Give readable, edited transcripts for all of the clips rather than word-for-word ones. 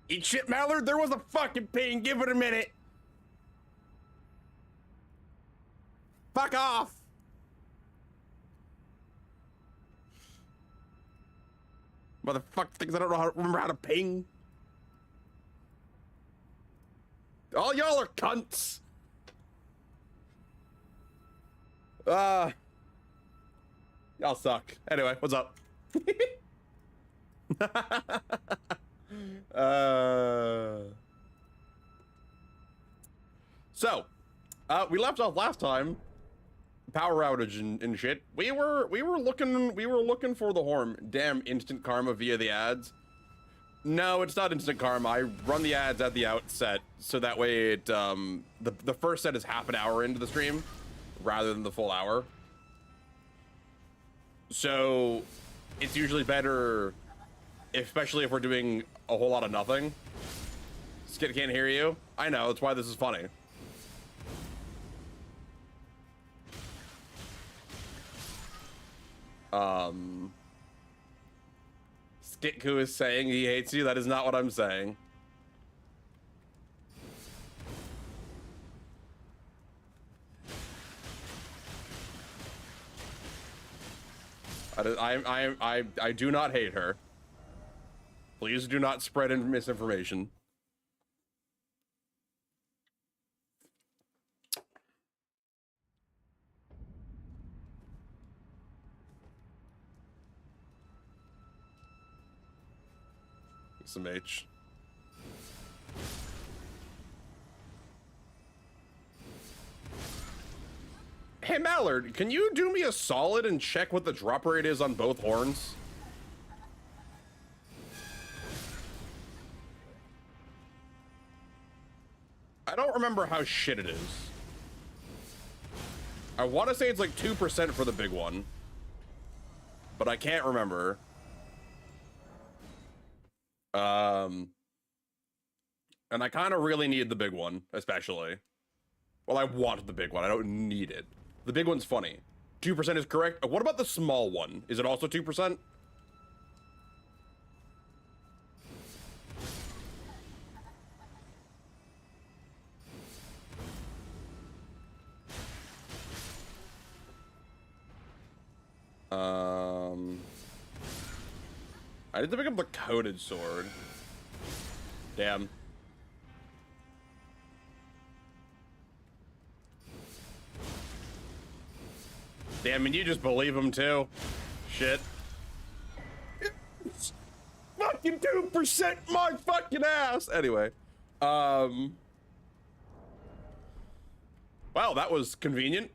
Eat shit, Mallard. There was a fucking ping. Give it a minute. Fuck off. Motherfucker thinks I don't know how to remember how to ping. All y'all are cunts. Y'all suck. Anyway, what's up? So, we left off last time. Power outage and shit. We were looking for the horn. Damn, instant karma via the ads. No, it's not instant karma. I run the ads at the outset, so that way it the first set is half an hour into the stream rather than the full hour. So it's usually better, especially if we're doing a whole lot of nothing. Skid can't hear you. I know, that's why this is funny. Skitku is saying he hates you. That is not what I'm saying. I do not hate her. Please do not spread misinformation. Some H. Hey Mallard, can you do me a solid and check what the drop rate is on both horns? I don't remember how shit it is. I want to say it's like 2% for the big one, but I can't remember. And I kind of really need the big one, especially. Well, I want the big one. I don't need it. The big one's funny. 2% is correct. What about the small one? Is it also 2%? I need to pick up the coated sword. Damn. Damn, and you just believe him too. Shit. It's fucking 2% my fucking ass. Anyway. Wow, that was convenient.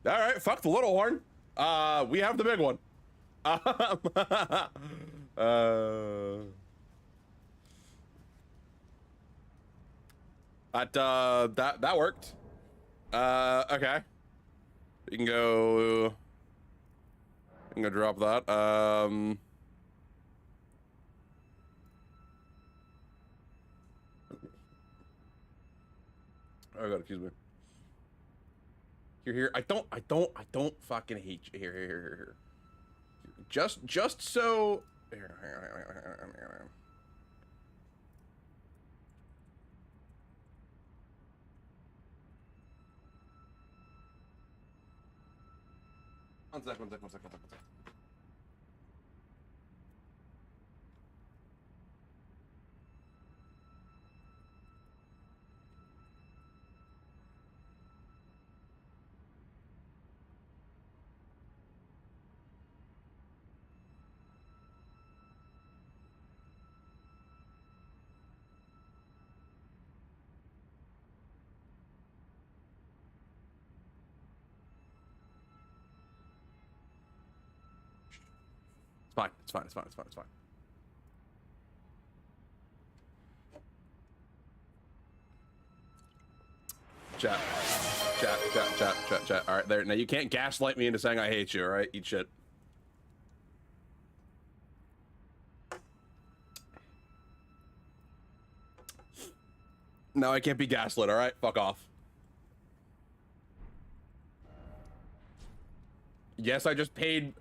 All right, fuck the little horn. We have the big one. That worked. Okay. You can go drop that. Oh god, excuse me. Here. I don't fucking hate you. Here. Just so. Here. One sec. It's fine. Chat. All right, there. Now you can't gaslight me into saying I hate you. All right, eat shit. No, I can't be gaslit. All right, fuck off. Yes, I just paid.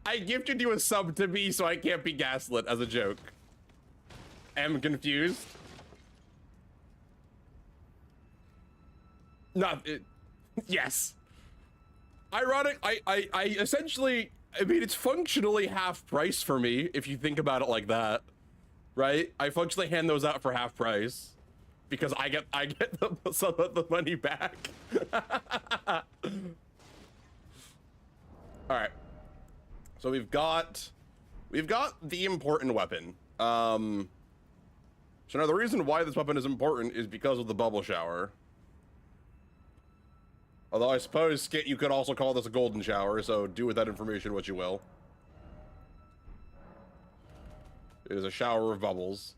I gifted you a sub to me so I can't be gaslit as a joke. Am confused. Not it. Yes. Ironic. I essentially. I mean, it's functionally half price for me if you think about it like that, right? I functionally hand those out for half price because I get some of the money back. All right. So we've got the important weapon. So now the reason why this weapon is important is because of the bubble shower. Although I suppose, Skit, you could also call this a golden shower, so do with that information what you will. It is a shower of bubbles.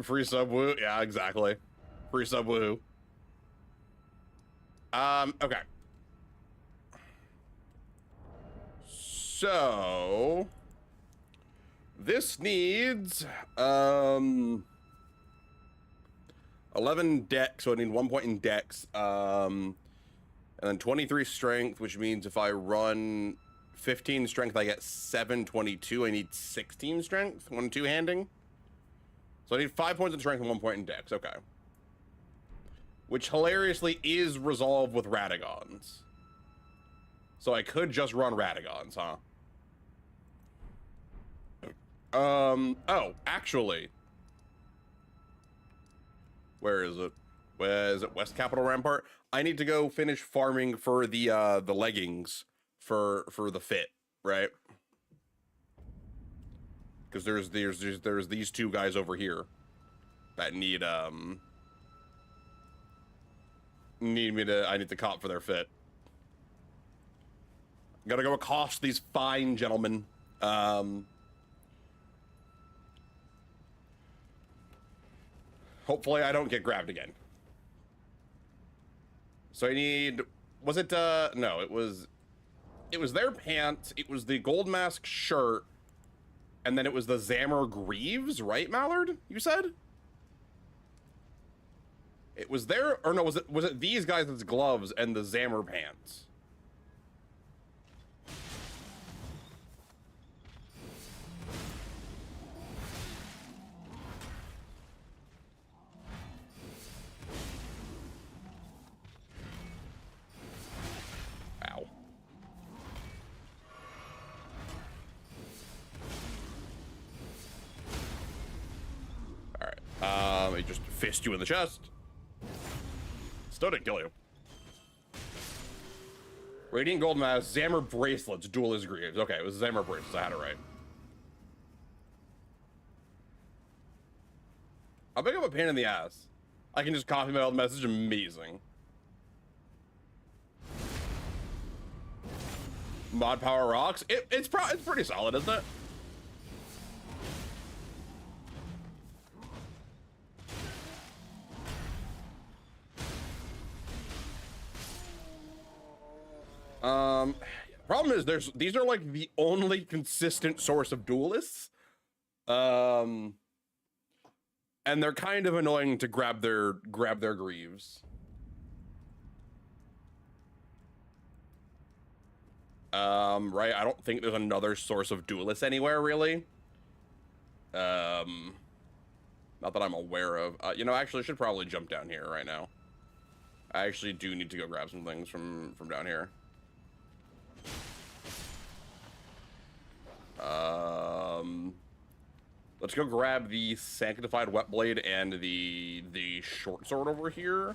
Free sub woo. Yeah, exactly. Free sub woo. Okay. So this needs 11 dex, so I need 1 point in dex, and then 23 strength, which means if I run 15 strength, I get 722. I need 16 strength, 1 two-handing. So I need 5 points in strength and 1 point in dex. Okay. Which hilariously is resolved with Radagons. So I could just run Radagons, huh? Oh, actually. Where is it? Where is it? West Capital Rampart? I need to go finish farming for the leggings for the fit, right? Because there's these two guys over here that need me to, I need to cop for their fit. Gotta go accost these fine gentlemen. Hopefully I don't get grabbed again. So I need, was it, no, it was their pants, it was the gold mask shirt, and then it was the Zammer Greaves, right, Mallard? You said? It was their, or no, was it these guys' gloves and the Zammer pants? Ow. Alright, I just fist you in the chest. Still didn't kill you. Radiant Gold Mask, Zammer Bracelets, Duelist Greaves. Okay, it was Zammer Bracelets, I had it right. I'll pick up a pain in the ass. I can just copy my old message, amazing. Mod Power rocks. It's pretty solid, isn't it? Problem is these are like the only consistent source of duelists. And they're kind of annoying to grab their greaves. Right, I don't think there's another source of duelists anywhere really. Not that I'm aware of. You know, actually I should probably jump down here right now. I actually do need to go grab some things from down here. Let's go grab the Sanctified Wet Blade and the short sword over here,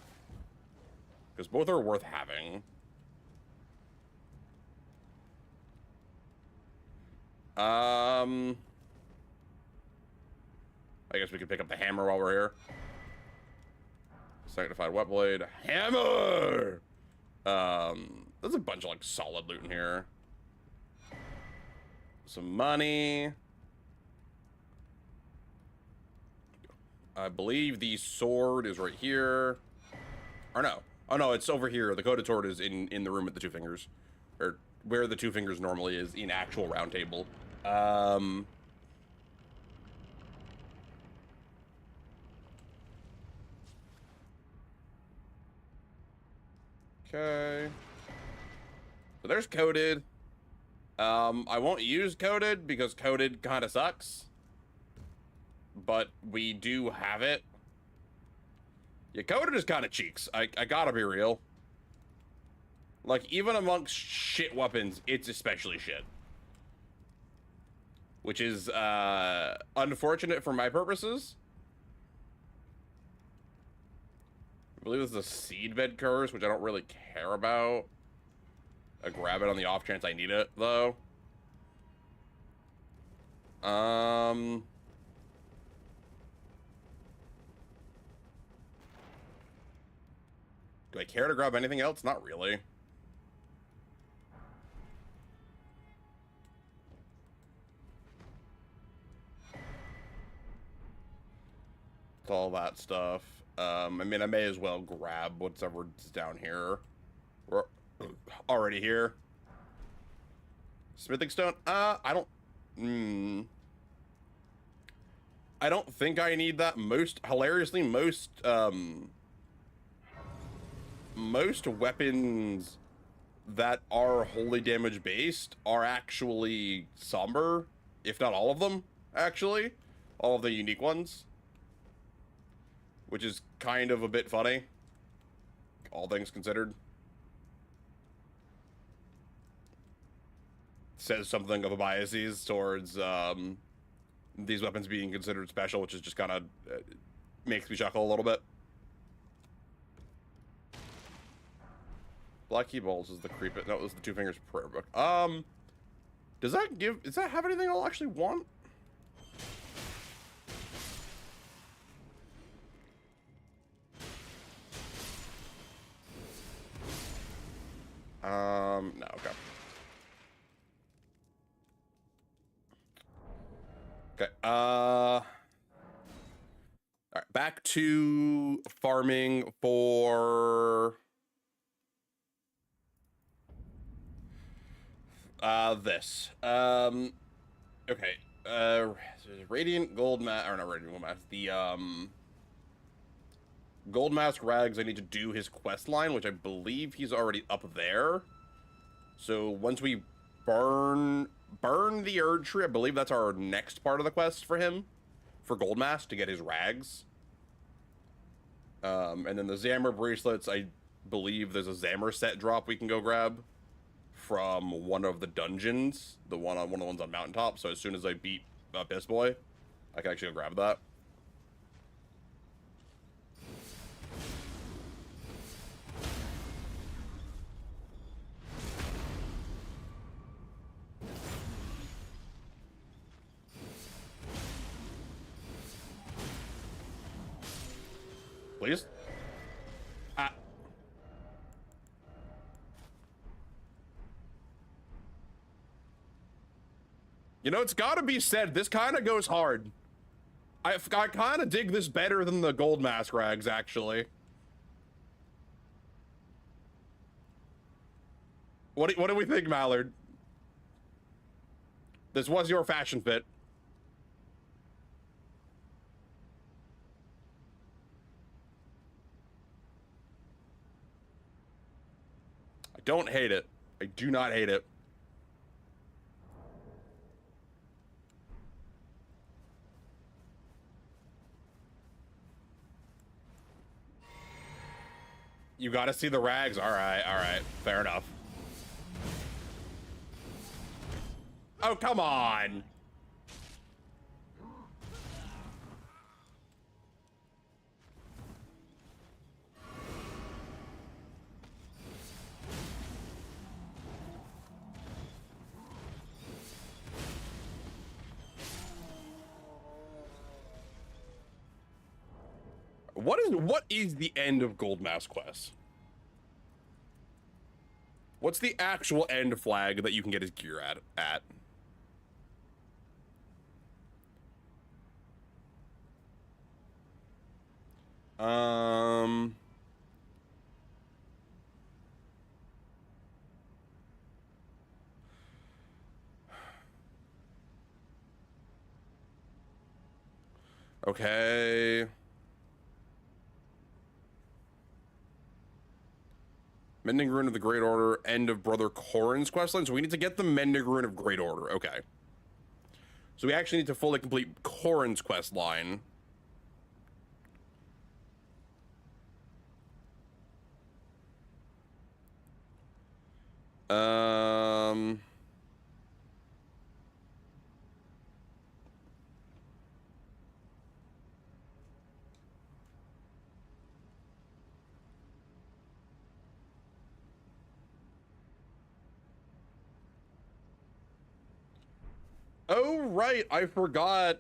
because both are worth having. I guess we can pick up the hammer while we're here. Sanctified Wet Blade, hammer. There's a bunch of like solid loot in here. Some money. I believe the sword is right here. Or no. Oh no, it's over here. The coded sword is in the room at the Two Fingers. Or where the Two Fingers normally is in actual round table. Okay. So there's coded. I won't use coded because coded kind of sucks. But we do have it. Yeah, coded is kind of cheeks. I gotta be real. Like, even amongst shit weapons, it's especially shit. Which is, unfortunate for my purposes. I believe this is a seedbed curse, which I don't really care about. I grab it on the off chance I need it, though. Do I care to grab anything else? Not really. It's all that stuff. I mean, I may as well grab whatever's down here. We're already here. Smithing stone? I don't think I need that. Hilariously, most weapons that are holy damage based are actually somber, if not all of them, actually. All of the unique ones. Which is kind of a bit funny, all things considered. Says something of a biases towards these weapons being considered special, which is just kind of makes me chuckle a little bit. Black Key Bowls is the creep. No, it was the Two Fingers Prayer Book. Does that have anything I'll actually want? No, okay. Okay, all right, back to farming for this. Okay, Radiant Gold Mask, or not Radiant Gold Mask, the Gold Mask Rags, I need to do his quest line, which I believe he's already up there. So once we burn the Erd Tree, I believe that's our next part of the quest for him, for Gold Mask, to get his rags. And then the Zammer bracelets, I believe there's a Zammer set drop we can go grab from one of the dungeons, one of the ones on Mountaintop. So as soon as I beat Piss Boy, I can actually go grab that. Please? You know, it's gotta be said, this kind of goes hard. I kind of dig this better than the Gold Mask Rags, actually. What do we think, Mallard? This was your fashion fit. I don't hate it. I do not hate it. You gotta see the rags. All right. Fair enough. Oh, come on. What is the end of Gold Mask Quest? What's the actual end flag that you can get his gear at? Okay. Mending Rune of the Great Order, end of Brother Corrin's questline. So we need to get the Mending Rune of Great Order. Okay. So we actually need to fully complete Corrin's quest line. Oh, right. I forgot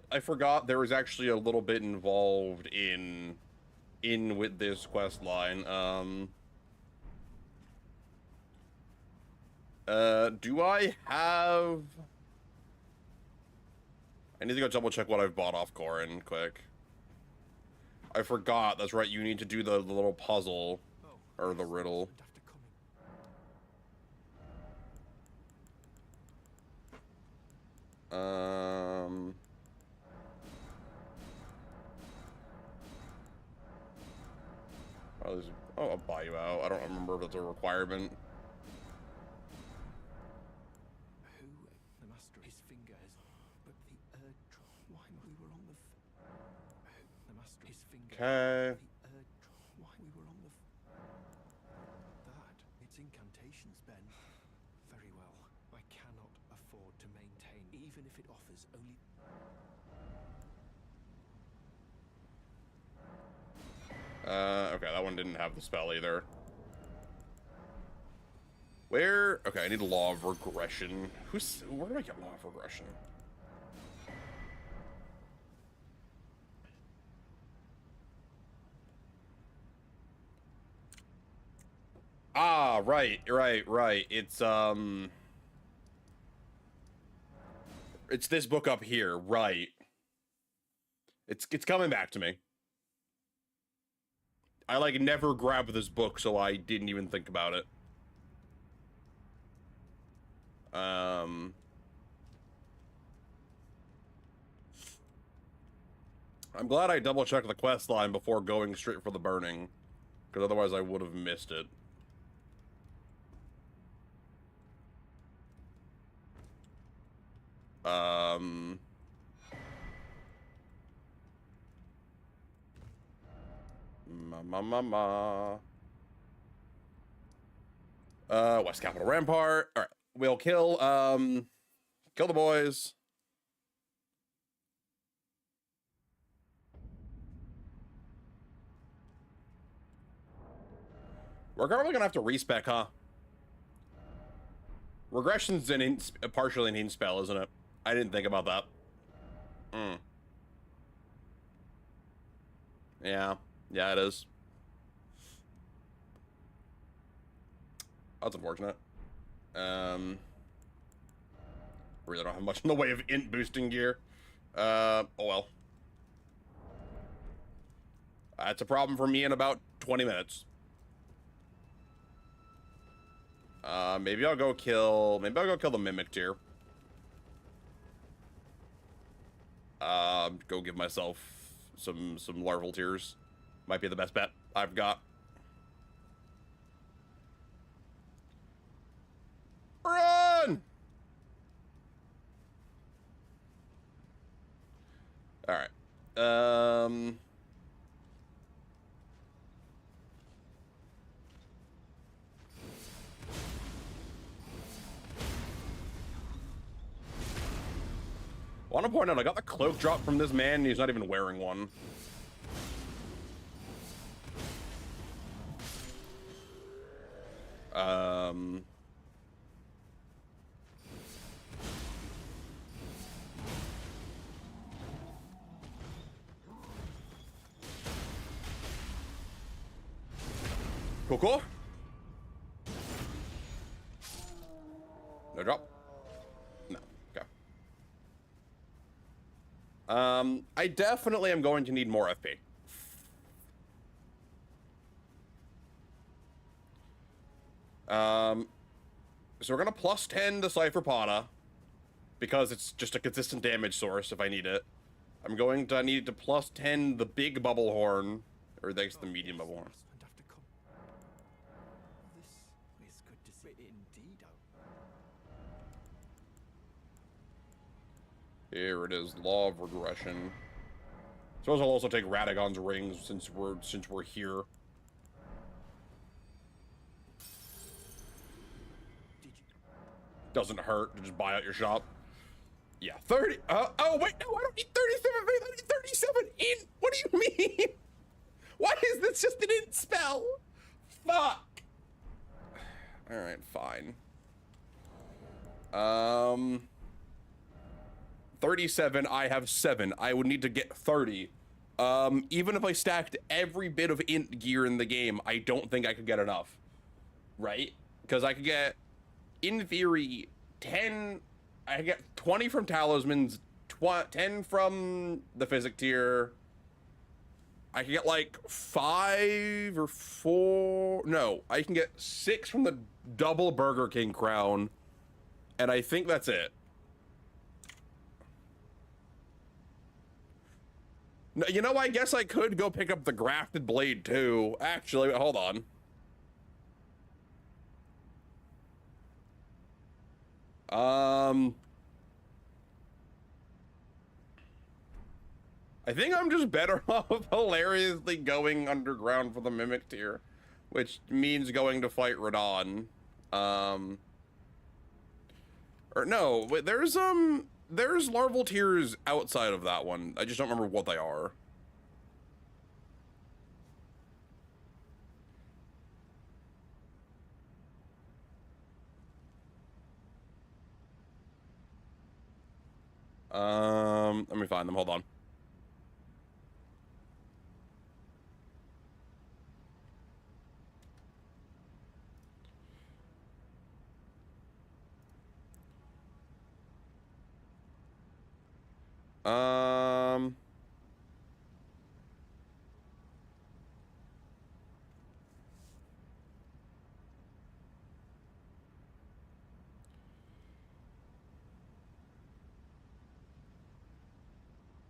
there was actually a little bit involved in with this quest line. Do I have... I need to go double check what I've bought off Corrin quick. I forgot. That's right. You need to do the little puzzle or the riddle. Oh, I'll buy you out. I don't remember if that's a requirement. Who the master his fingers, but the why we were on the the master his fingers. Okay. Why we were on the that it's incantations, Ben. Very well. I cannot afford to maintain, even if it offers only. Okay, that one didn't have the spell either. Where? Okay, I need a Law of Regression. Where do I get Law of Regression? Ah, right. It's this book up here, right. It's coming back to me. I, like, never grabbed this book, so I didn't even think about it. I'm glad I double-checked the quest line before going straight for the burning, because otherwise I would have missed it. West Capitol Rampart. All right, we'll kill the boys. We're probably gonna have to respec, huh? Regression's partially an int spell, isn't it? I didn't think about that. Yeah, it is. That's unfortunate. Really don't have much in the way of int boosting gear. Oh well. That's a problem for me in about 20 minutes. Maybe I'll go kill the Mimic tier. Go give myself some larval tiers. Might be the best bet I've got. Run! All right. I want to point out, I got the cloak drop from this man, and he's not even wearing one. Cool. No drop? No. Okay. I definitely am going to need more FP. So we're gonna plus 10 the Cypher Pana, because it's just a consistent damage source if I need it. I'm going to need to plus 10 the big bubble horn, or thanks to the medium bubble horn. Here it is, law of regression. Suppose I'll also take Radagon's rings since we're here. Doesn't hurt to just buy out your shop. Yeah, 30. Oh wait, no, I don't need 37. I need 37 int. What do you mean? Why is this just an int spell? Fuck. All right, fine. 37. I have 7. I would need to get 30. Even if I stacked every bit of int gear in the game, I don't think I could get enough. Right? Because I could get, in theory, 10. I could get 20 from talismans, 10 from the physic tier. I can get like 5 or 4. No, I can get 6 from the double Burger King crown. And I think that's it. No, you know, I guess I could go pick up the grafted blade too. Actually, hold on. I think I'm just better off hilariously going underground for the Mimic tier, which means going to fight Radon. Or no, wait, there's larval tiers outside of that one. I just don't remember what they are. Let me find them. Hold on.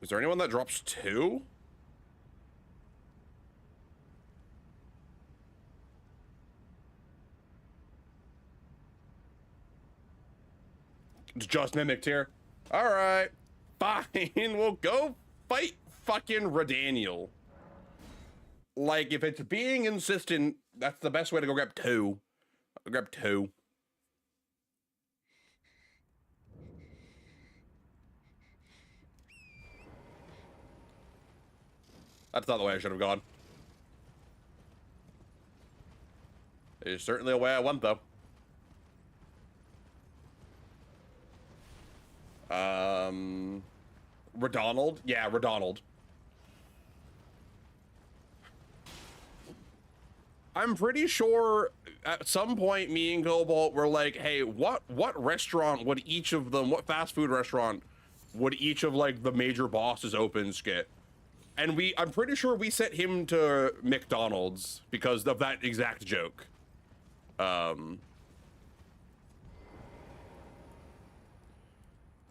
Is there anyone that drops 2? It's just Mimic tier. All right, fine. We'll go fight fucking Redaniel. Like, if it's being insistent, that's the best way to go grab 2. I'll grab 2. That's not the way I should have gone. It's certainly a way I went, though. Redonald? Yeah, Redonald. I'm pretty sure at some point me and Cobalt were like, hey, what restaurant would each of them, what fast food restaurant would each of like the major bosses open skit? And I'm pretty sure we set him to McDonald's because of that exact joke. But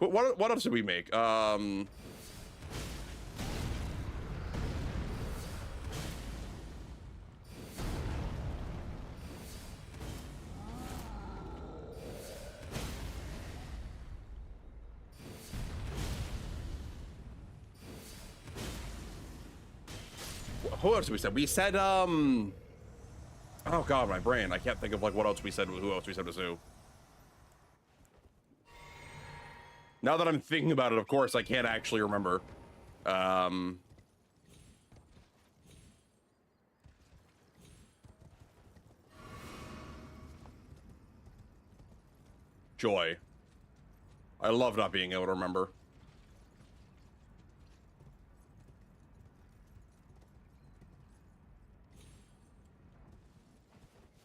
what else did we make? Who else did we said? We said, oh god, my brain. I can't think of like what else we said, who else we said was who. Now that I'm thinking about it, of course, I can't actually remember. Joy. I love not being able to remember.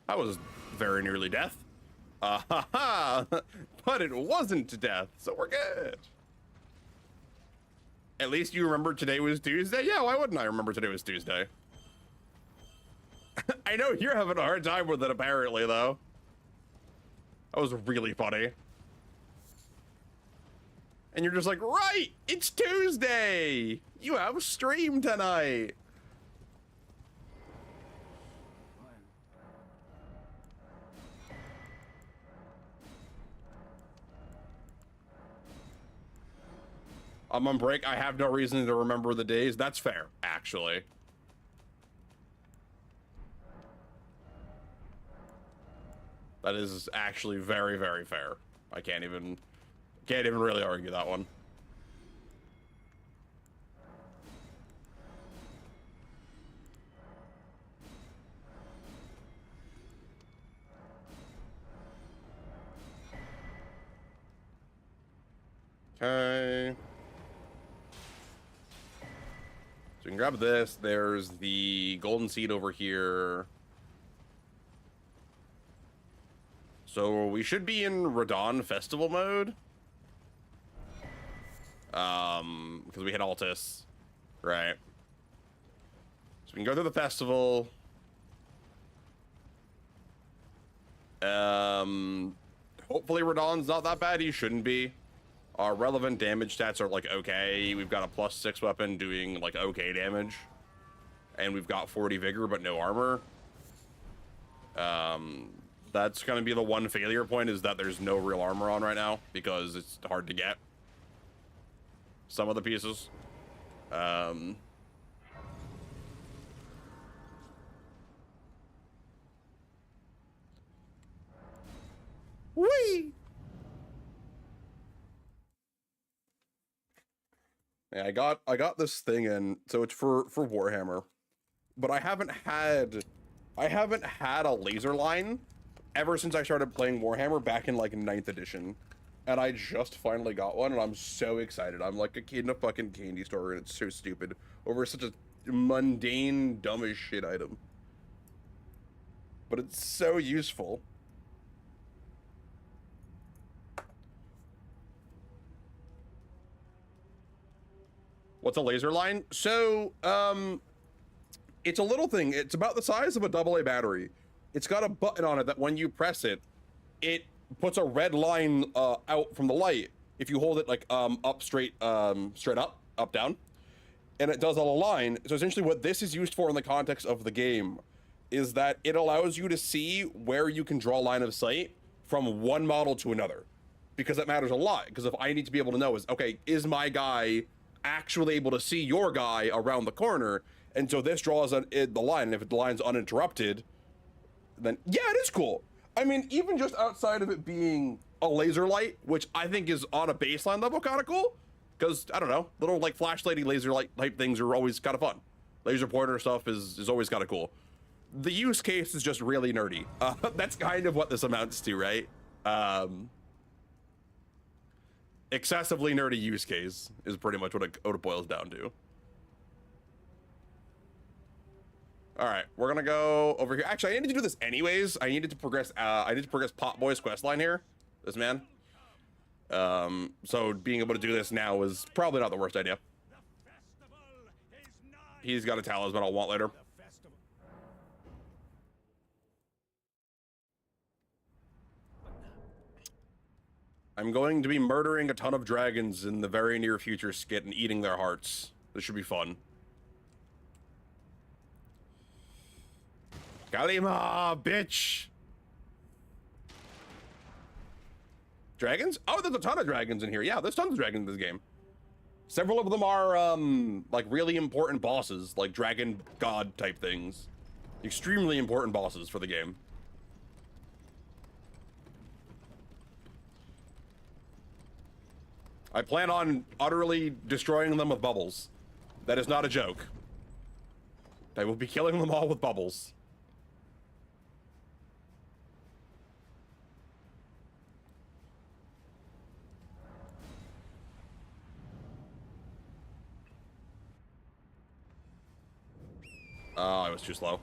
That was very nearly death. But it wasn't death, so we're good. At least you remember today was Tuesday? Yeah, why wouldn't I remember today was Tuesday? I know you're having a hard time with it, apparently, though. That was really funny. And you're just like, right, it's Tuesday! You have a stream tonight! I'm on break. I have no reason to remember the days. That's fair, actually. That is actually very, very fair. I can't even really argue that one. Okay. So we can grab this. There's the golden seed over here. So we should be in Radon festival mode. Because we hit Altus. Right. So we can go through the festival. Hopefully Radon's not that bad. He shouldn't be. Our relevant damage stats are like okay. We've got a +6 weapon doing like okay damage. And we've got 40 vigor but no armor. That's gonna be the one failure point, is that there's no real armor on right now because it's hard to get some of the pieces. Whee! Yeah, I got this thing in, so it's for Warhammer, but I haven't had a laser line ever since I started playing Warhammer back in like 9th edition, and I just finally got one, and I'm so excited. I'm like a kid in a fucking candy store, and it's so stupid over such a mundane, dumb as shit item, but it's so useful. What's a laser line? So, it's a little thing. It's about the size of a AA battery. It's got a button on it that when you press it, it puts a red line out from the light. If you hold it like up straight up, down, and it does a line. So essentially what this is used for in the context of the game is that it allows you to see where you can draw line of sight from one model to another, because that matters a lot. Because if I need to be able to know is, okay, is my guy actually able to see your guy around the corner? And so this draws the line, and if the line's uninterrupted, then yeah, it is cool. I mean, even just outside of it being a laser light, which I think is on a baseline level kind of cool, because I don't know, little like flashlighty laser light type things are always kind of fun. Laser pointer stuff is always kind of cool. The use case is just really nerdy. That's kind of what this amounts to, right? Excessively nerdy use case is pretty much what it boils down to. All right, we're gonna go over here. Actually, I needed to do this anyways. I needed to progress. I need to progress Pot Boy's quest line here. This man. So being able to do this now is probably not the worst idea. He's got a talisman I'll want later. I'm going to be murdering a ton of dragons in the very near future, Skit, and eating their hearts. This should be fun. Kalima, bitch! Dragons? Oh, there's a ton of dragons in here. Yeah, there's tons of dragons in this game. Several of them are, like, really important bosses, like dragon god type things. Extremely important bosses for the game. I plan on utterly destroying them with bubbles. That is not a joke. I will be killing them all with bubbles. Oh, I was too slow.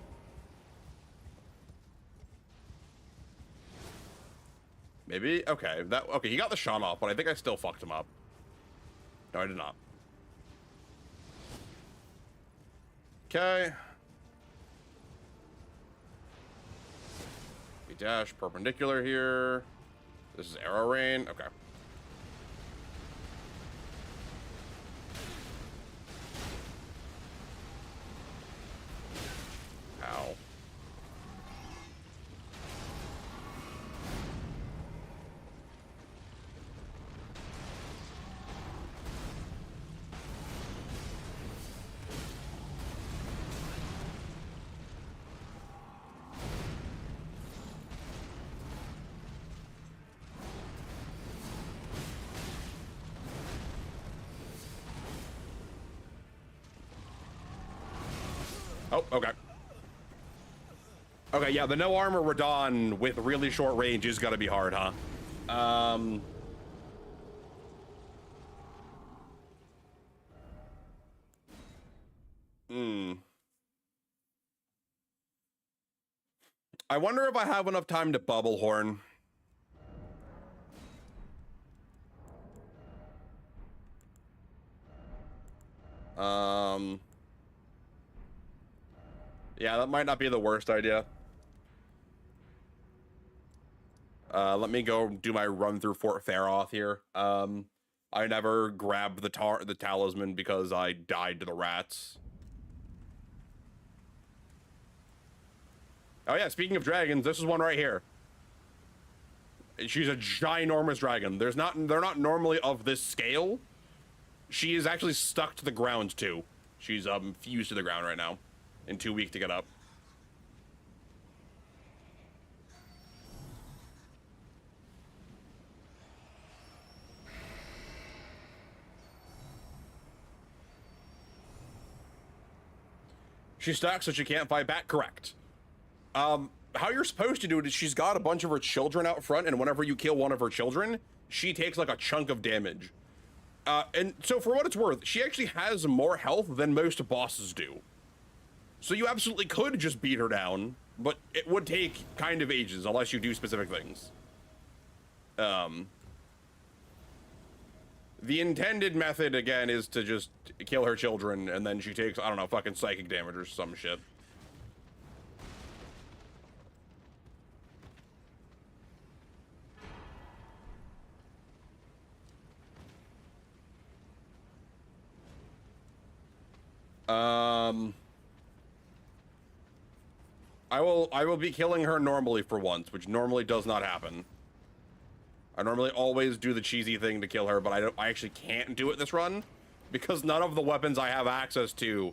Maybe? Okay, okay, he got the shot off, but I think I still fucked him up. No, I did not. Okay. We dash perpendicular here. This is arrow rain. Okay. Ow. Oh, okay. Okay, yeah, the no armor Radon with really short range is gonna be hard, huh? I wonder if I have enough time to bubble horn. Yeah, that might not be the worst idea. Let me go do my run through Fort Faroth here. I never grabbed the talisman because I died to the rats. Oh yeah, speaking of dragons, this is one right here. She's a ginormous dragon. They're not normally of this scale. She is actually stuck to the ground too. She's fused to the ground right now and too weak to get up. She's stuck, so she can't fight back. Correct. How you're supposed to do it is she's got a bunch of her children out front, and whenever you kill one of her children, she takes like a chunk of damage. And so for what it's worth, she actually has more health than most bosses do. So you absolutely could just beat her down, but it would take kind of ages unless you do specific things. The intended method, again, is to just kill her children, and then she takes, I don't know, fucking psychic damage or some shit. I will be killing her normally for once, which normally does not happen. I normally always do the cheesy thing to kill her, but I actually can't do it this run because none of the weapons I have access to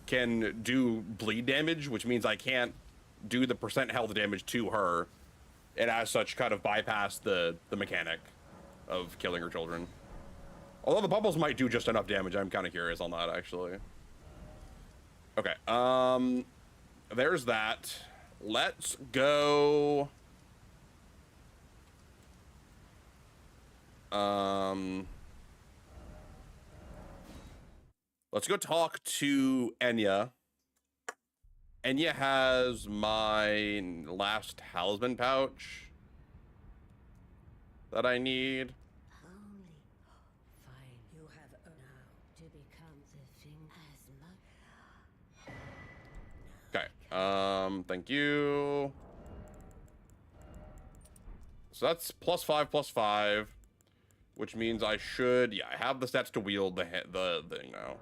can do bleed damage, which means I can't do the percent health damage to her, and as such kind of bypass the mechanic of killing her children. Although the bubbles might do just enough damage, I'm kind of curious on that actually. Okay, there's that. Let's go. Let's go talk to Enya. Enya has my last talisman pouch that I need. Fine, you have now to become the thing as much. Okay, thank you. So that's +5/+5, which means I should, yeah, I have the stats to wield the thing now.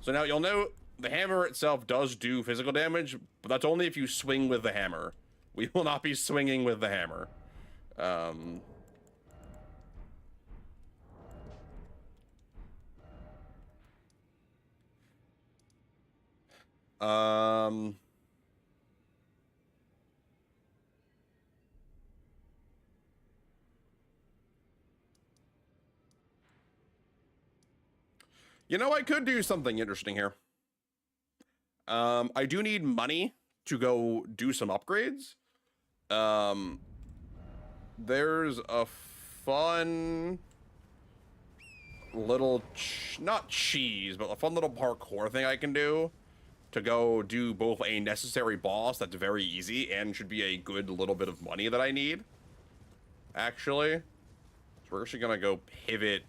So now you'll note the hammer itself does do physical damage, but that's only if you swing with the hammer. We will not be swinging with the hammer. You know, I could do something interesting here. I do need money to go do some upgrades. There's a fun little, not cheese, but a fun little parkour thing I can do to go do both a necessary boss that's very easy and should be a good little bit of money that I need, actually. So we're actually gonna go pivot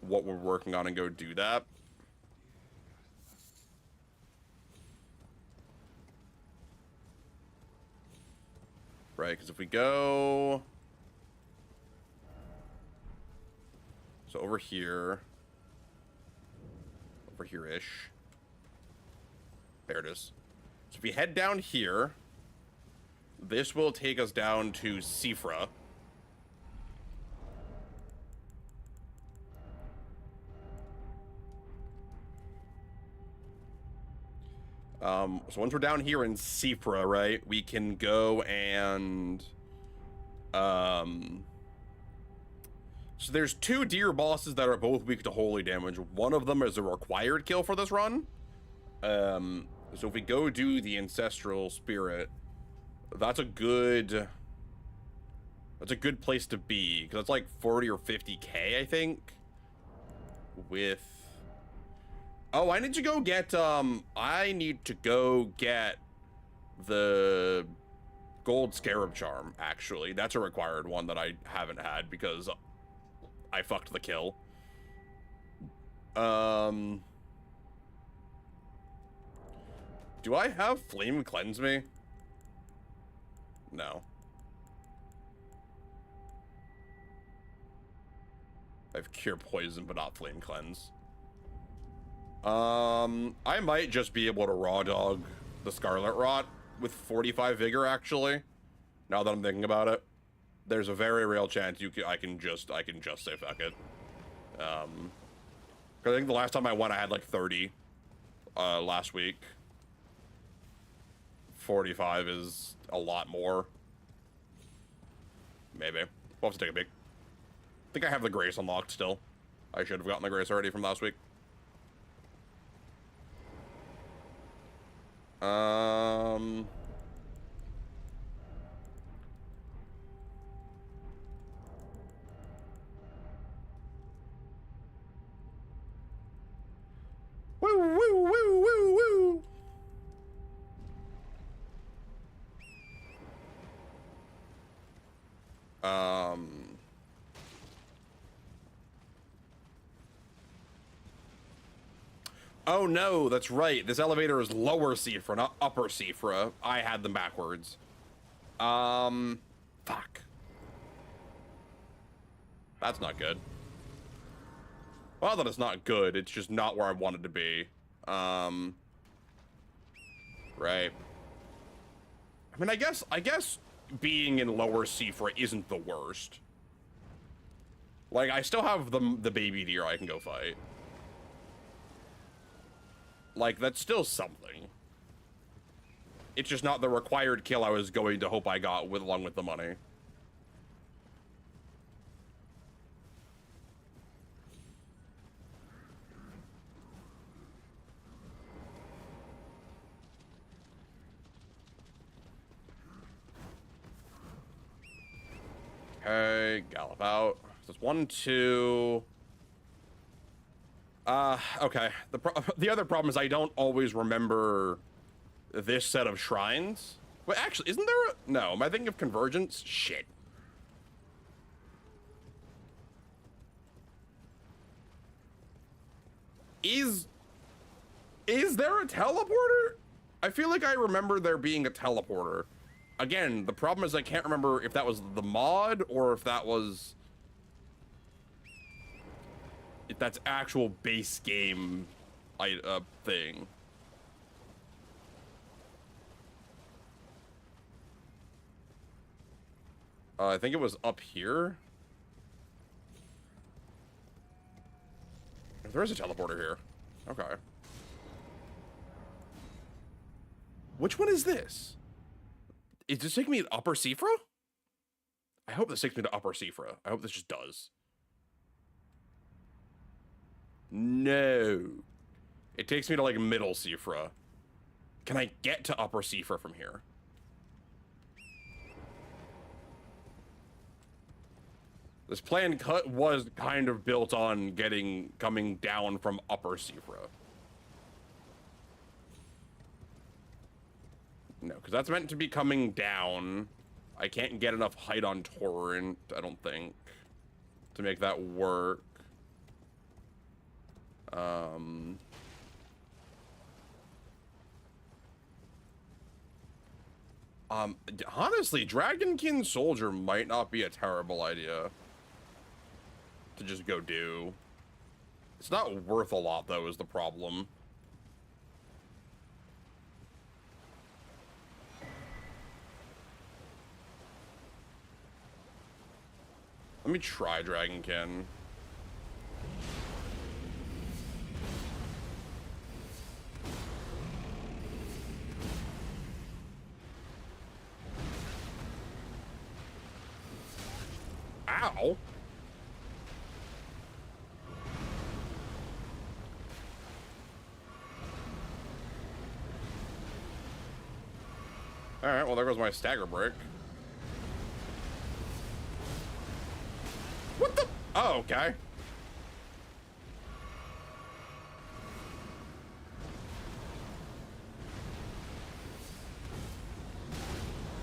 what we're working on and go do that. Right, because if we go... So over here. Over here-ish. There it is. So if we head down here, this will take us down to Sifra. So once we're down here in Sifra, right, we can go and, so there's two deer bosses that are both weak to holy damage. One of them is a required kill for this run. So if we go do the Ancestral Spirit, that's a good place to be, because it's like 40 or 50k, I think. With... Oh, I need to go get, the Gold Scarab Charm, actually. That's a required one that I haven't had, because I fucked the kill. Do I have Flame Cleanse me? No. I have Cure Poison, but not Flame Cleanse. I might just be able to raw dog the Scarlet Rot with 45 Vigor, actually. Now that I'm thinking about it. There's a very real chance I can just say fuck it. 'Cause I think the last time I went, I had like 30 last week. 45 is a lot more. Maybe. We'll have to take a peek. I think I have the Grace unlocked still. I should have gotten the Grace already from last week. Woo, woo, woo, woo, woo. Oh no, that's right. This elevator is lower Seafra, not upper Seafra. I had them backwards. Fuck. That's not good. Well, that it's not good. It's just not where I wanted to be. Right. I mean, I guess being in lower Seafra isn't the worst. Like, I still have the baby deer I can go fight. Like, that's still something. It's just not the required kill I was going to hope I got along with the money. Okay, gallop out. So it's 1, 2... okay. The other problem is I don't always remember this set of shrines. Wait, actually, isn't there a... No, am I thinking of Convergence? Shit. Is there a teleporter? I feel like I remember there being a teleporter. Again, the problem is I can't remember if that was the mod or if that was... if that's actual base game thing. I think it was up here. There is a teleporter here. Okay. Which one is this? Is this taking me to Upper Seafra? I hope this takes me to Upper Seafra. I hope this just does. No. It takes me to, like, Middle Seafra. Can I get to Upper Seafra from here? This plan cut was kind of built on coming down from Upper Seafra. No, because that's meant to be coming down. I can't get enough height on Torrent, I don't think, to make that work. Honestly, Dragonkin Soldier might not be a terrible idea to just go do. It's not worth a lot, though, is the problem. Let me try Dragonkin. Ow. Alright, well, there goes my stagger brick. What the? Oh, okay.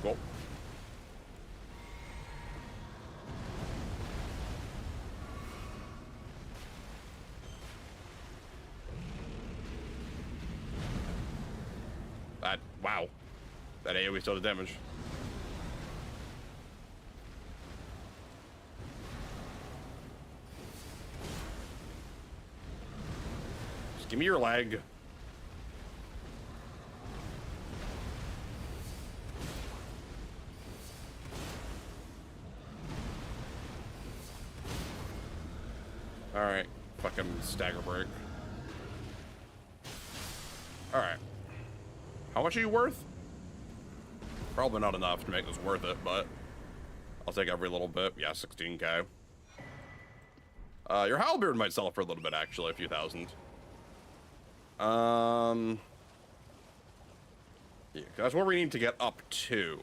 Cool. Wow. That AoE still does damage. Just give me your leg. Alright. Fucking stagger break. Alright. How much are you worth? Probably not enough to make this worth it, but I'll take every little bit. Yeah, 16k. Your halberd might sell for a little bit, actually, a few thousand. Yeah, that's where we need to get up to.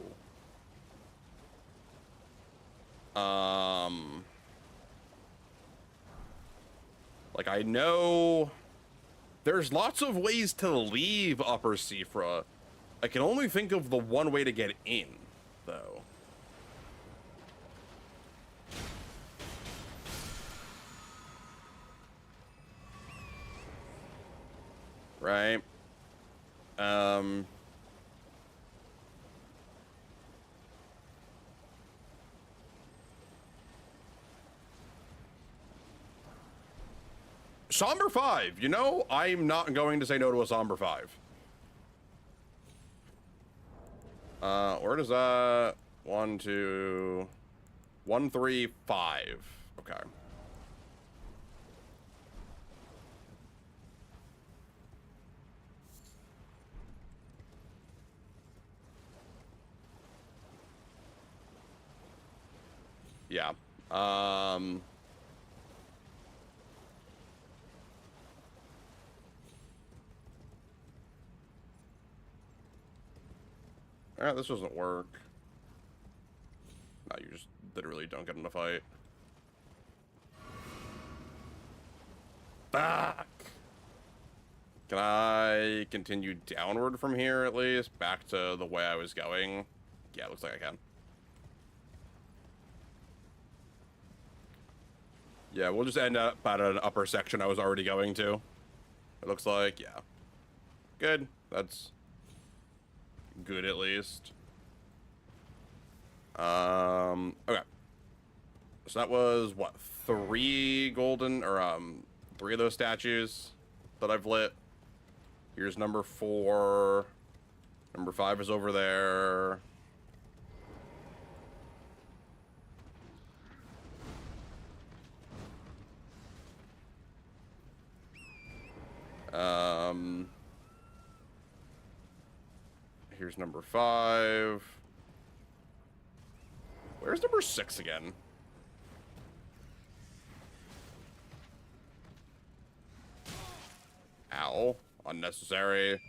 Like, I know there's lots of ways to leave Upper Sifra. I can only think of the one way to get in, though. Right? Somber 5, you know, I'm not going to say no to a Somber 5. Where does that? 1, 2, 1, 3, 5. Okay. Yeah. Alright, this doesn't work. No, you just literally don't get in a fight. Fuck! Can I continue downward from here, at least? Back to the way I was going? Yeah, looks like I can. Yeah, we'll just end up at an upper section I was already going to. It looks like, yeah. Good. That's good, at least. Okay. So that was, what, 3 golden, or, 3 of those statues that I've lit. Here's number 4. Number 5 is over there. Here's number 5. Where's number 6 again? Ow. Unnecessary.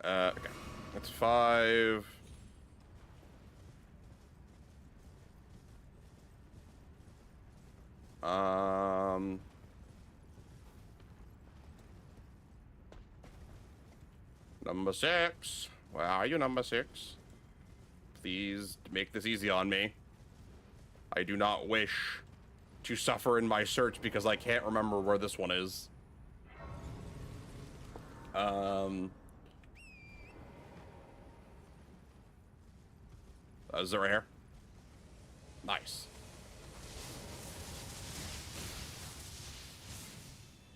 Okay. That's 5. Number 6. Where are you, number 6? Please make this easy on me. I do not wish to suffer in my search because I can't remember where this one is. Is it right here? Nice.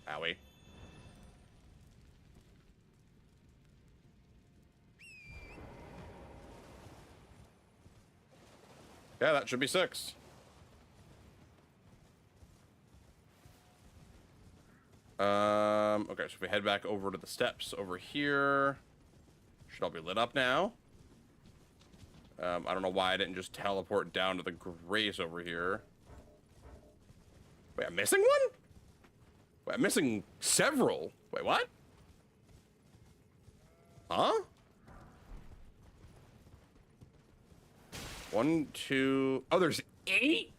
Owie. Yeah, that should be 6. Okay, so if we head back over to the steps over here, should all be lit up now. I don't know why I didn't just teleport down to the Grace over here. Wait, I'm missing one? Wait, I'm missing several. Wait, what? Huh? 1, 2. Oh, there's 8?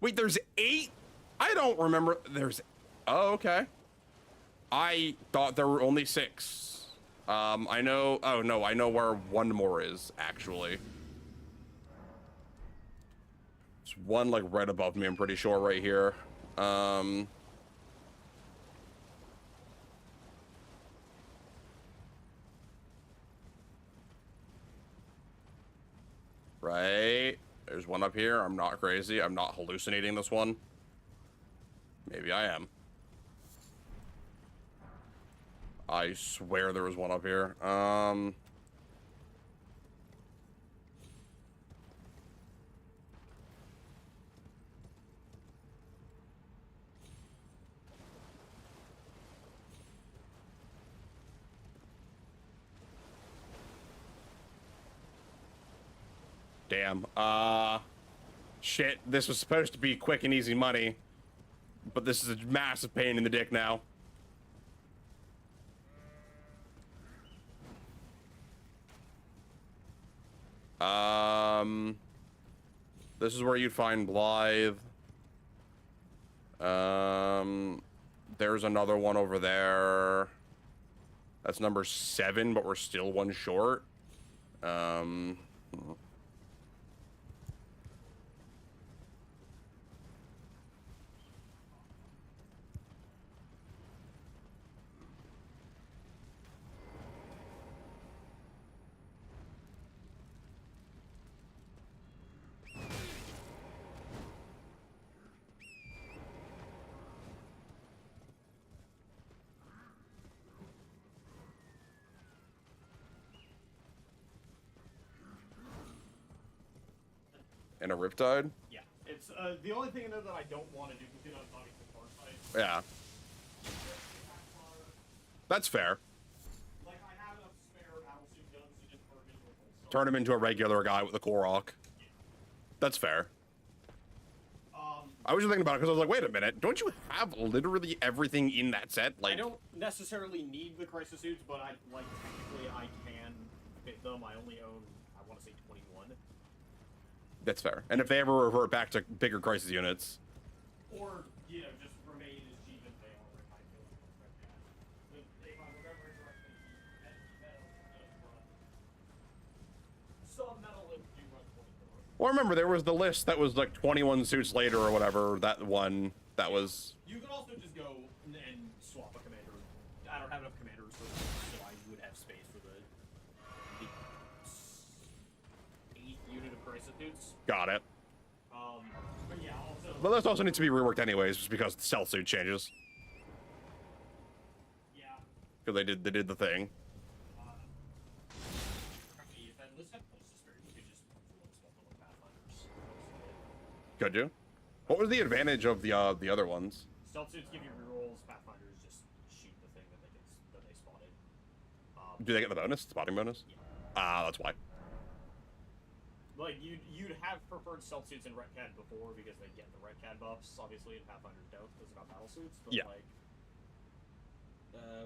Wait, there's 8? I don't remember. There's. Oh, okay. I thought there were only 6. I know. Oh, no, I know where one more is, actually. There's one, like, right above me, I'm pretty sure, right here. Right. There's one up here. I'm not crazy. I'm not hallucinating this one. Maybe I am. I swear there was one up here. Damn. Shit. This was supposed to be quick and easy money, but this is a massive pain in the dick now. This is where you'd find Blythe. There's another one over there. That's number 7, but we're still one short. And a Riptide? Yeah, it's the only thing in there that I don't want to do because I'm not even bar fight. Yeah. That's fair. Like, I have enough spare battlesuit guns to just burn into a full Turn him into a regular guy with a Korok. Yeah. That's fair. I was just thinking about it because I was like, wait a minute, don't you have literally everything in that set? Like, I don't necessarily need the crisis suits, but technically I can fit them. I only own, I want to say 21. That's fair. And if they ever revert back to bigger crisis units. Or, you know, just remain as cheap as they are, if I feel like if I remember correctly, metal does run. Some metal do run 24. Well, remember, there was the list that was like 21 suits later or whatever, that one, that was... You can also just go and swap a commander. I don't have enough commanders, so I would have space for the 8th unit of crisis suits. Got it. But yeah, also... But this also needs to be reworked anyways, just because the stealth suit changes. Yeah. Because they did the thing. If I list have closest spirit, you could just swap them with Pathfinders. Could you? What was the advantage of the other ones? Stealth suits give you rerolls, Pathfinders just shoot the thing that they spotted. Do they get the bonus? Spotting bonus? Yeah. Ah, that's why. Like, you'd have preferred stealth suits in Retcad before because they get the Retcad buffs, obviously, and Pathfinders don't because they're not battle suits, but Yeah. like,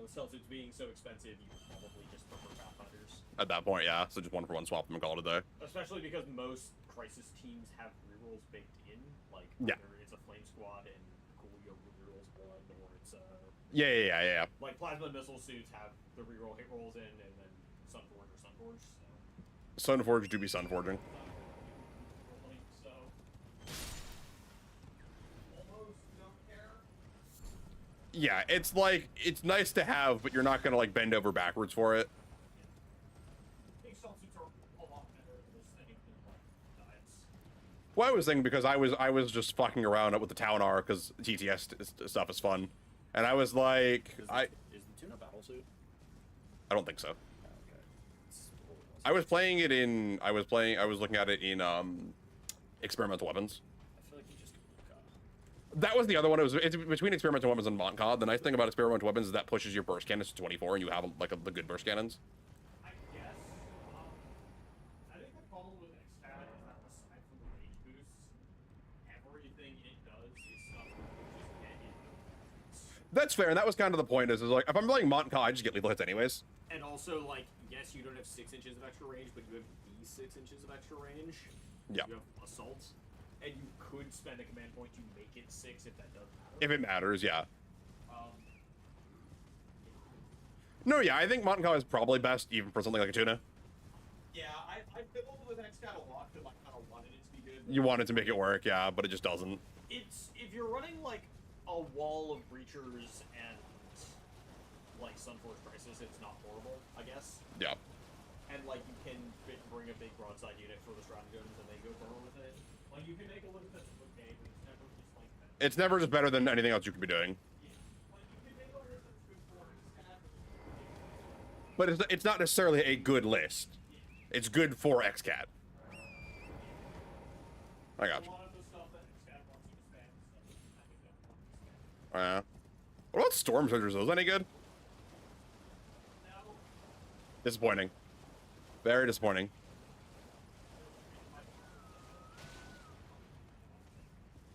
with stealth suits being so expensive, you would probably just prefer Pathfinders. At that point, yeah. So just one for one swap them and call it a day. Especially because most Crisis teams have rerolls baked in, like, Yeah. either it's a Flame Squad and Coolio rerolls one, or it's Yeah. like Plasma Missile suits have the reroll hit rolls in, and then Sunforge or Sunforge, so... Sunforge do be Sunforging. So... Almost don't care. Yeah, it's like, it's nice to have, but you're not gonna like bend over backwards for it. I think stealth suits are a lot better than this thing in like diets. Well, I was thinking because I was just fucking around with the Town R because TTS stuff is fun, and I was like, Is the tuna battle suit? I don't think so. Okay. I was playing it in, I was looking at it in experimental weapons. I feel like you just That was the other one. It's between experimental weapons and Montcod. The nice thing about experimental weapons is that pushes your burst cannons to 24, and you have like the good burst cannons. I guess. I think the problem with Xstat is that aside from the rage boosts, everything it does is stuff you just get in the hits. That's fair, and that was kind of the point. Is like if I'm playing Montcod, I just get lethal hits anyways. And also, like, yes, you don't have 6 inches of extra range, but you have 6 inches of extra range. Yeah. You have assault, and you could spend a command point to make it 6 if that does matter. If it matters, yeah. Um, No, yeah, I think Montencao is probably best, even for something like a tuna. yeah, I fiddled with XCAT a lot because I kind of wanted it to be good. You wanted to make it work, yeah, but it just doesn't. It's if you're running like a wall of breachers and like Sunforce Crisis, it's not horrible, I guess. Yeah. And like you can bring a big broadside unit for the stratagems and they go burrow with it. Like you can make a look that's okay, but it's never just like better. It's never just better than anything else you could be doing. Yeah. Like you can make a list that's good for XCAT, But it's not necessarily a good list. It's good for XCAT. I got a you. lot of the stuff that XCAT wants you to spam is stuff that you kind of don't want to spam. What about Storm Surgers? Those any good? Now, Disappointing. Very disappointing.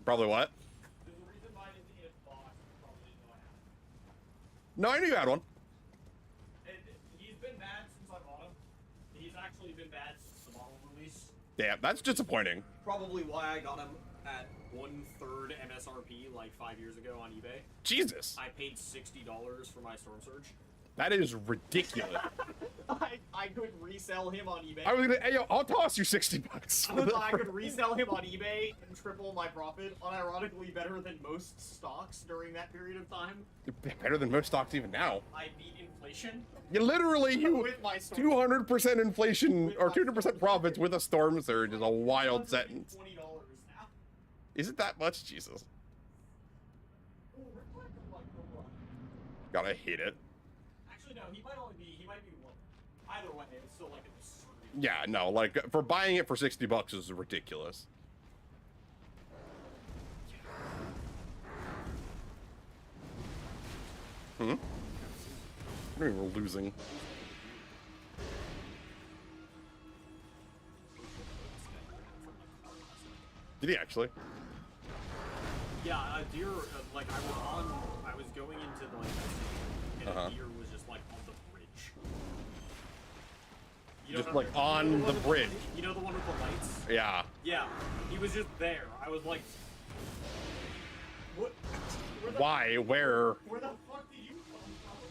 Probably what? there's a reason mine is in its box. You probably didn't know I had it. No, I knew you had one. And he's been bad since I bought him. He's actually been bad since the model release. Damn, that's disappointing. Probably why I got him at 1/3 MSRP like 5 years ago on eBay. Jesus. I paid $60 for my Storm Surge. That is ridiculous. I could resell him on eBay. I was gonna, hey, yo, I'll toss you 60 bucks. I could resell him on eBay and triple my profit, unironically better than most stocks during that period of time. Better than most stocks even now. I beat inflation. You literally, With my Storm 200% inflation With or my 200% Storm profits with a Storm Surge is a wild $120 sentence. now. Is it that much? Jesus. Oh, reflect on like the run. Gotta hate it. Actually, no, he might be one. Either way, it's still like an absurd. Yeah, no, like, for buying it for 60 bucks is ridiculous. Hmm? I mean, we're losing. Did he actually? Yeah, a deer, like, I was going into, like, and Uh-huh. a deer was just, like, on the bridge. You Just, know like, on one the with bridge. You know the one with the lights? Yeah. Yeah, he was just there. I was like, what? Where the, Why? Where? Where the fuck did you come from?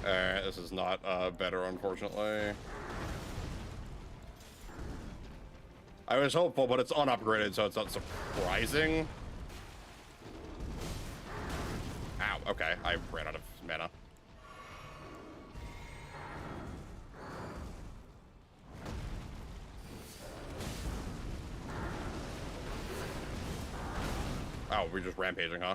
Alright, this is not better, unfortunately. I was hopeful, but it's unupgraded, so it's not surprising. Ow, okay, I ran out of mana. Oh, we're just rampaging, huh?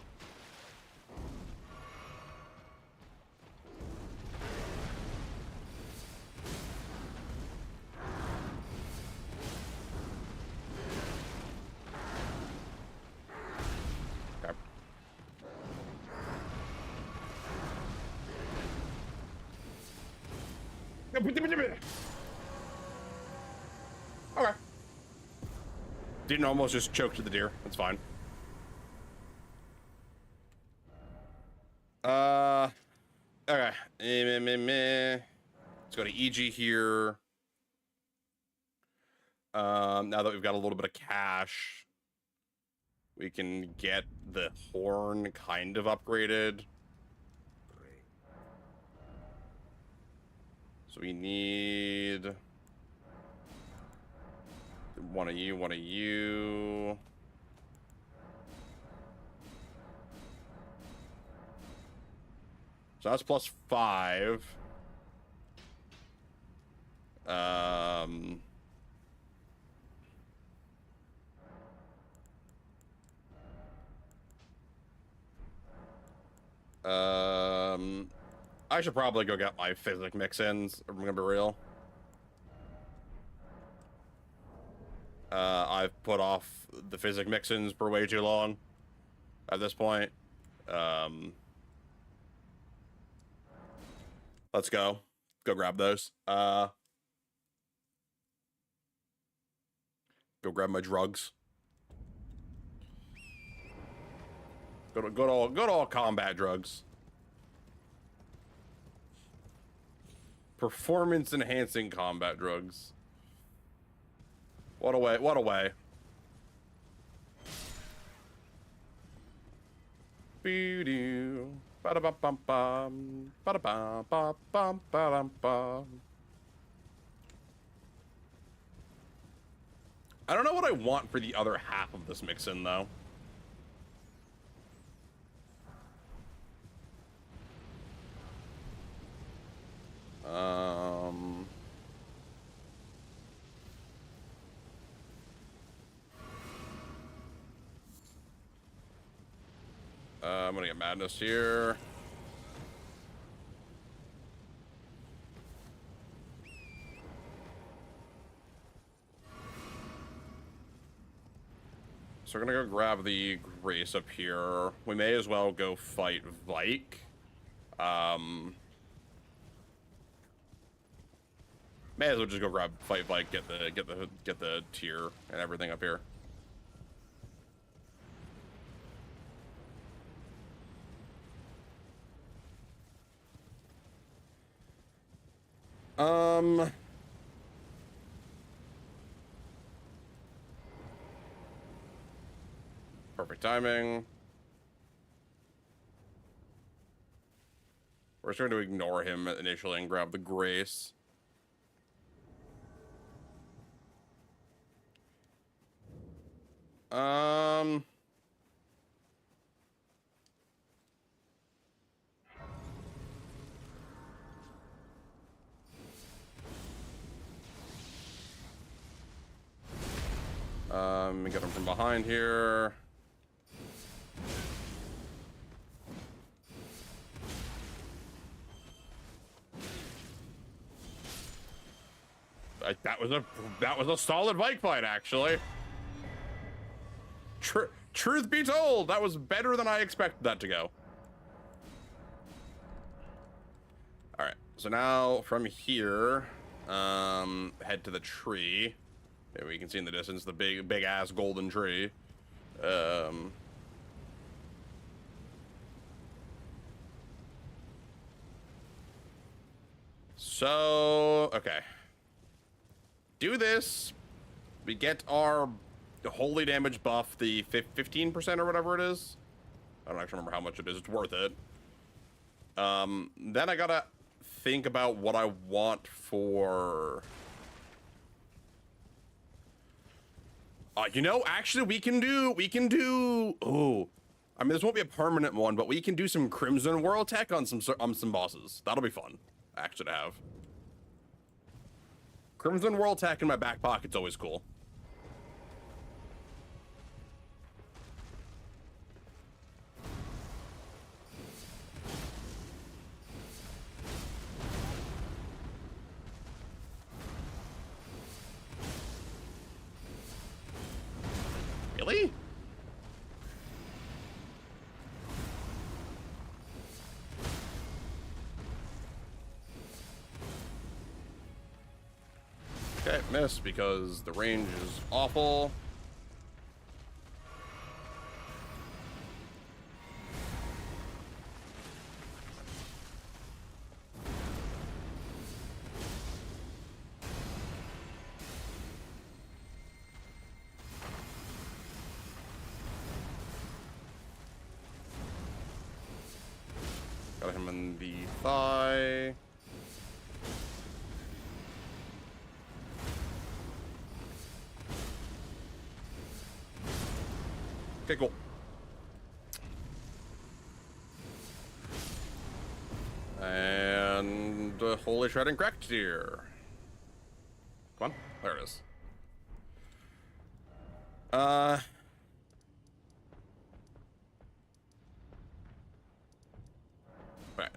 Okay. Okay. Didn't almost just choke to the deer. That's fine. Okay. Let's go to EG here. Now that we've got a little bit of cash, we can get the horn kind of upgraded. So we need one of you, one of you. So that's +5. I should probably go get my physic mix-ins, if I'm gonna be real. I've put off the physic mixins for way too long at this point. Let's go. Go grab those. Go grab my drugs. Go to all combat drugs. Performance enhancing combat drugs. What a way, what a way. Boo-doo. Ba-da-bum-bum-bum. Ba-da-bum-bum-bum. Ba-dum-bum. I don't know what I want for the other half of this mix-in, though. I'm gonna get madness here. So we're gonna go grab the Grace up here. We may as well go fight Vike. May as well just go fight Vike, get the tier and everything up here. Perfect timing. We're just going to ignore him initially and grab the Grace. Get him from behind here. That was a solid bike fight, actually. Truth be told, that was better than I expected that to go. All right, so now from here, head to the tree. Maybe we can see in the distance the big ass golden tree. So okay. Do this. We get our holy damage buff, the 15% or whatever it is. I don't actually remember how much it is. It's worth it. Then I gotta think about what I want for... you know, actually we can do, oh, I mean, this won't be a permanent one, but we can do some Crimson World tech on some bosses. That'll be fun, actually, to have. Crimson World tech in my back pocket's always cool. Really? Okay, miss because the range is awful. Got him in the thigh. Okay, cool. And Holy Shredding Cracked here. Come on, there it is. Right,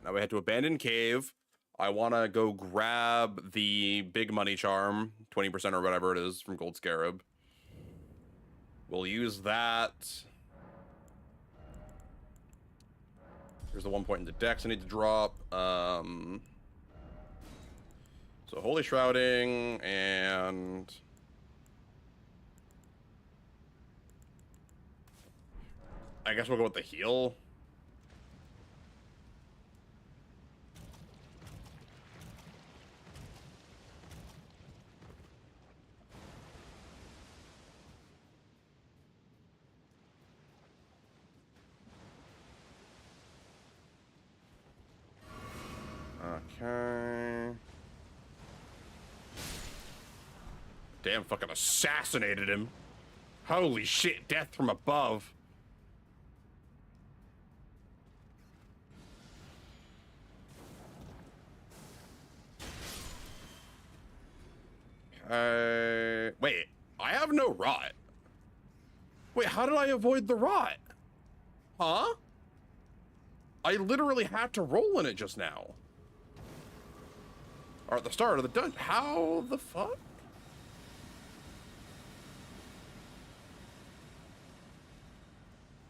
now we head to Abandoned Cave. I want to go grab the big money charm, 20% or whatever it is from Gold Scarab. We'll use that. Here's the 1 point in the dex I need to drop. So Holy Shrouding and... I guess we'll go with the heal. Okay. Damn, fucking assassinated him. Holy shit, death from above. Wait, I have no rot. Wait, how did I avoid the rot? Huh? I literally had to roll in it just now. Or at the start of the dungeon. How the fuck?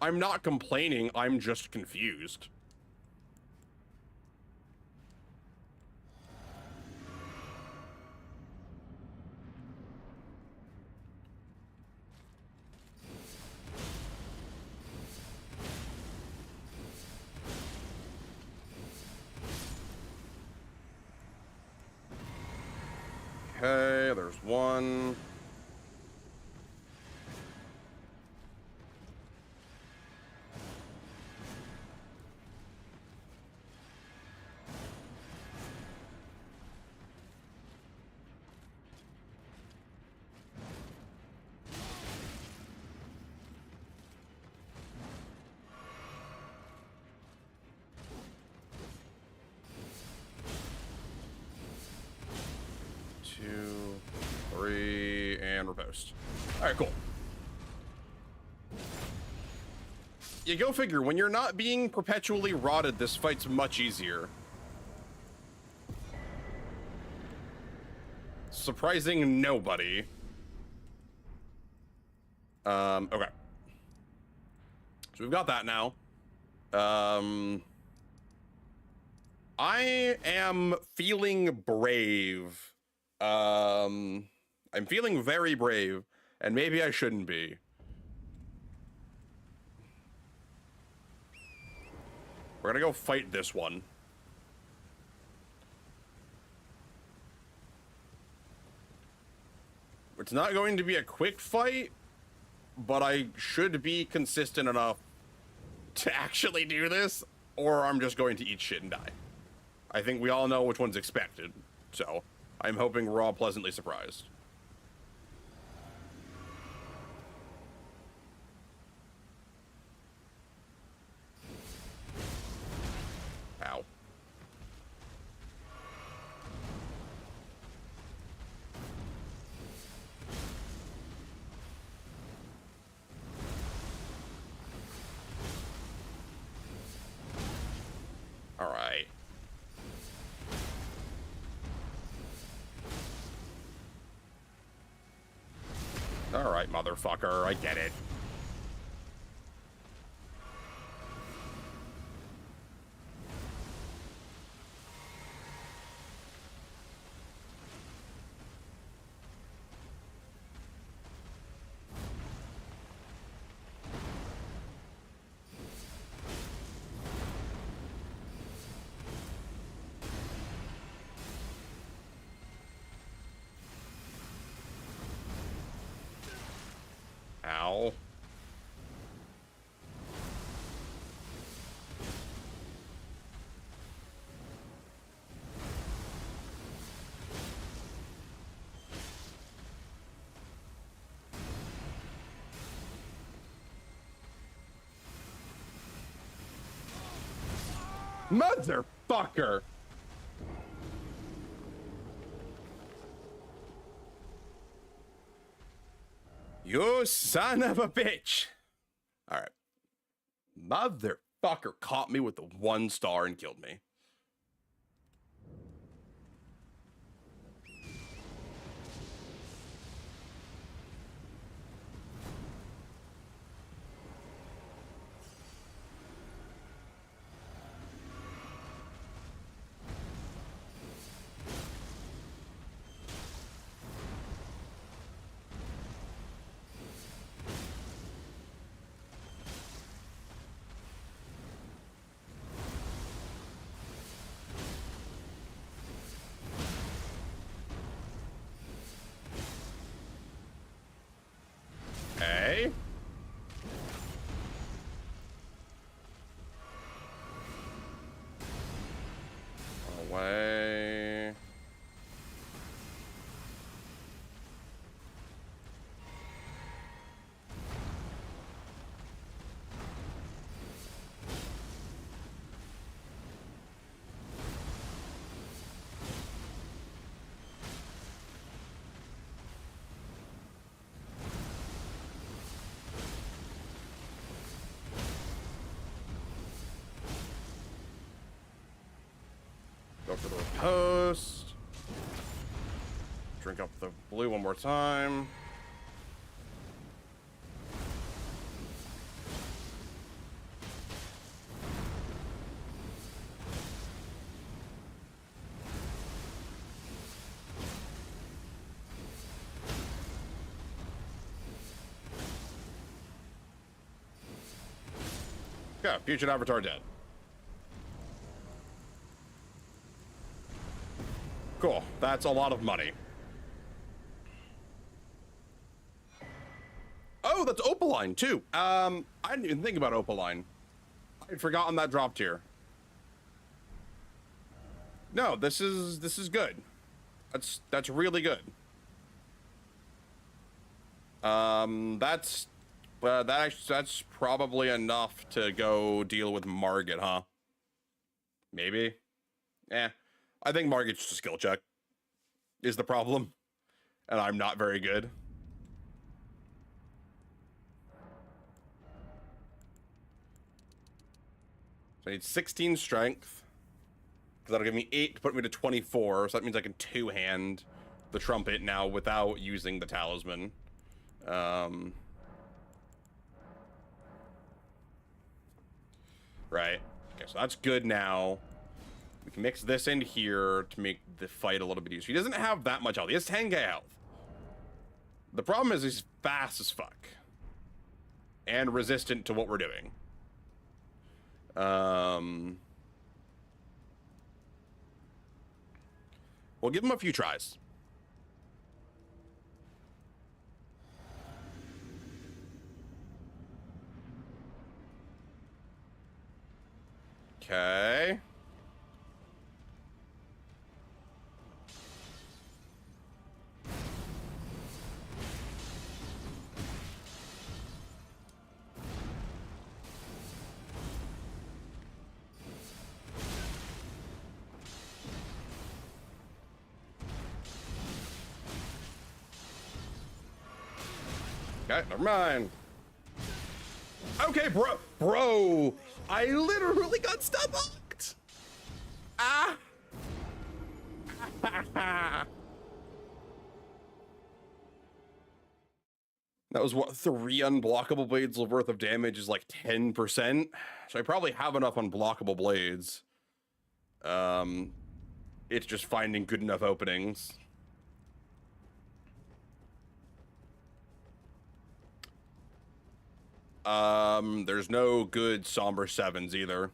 I'm not complaining, I'm just confused. Okay, there's one. Two, three, and riposte. All right, cool. You go figure, when you're not being perpetually rotted, this fight's much easier. Surprising nobody. Okay. So we've got that now. I am feeling brave. I'm feeling very brave, and maybe I shouldn't be. We're gonna go fight this one. It's not going to be a quick fight, but I should be consistent enough to actually do this, or I'm just going to eat shit and die. I think we all know which one's expected, so I'm hoping we're all pleasantly surprised. Ow. All right. All right, motherfucker, I get it. Ow. Motherfucker! You son of a bitch! Alright. Motherfucker caught me with the 1 star and killed me. host. Drink up the blue one more time. Yeah, future avatar dead. Cool. That's a lot of money. Oh, that's Opaline too. I didn't even think about Opaline. I'd forgotten that dropped here. No, this is good. That's really good. That's probably enough to go deal with Margit, huh? Maybe. Eh. I think Margit's just a skill check is the problem, and I'm not very good. So I need 16 strength, because that'll give me 8 to put me to 24, so that means I can two-hand the trumpet now without using the talisman. Right. Okay, so that's good now. We can mix this in here to make the fight a little bit easier. He doesn't have that much health. He has 10k health. The problem is he's fast as fuck. And resistant to what we're doing. We'll give him a few tries. Okay. Okay, never mind. Okay, bro, I literally got stun-locked. Ah. That was what, 3 unblockable blades worth of damage is like 10%. So I probably have enough unblockable blades. It's just finding good enough openings. There's no good Somber 7s either.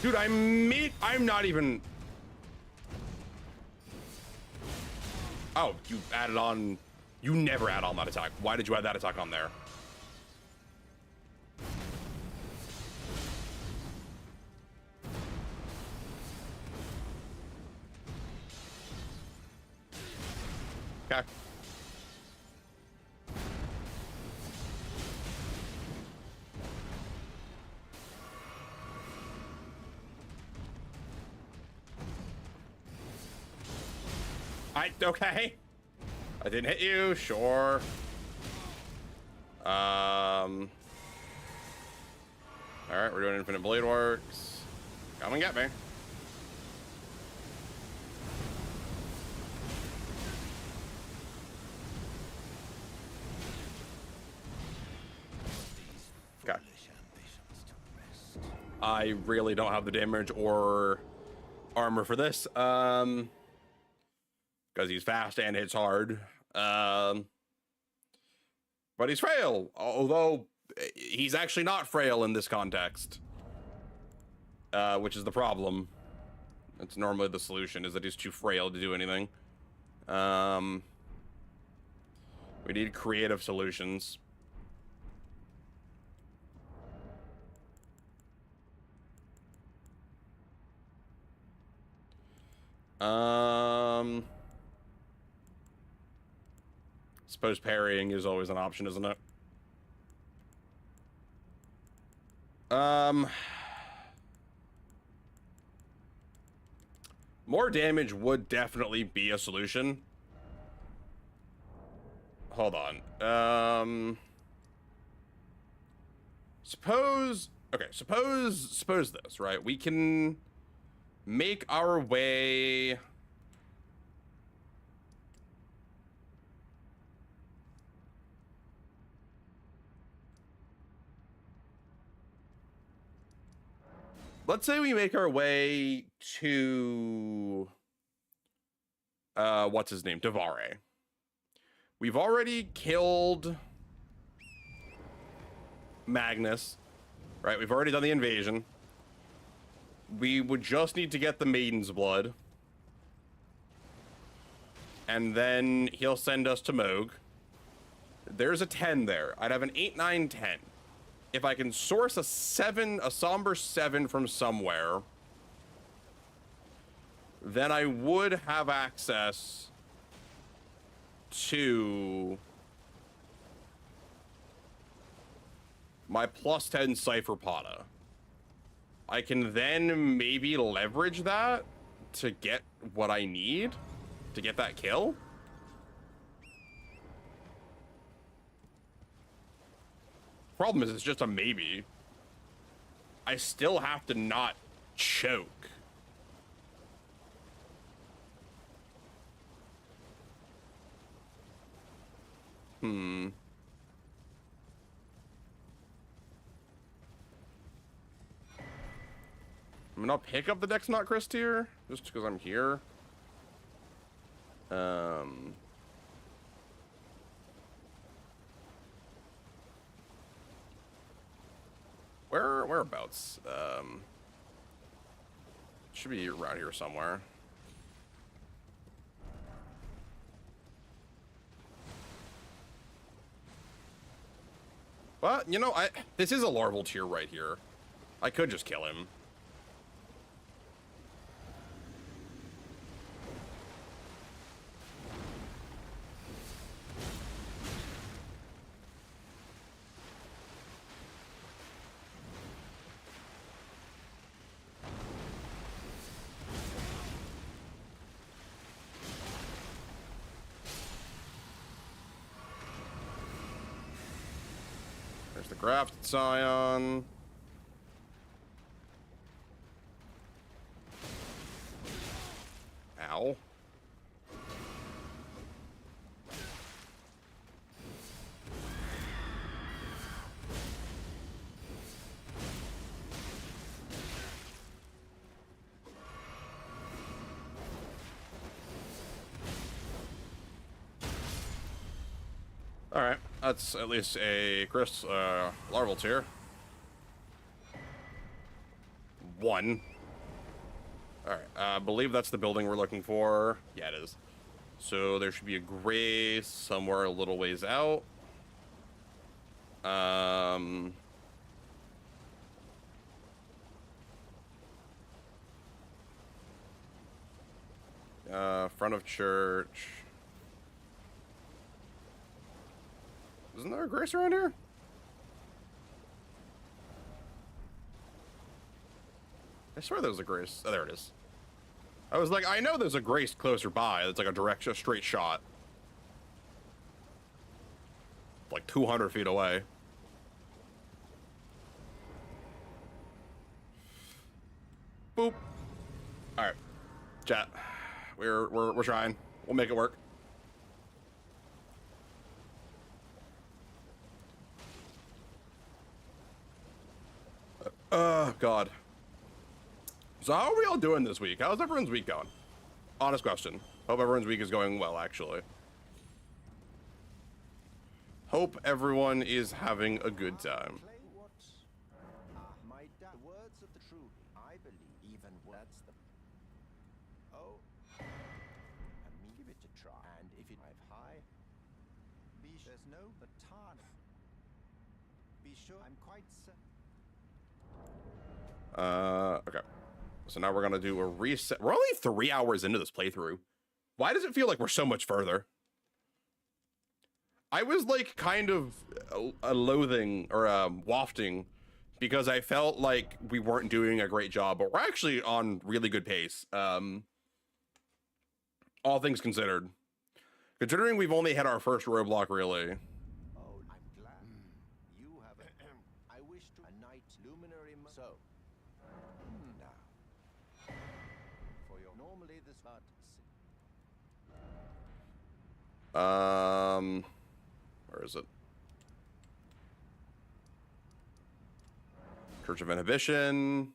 Dude, I'm not even... Oh, you added on... You never add on that attack. Why did you add that attack on there? Okay. Okay. I didn't hit you, sure. Alright, we're doing Infinite Blade Works. Come and get me. Okay. I really don't have the damage or armor for this. Because he's fast and hits hard. But he's frail, although he's actually not frail in this context. Which is the problem. That's normally the solution, is that he's too frail to do anything. We need creative solutions. suppose parrying is always an option, isn't it? More damage would definitely be a solution. Hold on. Suppose this, right? We can make our way. Let's say we make our way to what's his name? Devare. We've already killed Magnus, right? We've already done the invasion. We would just need to get the Maiden's Blood. And then he'll send us to Moog. There's a 10 there. I'd have an 8, 9, 10. If I can source a 7, a somber 7 from somewhere, then I would have access to my plus 10 Cypher Pata. I can then maybe leverage that to get what I need to get that kill. Problem is, it's just a maybe. I still have to not choke. I mean, I'll pick up the Dex Not Chris tier just because I'm here. Whereabouts? Should be around here somewhere. Well, you know, this is a larval tier right here. I could just kill him. There's the Grafted Scion. Ow. All right, that's at least a Chris larval tier. 1. All right, I believe that's the building we're looking for. Yeah, it is. So there should be a gray somewhere a little ways out. Front of church. Isn't there a grace around here? I swear there was a grace. Oh, there it is. I was like, I know there's a grace closer by. It's like a straight shot. Like 200 feet away. Boop. All right, chat. We're trying. We'll make it work. Oh, God. So how are we all doing this week? How's everyone's week going? Honest question. Hope everyone's week is going well, actually. Hope everyone is having a good time. My words of the truth, I believe even that's the and me give it a try. And if it I've high, there's no baton. Be sure I'm quite Okay. So now we're gonna do a reset. We're only 3 hours into this playthrough. Why does it feel like we're so much further? I was like kind of loathing or wafting because I felt like we weren't doing a great job, but we're actually on really good pace. All things considered. Considering we've only had our first roadblock, really. Oh, I'm glad. You have a... I wish to... A night luminary... So... now. For your... Normally this... But... Where is it? Church of Inhibition.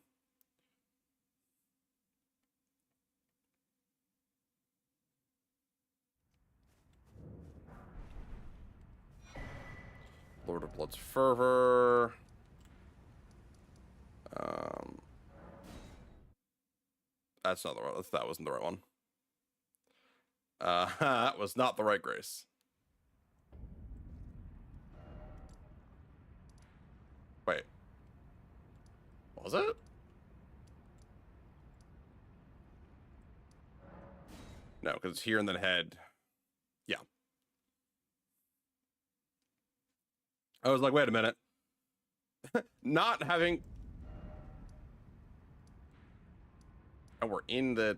Lord of Blood's Fervor. That's not the right. That wasn't the right one. That was not the right grace. Wait. Was it? No, because it's here and then head. Yeah. I was like, wait a minute. Not having... And we're in the...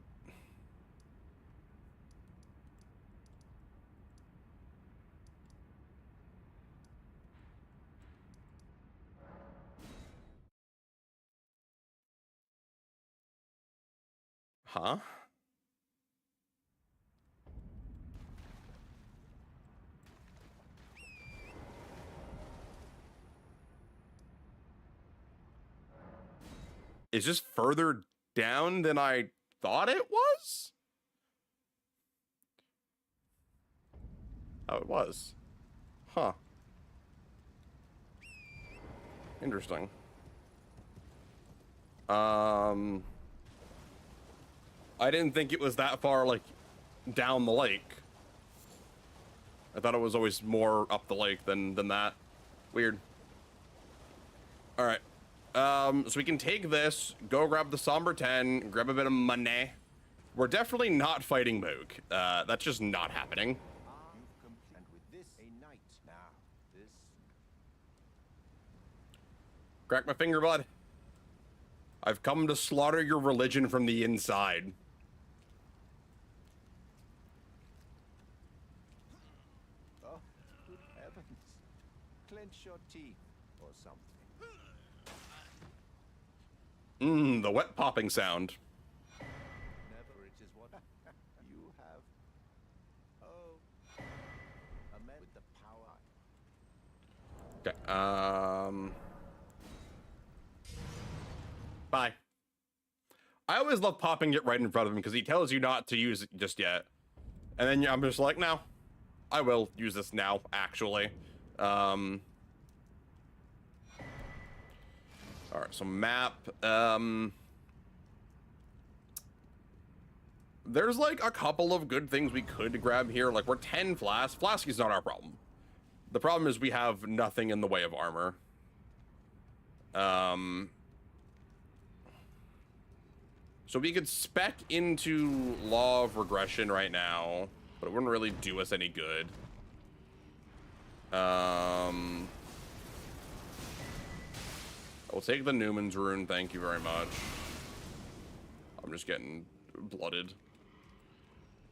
Huh? Is this further down than I thought it was? Oh, it was. Huh. Interesting. I didn't think it was that far, like, down the lake. I thought it was always more up the lake than that. Weird. All right. So we can take this, go grab the Somber 10, grab a bit of money. We're definitely not fighting Moog. That's just not happening. And with this, a night. Now, this... Crack my finger, bud. I've come to slaughter your religion from the inside. Oh, good heavens. Clench your teeth or something. The wet popping sound. Never it is what you have. Oh, a man with the power. Okay, bye. I always love popping it right in front of him because he tells you not to use it just yet. And then I'm just like, no, I will use this now, actually. All right, so map. There's like a couple of good things we could grab here. Like we're 10 flask. Flask is not our problem. The problem is we have nothing in the way of armor. So we could spec into Law of Regression right now, but it wouldn't really do us any good. I will take the Newman's Rune, thank you very much. I'm just getting blooded.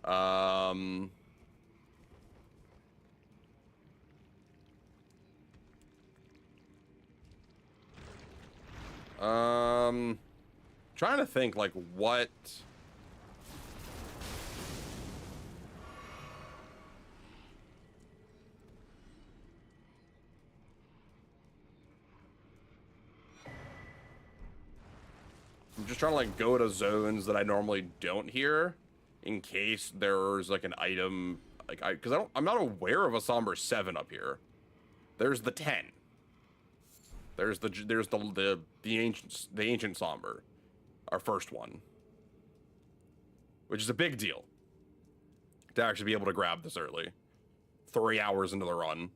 Trying to think like what... I'm just trying to like go to zones that I normally don't hear in case there's like an item like I'm not aware of a Somber 7 up here. There's the 10. There's the ancient Somber, our first one, which is a big deal to actually be able to grab this early, 3 hours into the run.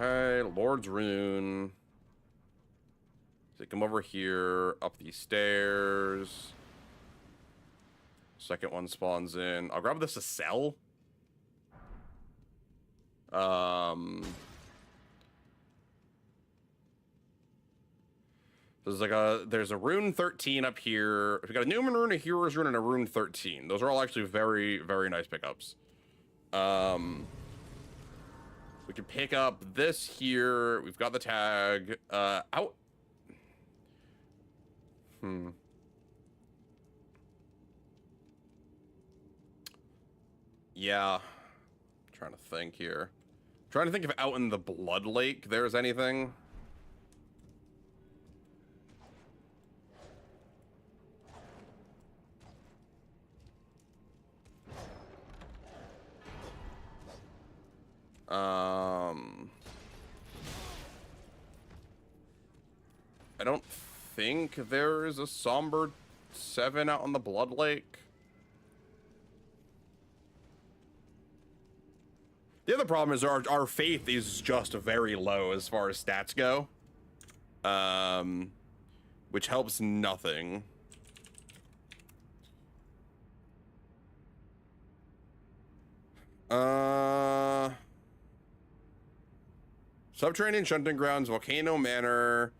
Okay, Lord's Rune. Is come over here, up these stairs. Second one spawns in. I'll grab this to sell. There's a rune 13 up here. We got a Newman rune, a Hero's rune, and a rune 13. Those are all actually very, very nice pickups. We can pick up this here. We've got the tag. Out. Yeah. I'm trying to think here. I'm trying to think if out in the Blood Lake there's anything. I don't think there is a Somber 7 out on the Blood Lake. The other problem is our faith is just very low as far as stats go. Which helps nothing. Subterranean Shunting Grounds, Volcano Manor.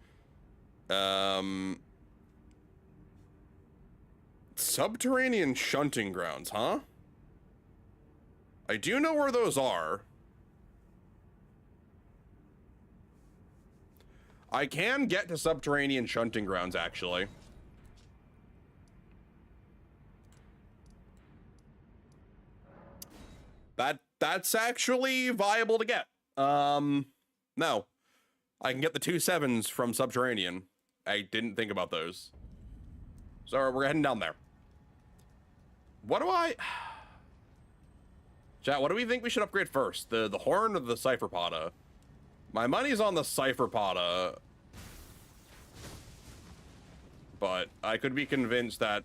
Subterranean Shunting Grounds, huh? I do know where those are. I can get to Subterranean Shunting Grounds, actually. That's actually viable to get. No. I can get the 2 7s from Subterranean. I didn't think about those. So we're heading down there. What do I... Chat, what do we think we should upgrade first? The horn or the Cypherpoda? My money's on the Cypherpoda. But I could be convinced that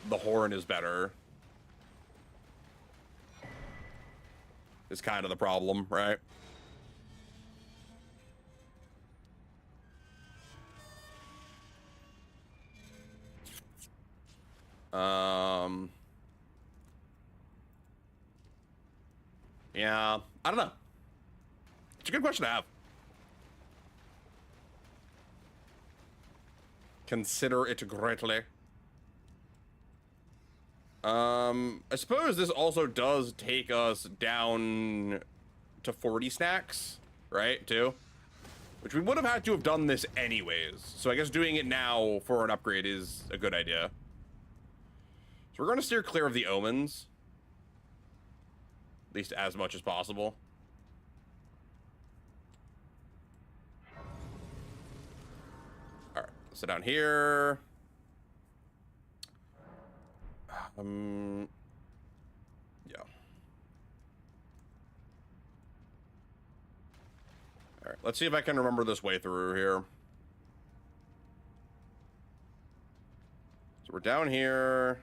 the horn is better. Is kind of the problem, right? Yeah, I don't know. It's a good question to have. Consider it greatly. I suppose this also does take us down to 40 stacks, right, too? Which we would have had to have done this anyways. So I guess doing it now for an upgrade is a good idea. So we're going to steer clear of the omens. At least as much as possible. Alright, sit down here. Yeah. Alright, let's see if I can remember this way through here. So we're down here.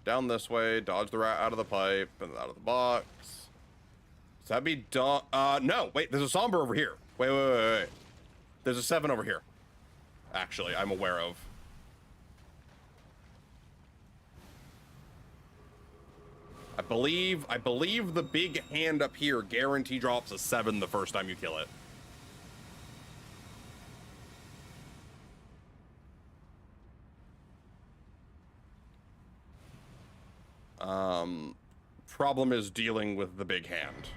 Down this way, dodge the rat out of the pipe and out of the box. Does that be no, wait, there's a Somber over here. Wait. There's a 7 over here. Actually, I'm aware of. I believe the big hand up here guarantee drops a 7 the first time you kill it. Problem is dealing with the big hand.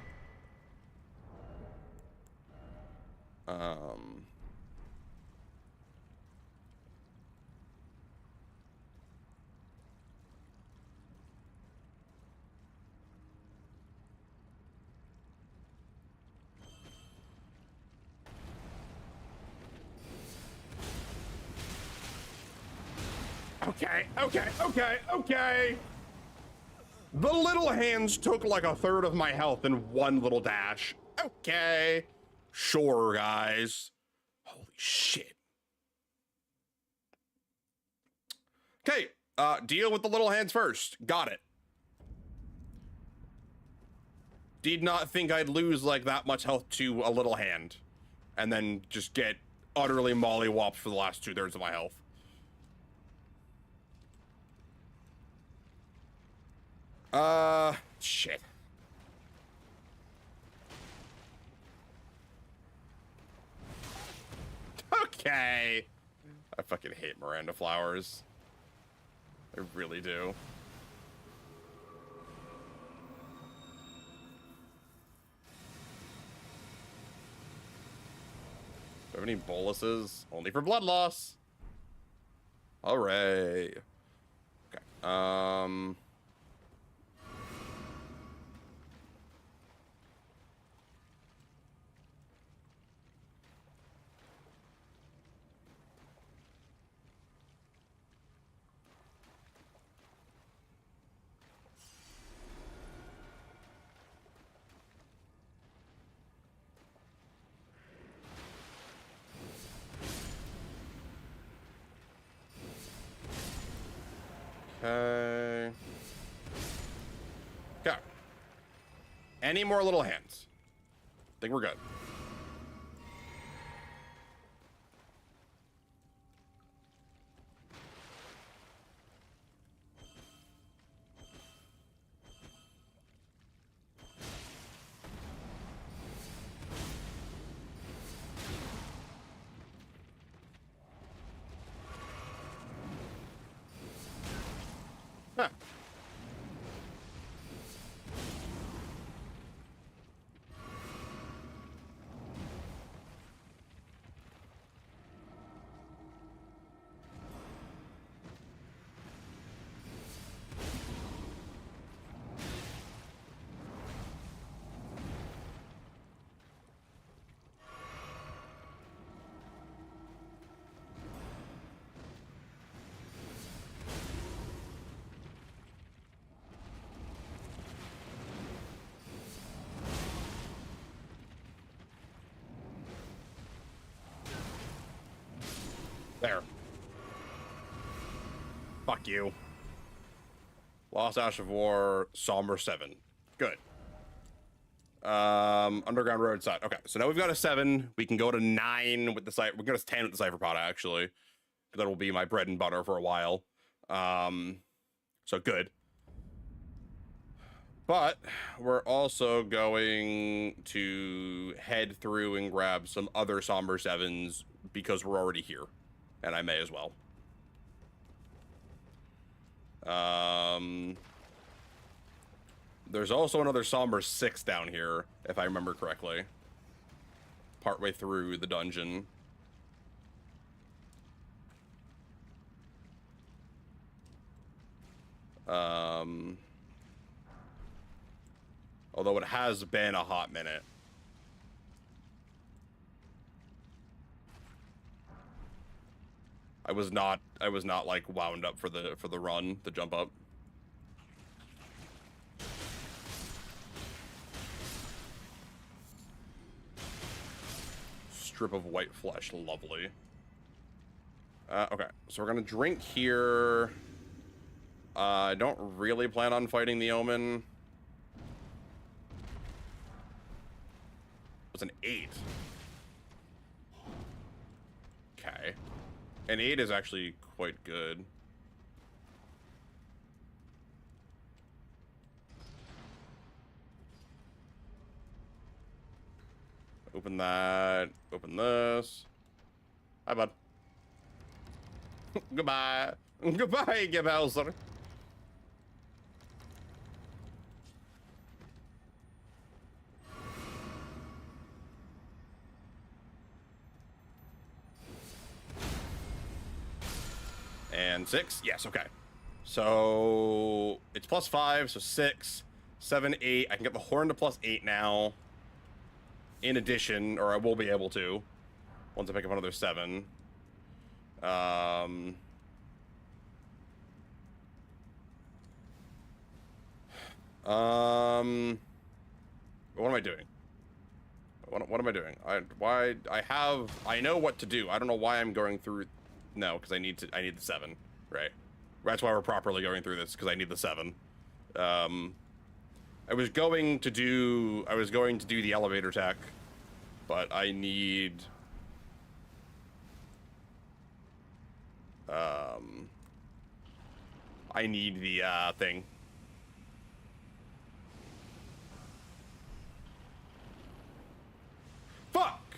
Okay. The little hands took like a third of my health in one little dash. Okay. Sure, guys. Holy shit. Okay, deal with the little hands first. Got it. Did not think I'd lose like that much health to a little hand. And then just get utterly mollywopped for the last 2/3 of my health. Shit. Okay. I fucking hate Miranda flowers. I really do. Do I have any boluses? Only for blood loss. Hooray. Okay. Okay. Okay. Any more little hands? I think we're good. Huh. There. Fuck you. Lost Ash of War, Somber 7. Good. Underground Roadside. Okay, so now we've got a 7. We can go to 9 with the cipher. We can go to 10 with the cipher pod, actually. That will be my bread and butter for a while. So good. But we're also going to head through and grab some other Somber 7s because we're already here. And I may as well. There's also another Somber 6 down here, if I remember correctly. Partway through the dungeon. Although it has been a hot minute. I was not like wound up for the run, the jump up. Strip of white flesh, lovely. Okay, so we're gonna drink here. I don't really plan on fighting the Omen. It was an 8. Okay. An 8 is actually quite good. Open that. Open this. Hi, bud. Goodbye. Goodbye, Gebelser. And 6. Yes, okay. So it's +5, so 6, 7, 8. I can get the horn to +8 now. In addition, or I will be able to, once I pick up another 7. What am I doing? What am I doing? I know what to do. I don't know why I'm going through. No, because I need the 7, right? That's why we're properly going through this, because I need the 7. I was going to do the elevator tech, but I need I need the thing. Fuck!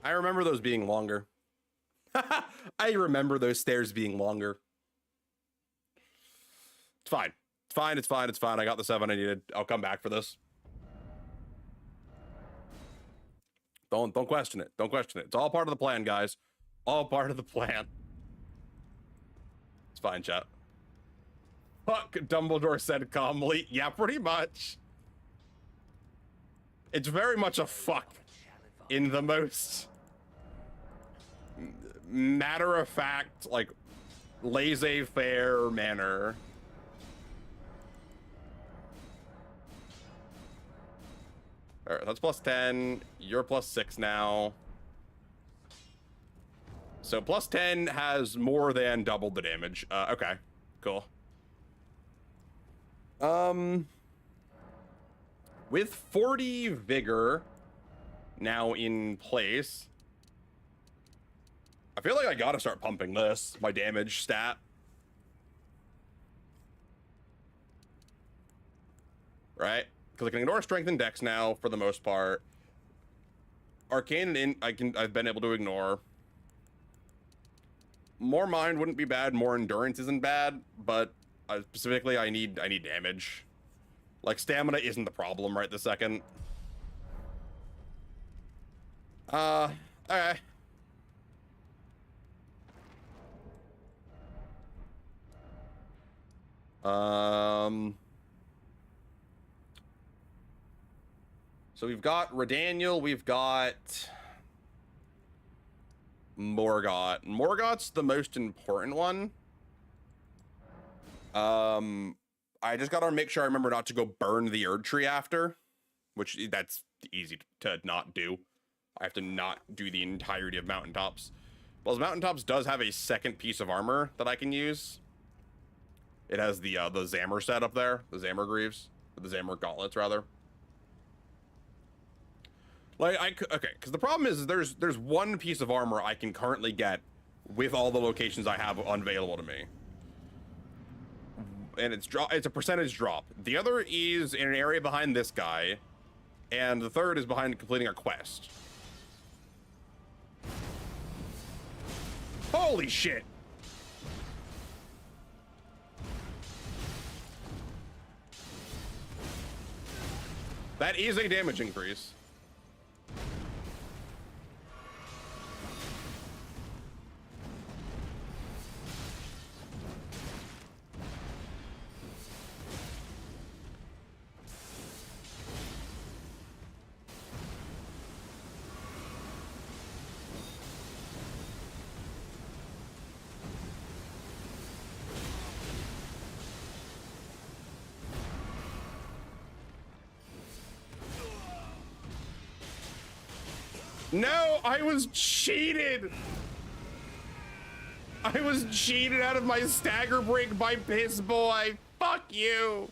I remember those being longer. I remember those stairs being longer. It's fine. It's fine, it's fine, it's fine. I got the 7 I needed. I'll come back for this. Don't question it. Don't question it. It's all part of the plan, guys. All part of the plan. It's fine, chat. Fuck, Dumbledore said calmly. Yeah, pretty much. It's very much a fuck in the most matter-of-fact, like, laissez-faire manner. All right, that's plus 10. You're plus 6 now. So plus 10 has more than doubled the damage. Okay, cool. With 40 vigor now in place, I feel like I gotta start pumping this, my damage stat. Right? Because I can ignore strength and dex now for the most part. Arcane and I've been able to ignore. More mind wouldn't be bad, more endurance isn't bad, but specifically I need damage. Like, stamina isn't the problem right this second. Okay. So we've got Redaniel, we've got Morgott. Morgott's the most important one. I just gotta make sure I remember not to go burn the Erd Tree after, which that's easy to not do. I have to not do the entirety of Mountaintops. Well, Mountaintops does have a second piece of armor that I can use. It has the Zammer set up there, the Zammer Greaves, or the Zammer Gauntlets rather. Like okay, because the problem is there's one piece of armor I can currently get with all the locations I have unavailable to me, and it's a percentage drop. The other is in an area behind this guy, and the third is behind completing a quest. Holy shit! That is a damage increase. No, I was cheated. I was cheated out of my stagger break by Piss Boy. Fuck you.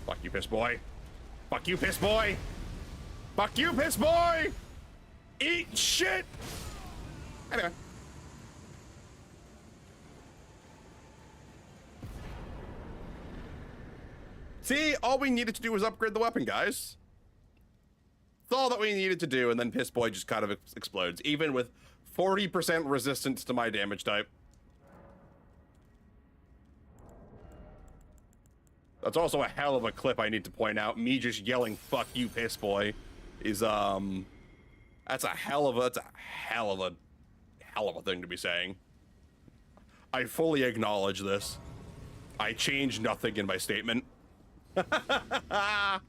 Fuck you, Piss Boy. Fuck you, Piss Boy. Fuck you, Piss Boy. Eat shit. Anyway. See, all we needed to do was upgrade the weapon, guys. That's all that we needed to do, and then Piss Boy just kind of explodes, even with 40% resistance to my damage type. That's also a hell of a clip I need to point out. Me just yelling "fuck you, Piss Boy" is that's a hell of a thing to be saying. I fully acknowledge this. I change nothing in my statement. And allow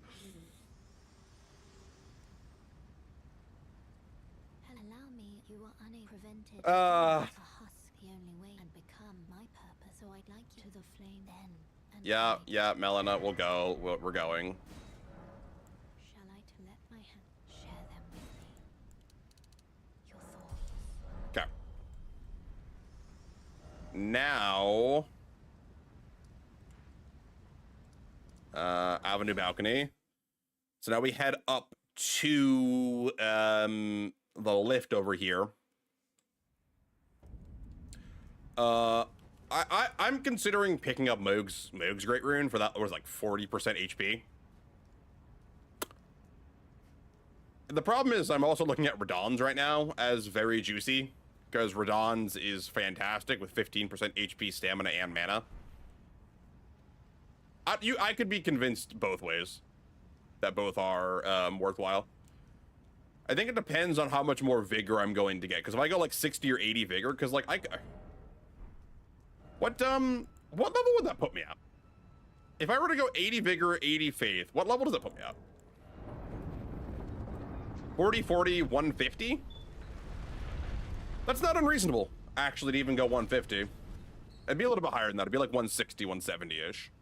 me, you are unprevented. To husk the only way and become my purpose. Yeah, yeah, Melina, we'll go. We're going. Shall I to let my hand share them with me? Your thoughts. Okay. Now, Avenue balcony. So now we head up to the lift over here. I'm considering picking up Moog's Great Rune for that was like 40% HP. The problem is I'm also looking at Radahn's right now as very juicy because Radahn's is fantastic with 15% HP, stamina, and mana. I could be convinced both ways that both are worthwhile. I think it depends on how much more vigor I'm going to get. Because if I go like 60 or 80 vigor, because like what level would that put me at? If I were to go 80 vigor, 80 faith, what level does that put me at? 40, 40, 150? That's not unreasonable, actually, to even go 150. It'd be a little bit higher than that. It'd be like 160, 170-ish.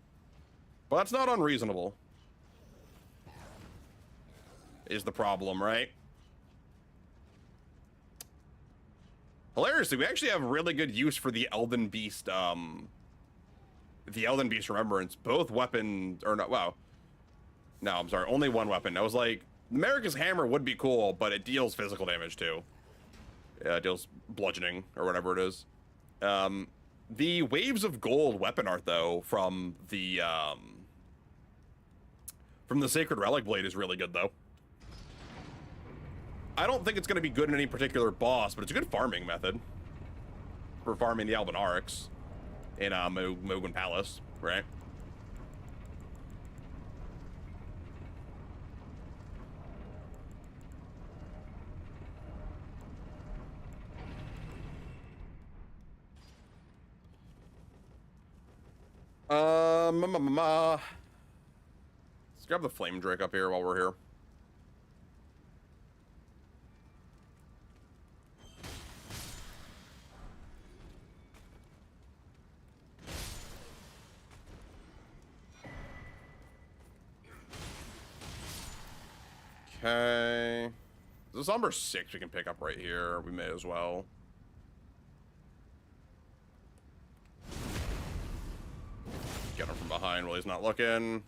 But that's not unreasonable. Is the problem, right? Hilariously, we actually have really good use for the Elden Beast, Remembrance. Both weapons, or not, wow. No, I'm sorry, only one weapon. I was like, America's Hammer would be cool, but it deals physical damage too. Yeah, it deals bludgeoning, or whatever it is. The Waves of Gold weapon art, though, from the Sacred Relic Blade is really good, though. I don't think it's going to be good in any particular boss, but it's a good farming method for farming the Albinaurics in Mogun Palace, right? Let's grab the Flame Drake up here while we're here. Okay. There's number 6 we can pick up right here. We may as well. Get him from behind while he's not looking.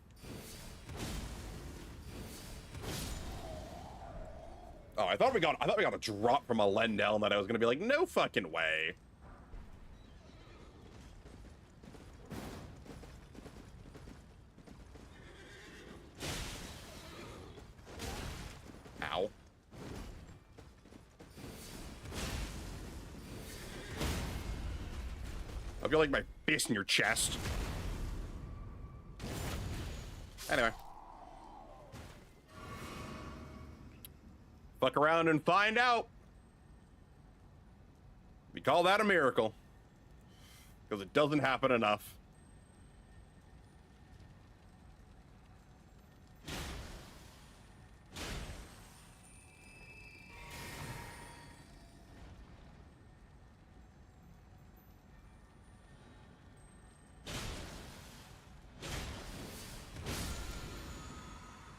Oh, I thought we got a drop from a Lendell and that I was gonna be like, no fucking way. Ow. I feel like my fist in your chest. Anyway. Fuck around and find out. We call that a miracle. Because it doesn't happen enough.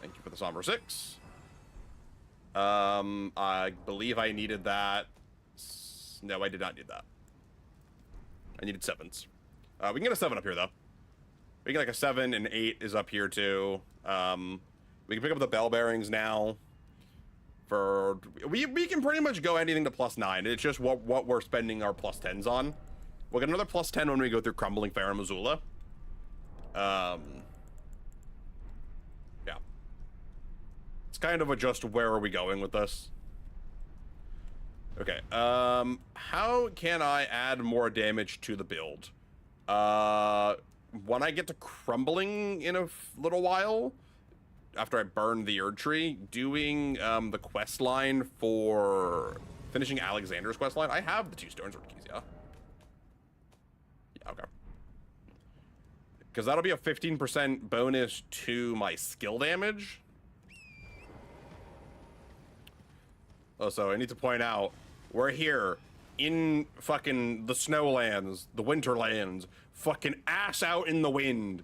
Thank you for the Somber 6. I believe I needed that. No, I did not need that. I needed 7s. We can get a 7 up here, though. We can get like a 7 and 8 is up here, too. We can pick up the bell bearings now. We can pretty much go anything to +9. It's just what we're spending our +10s on. We'll get another +10 when we go through Crumbling Fair and Missoula. Yeah. It's kind of a just where are we going with this? Okay, how can I add more damage to the build? When I get to Crumbling in a little while, after I burn the Erd Tree, doing the quest line for finishing Alexander's quest line. I have the 2 Stone Sword keys, yeah? Yeah, okay. Because that'll be a 15% bonus to my skill damage. Also, I need to point out, we're here in fucking the Snowlands, the Winterlands, fucking ass out in the wind,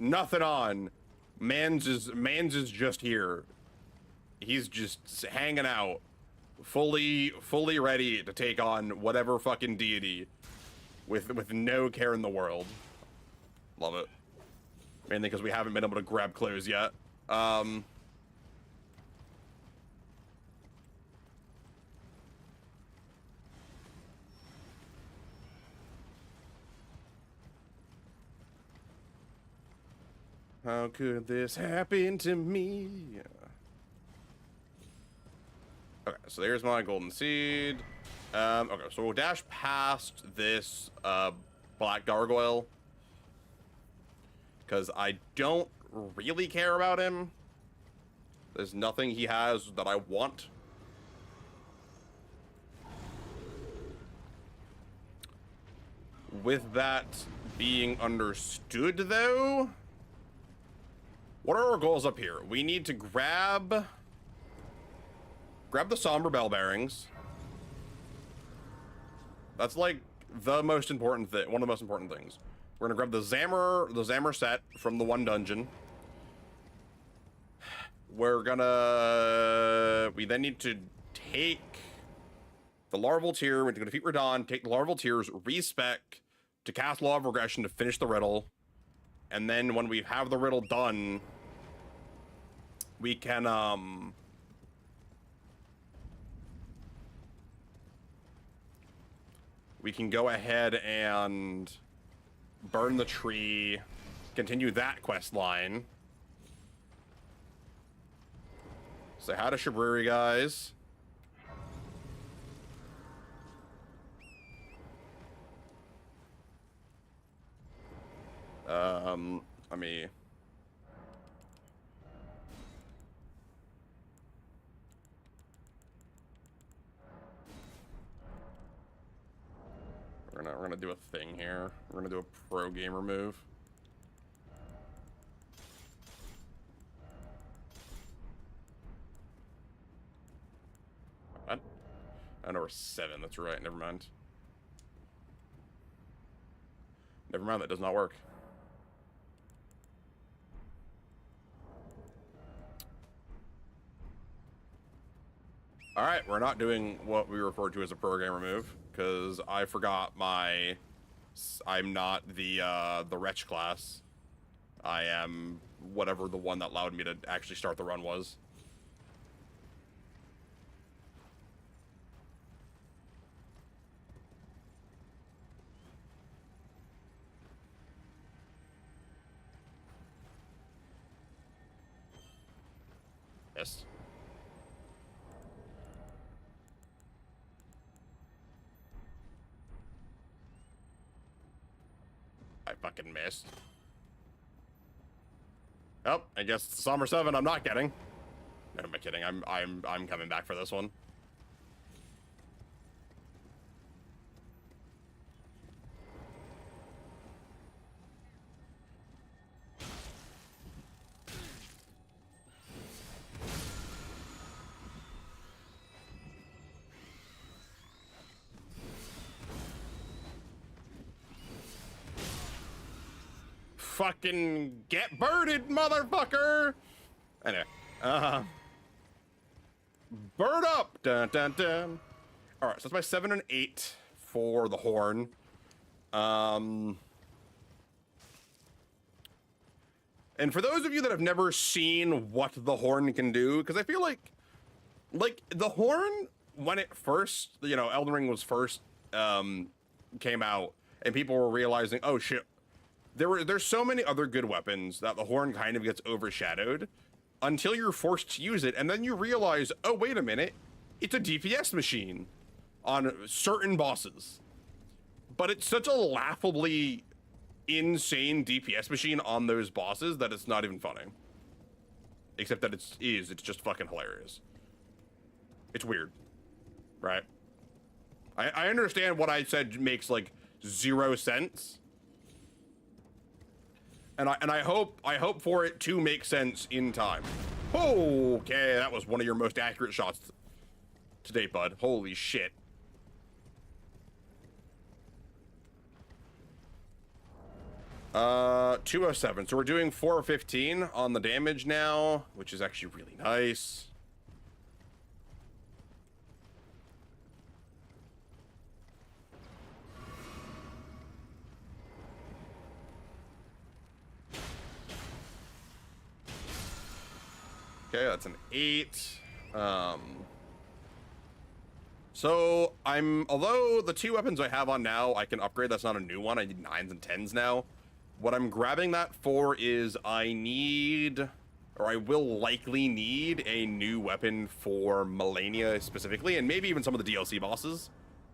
Nothing on. Mans is just here. He's just hanging out. Fully ready to take on whatever fucking deity. With no care in the world. Love it. Mainly because we haven't been able to grab clothes yet. How could this happen to me? Okay, so there's my golden seed. Okay, so we'll dash past this black gargoyle. Because I don't really care about him. There's nothing he has that I want. With that being understood, though, what are our goals up here? We need to grab the somber bell bearings. That's like the most important thing, one of the most important things. We're gonna grab the Zammer set from the one dungeon. We then need to take the larval tier. We're gonna defeat Radon, take the larval tiers, respec to cast Law of Regression to finish the riddle. And then when we have the riddle done, we can go ahead and burn the tree, continue that quest line. Say hi to Shabriri, guys. Let me... We're gonna do a thing here. We're gonna do a pro gamer move. What? Oh, no, we're 7. That's right. Never mind. Never mind. That does not work. All right, we're not doing what we refer to as a pro gamer move because I forgot I'm not the wretch class. I am whatever the one that allowed me to actually start the run was. Yes. I fucking missed. Oh, I guess Summer 7 I'm not getting. No, am I kidding? I'm coming back for this one. Fucking get birded, motherfucker! Anyway, bird up! Dun dun dun. Alright, so that's my 7 and 8 for the horn. And for those of you that have never seen what the horn can do, because I feel like the horn, when it first, you know, Elden Ring was first came out, and people were realizing, oh shit, there's so many other good weapons that the horn kind of gets overshadowed until you're forced to use it, and then you realize, oh wait a minute, it's a DPS machine on certain bosses. But it's such a laughably insane DPS machine on those bosses that it's not even funny. Except that it's just fucking hilarious. It's weird, right? I understand what I said makes like 0 sense. And I hope for it to make sense in time. Okay, that was one of your most accurate shots to date, bud. Holy shit. 207. So we're doing 415 on the damage now, which is actually really nice. Okay, that's an 8. So although the 2 weapons I have on now, I can upgrade. That's not a new one. I need 9s and 10s now. What I'm grabbing that for is I will likely need a new weapon for Melania specifically, and maybe even some of the DLC bosses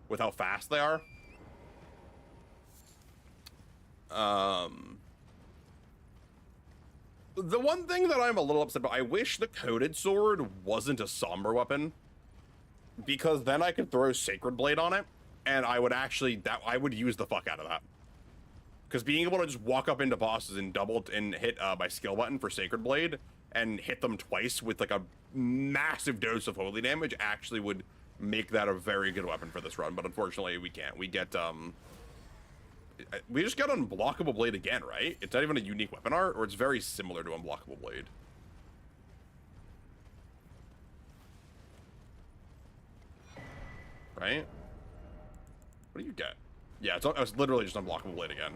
with how fast they are. The one thing that I'm a little upset about, I wish the Coded Sword wasn't a somber weapon, because then I could throw Sacred Blade on it, and I would use the fuck out of that. Because being able to just walk up into bosses and hit my skill button for Sacred Blade and hit them twice with like a massive dose of holy damage actually would make that a very good weapon for this run. But unfortunately, we can't. We just got Unblockable Blade again, right? It's not even a unique weapon art, or it's very similar to Unblockable Blade. Right? What do you get? Yeah, it's literally just Unblockable Blade again.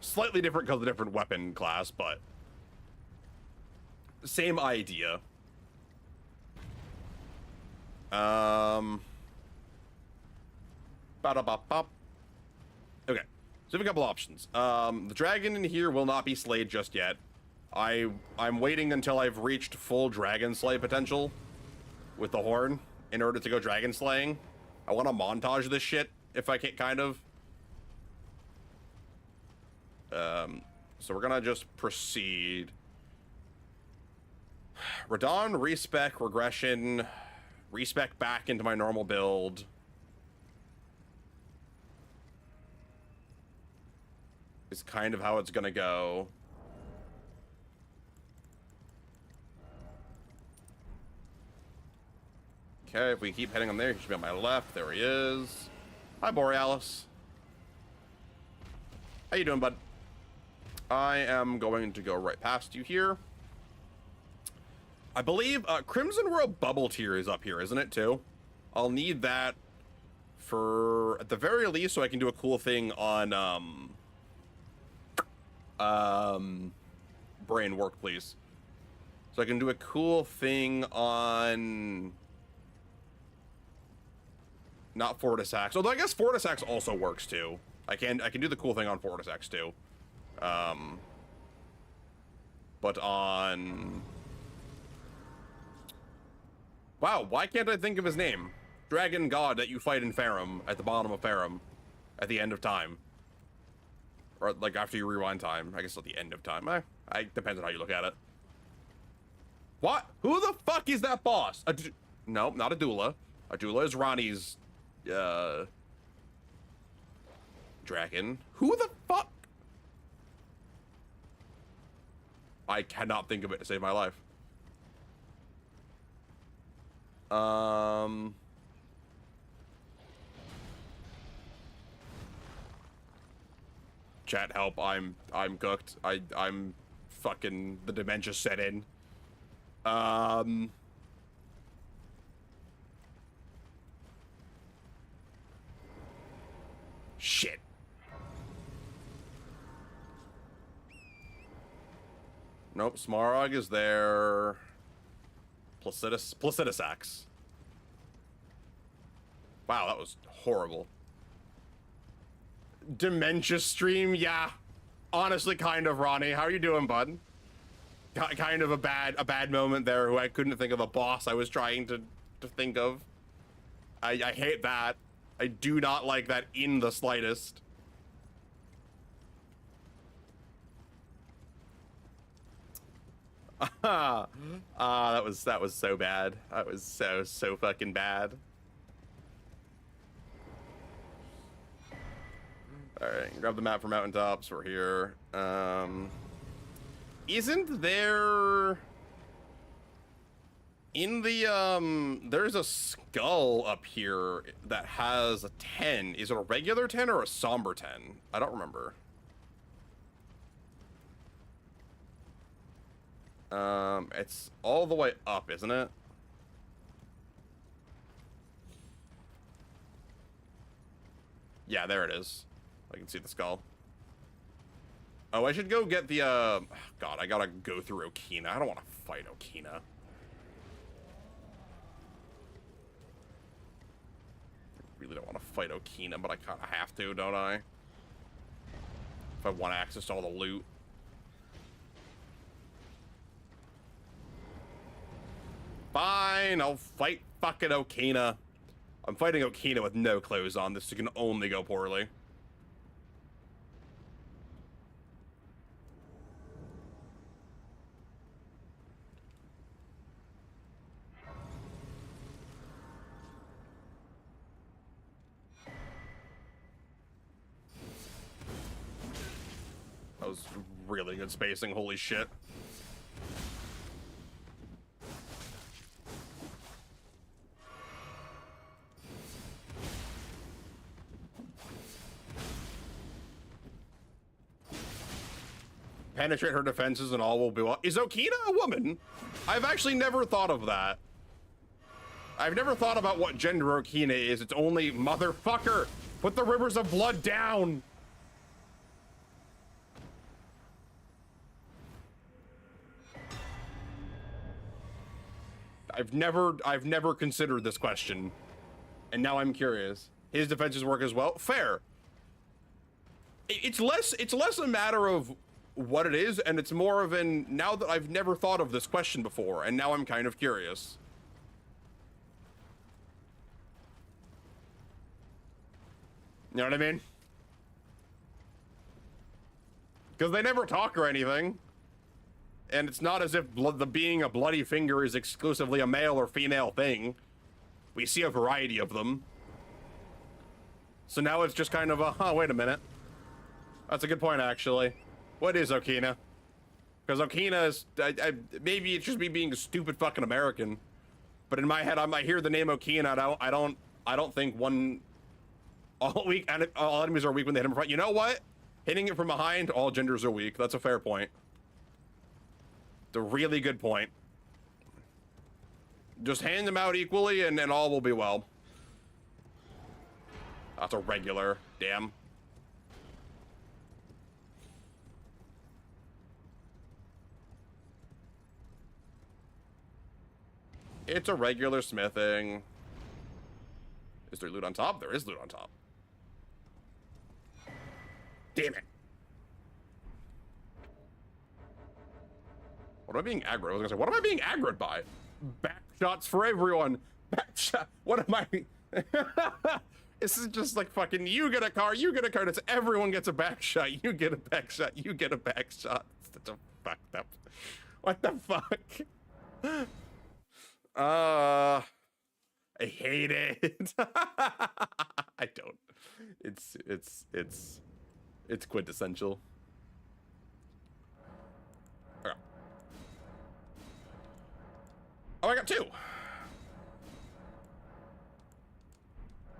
Slightly different because of the different weapon class, but same idea. Ba-da-ba-bop. Okay, so we have a couple options. The dragon in here will not be slayed just yet. I'm waiting until I've reached full dragon slay potential with the horn in order to go dragon slaying. I want to montage this shit if I can, kind of. So we're gonna just proceed. Radon, respec, regression, respec back into my normal build. Is kind of how it's gonna go. Okay, if we keep heading on there, he should be on my left. There he is. Hi, Borealis. How you doing, bud? I am going to go right past you here. I believe Crimson World Bubble Tier is up here, isn't it, too? I'll need that for, at the very least, so I can do a cool thing on, brain work, please. So I can do a cool thing on... Not Fortis Axe. Although I guess Fortis Axe also works too. I can do the cool thing on Fortis Axe too. But on... Wow, why can't I think of his name? Dragon God that you fight in Farum, at the bottom of Farum, at the end of time. Or like after you rewind time. I guess at the end of time. Depends on how you look at it. What? Who the fuck is that boss? No, not Adula. Adula is Ronnie's dragon. Who the fuck? I cannot think of it to save my life. Chat, help. I'm cooked. I'm fucking, the dementia set in. Shit. Nope, Smaragd is there. Placidus Axe. Wow, that was horrible. Dementia stream, yeah. Honestly, kind of, Ronnie. How are you doing, bud? Kind of a bad moment there who I couldn't think of the boss I was trying to think of. I hate that. I do not like that in the slightest. That was so bad. That was so fucking bad. All right, grab the map for mountaintops. We're here. Isn't there in the there's a skull up here that has a 10. Is it a regular 10 or a somber 10? I don't remember. It's all the way up, isn't it? Yeah, there it is. I can see the skull. Oh, I should go get the, God, I gotta go through Okina. I don't want to fight Okina. Really don't want to fight Okina, but I kind of have to, don't I? If I want access to all the loot. Fine, I'll fight fucking Okina. I'm fighting Okina with no clothes on. This can only go poorly. That was really good spacing, holy shit. Penetrate her defenses and all will be well. Is Okina a woman? I've actually never thought of that. I've never thought about what gender Okina is. It's only motherfucker. Put the rivers of blood down. I've never considered this question. And now I'm curious. His defenses work as well. Fair. It's less a matter of what it is, and it's more of an, now that I've never thought of this question before, and now I'm kind of curious. You know what I mean? Because they never talk or anything. And it's not as if the being a bloody finger is exclusively a male or female thing. We see a variety of them. So now it's just kind of a, huh, wait a minute. That's a good point, actually. What is Okina? Because Okina is, maybe it's just me being a stupid fucking American. But in my head, I hear the name Okina, I don't think all enemies are weak when they hit them in front. You know what? Hitting it from behind, all genders are weak. That's a fair point. It's a really good point. Just hand them out equally and all will be well. That's a regular. Damn. It's a regular smithing. Is there loot on top? There is loot on top. Damn it. What am I being aggro? I was gonna say, what am I being aggroed by? Back shots for everyone. Back shot. What am I? This is just like fucking, you get a car, you get a car. It's everyone gets a back shot. You get a back shot. You get a back shot. It's such a fucked up. What the fuck? I hate it. I don't. It's quintessential. Okay. Oh, I got two.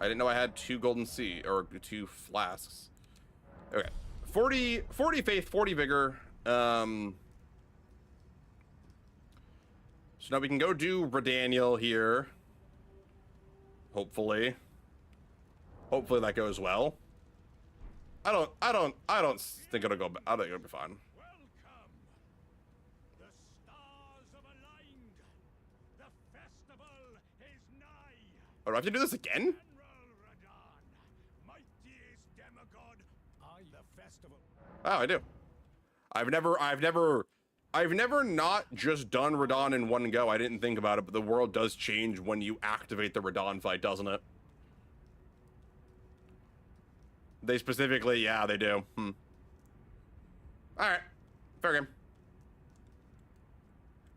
I didn't know I had 2 golden sea or 2 flasks. Okay. 40 faith, 40 vigor. So now we can go do Redaniel here. Hopefully. Hopefully that goes well. I don't think it'll go. I think it'll be fine. Welcome. The stars have aligned. The festival is nigh. Oh, do I have to do this again? General Radahn, mightiest demigod. The festival. Oh, I do. I've never not just done Radahn in one go. I didn't think about it, but the world does change when you activate the Radahn fight, doesn't it? They specifically, yeah, they do. Alright. Fair game.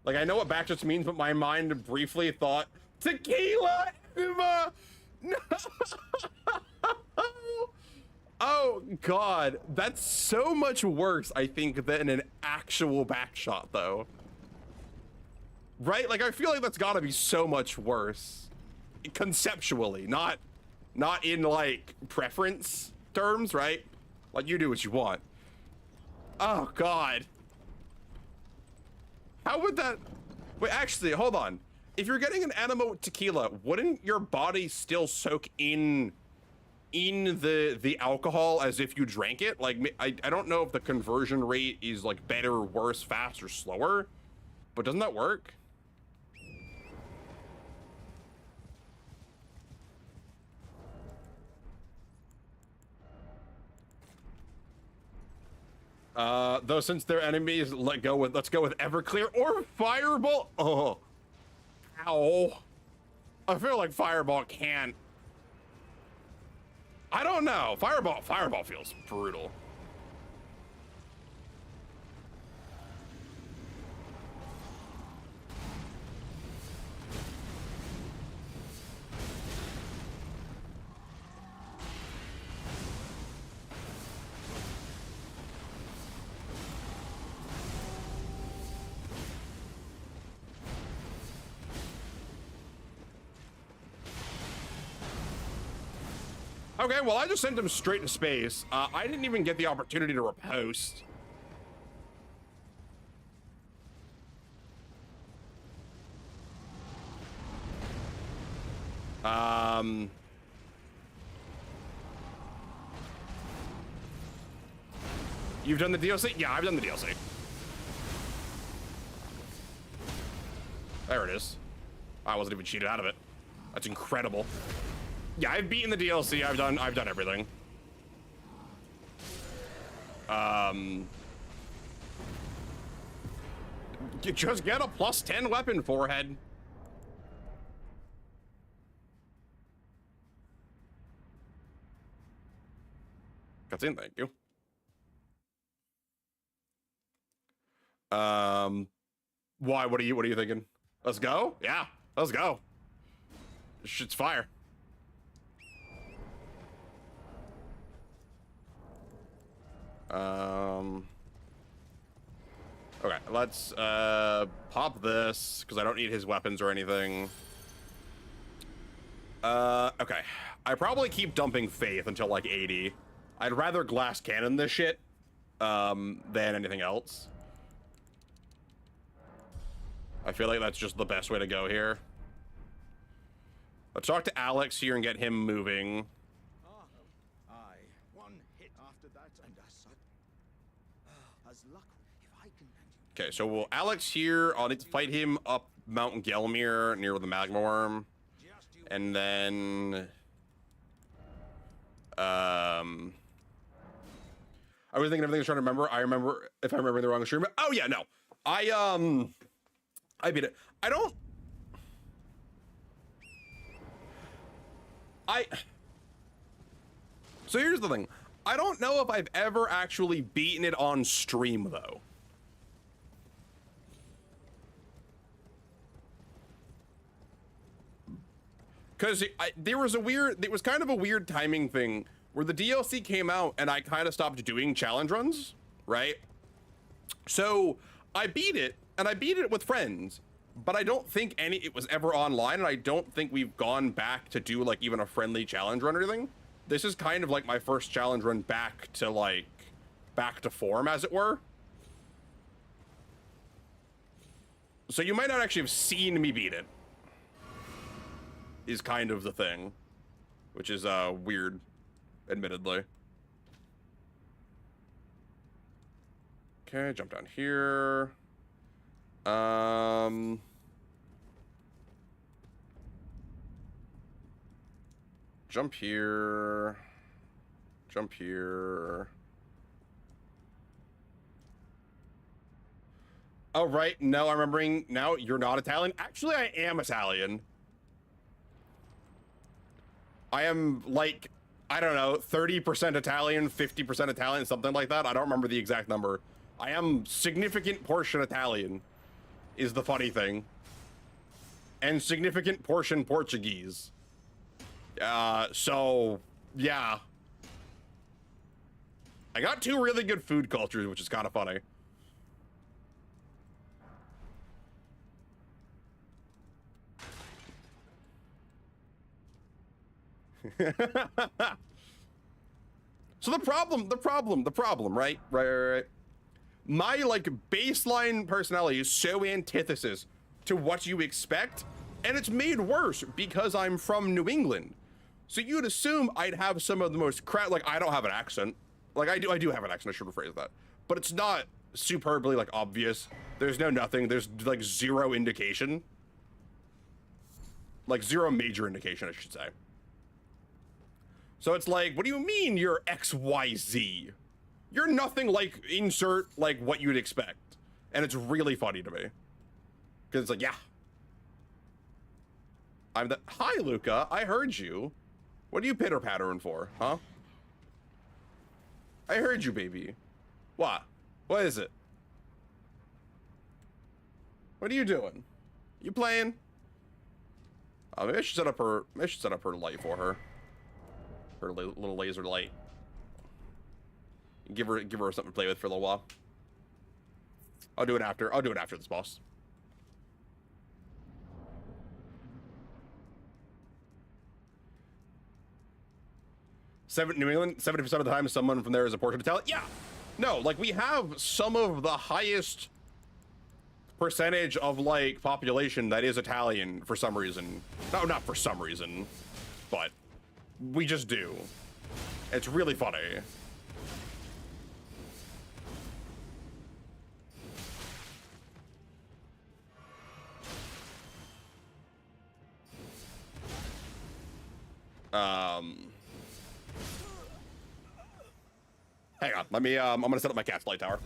Like, I know what backshots means, but my mind briefly thought, tequila! Emma! No! Oh, God. That's so much worse, I think, than an actual backshot, though. Right? Like, I feel like that's gotta be so much worse. Conceptually, not in, like, preference terms, right? Like, you do what you want. Oh, God. How would that... Wait, actually, hold on. If you're getting an enema with tequila, wouldn't your body still soak in the alcohol as if you drank it? Like, I don't know if the conversion rate is like better, worse, faster, slower, but doesn't that work? Though since they're enemies, let's go with Everclear or Fireball. Oh, ow! I feel like Fireball can't. I don't know. Fireball feels brutal. Okay, well, I just sent him straight to space. I didn't even get the opportunity to riposte. You've done the DLC? Yeah, I've done the DLC. There it is. I wasn't even cheated out of it. That's incredible. Yeah, I've beaten the DLC. I've done everything. You just get a +10 weapon, forehead. Cutscene, thank you. Why? What are you thinking? Let's go? Yeah, let's go. This shit's fire. Okay, let's pop this because I don't need his weapons or anything. Okay. I probably keep dumping Faith until like 80. I'd rather glass cannon this shit than anything else. I feel like that's just the best way to go here. Let's talk to Alex here and get him moving. Aye. One hit after that, and as luck, if I can. Okay, so we'll Alex here. I'll need to fight him up Mount Gelmir near the magma worm, and then I was thinking everything I was trying to remember. I remember if I remember the wrong stream. Oh yeah, no, I beat it. So here's the thing. I don't know if I've ever actually beaten it on stream though. Cause there was kind of a weird timing thing where the DLC came out and I kind of stopped doing challenge runs, right? So I beat it and I beat it with friends, but I don't think it was ever online, and I don't think we've gone back to do like even a friendly challenge run or anything. This is kind of like my first challenge run back to form, as it were. So you might not actually have seen me beat it, is kind of the thing, which is weird, admittedly. Okay, jump down here. Jump here. Jump here. Oh, right. No, I'm remembering now. You're not Italian. Actually, I am Italian. I am like, I don't know, 30% Italian, 50% Italian, something like that. I don't remember the exact number. I am significant portion Italian, is the funny thing. And significant portion Portuguese. So, yeah. I got two really good food cultures, which is kind of funny. So the problem, right? my like baseline personality is so antithesis to what you expect, and it's made worse because I'm from New England. So you'd assume I'd have some of the most like I don't have an accent. Like I do have an accent, I should rephrase that. But it's not superbly like obvious. There's no nothing, there's like zero indication. Like zero major indication, I should say. So it's like, what do you mean you're XYZ? You're nothing like insert like what you'd expect. And it's really funny to me. Because it's like, yeah. I'm the, hi Luca, I heard you. What are you pitter-pattering for, huh? I heard you, baby. What? What is it? What are you doing? You playing? Maybe I should set up her light for her. Her little laser light. Give her something to play with for a little while. I'll do it after this boss. New England, 70% of the time someone from there is a portrait Italian. Yeah. No, like we have some of the highest percentage of like population that is Italian for some reason. No, not for some reason, but we just do. It's really funny. Hang on, let me, I'm gonna set up my cat's light tower.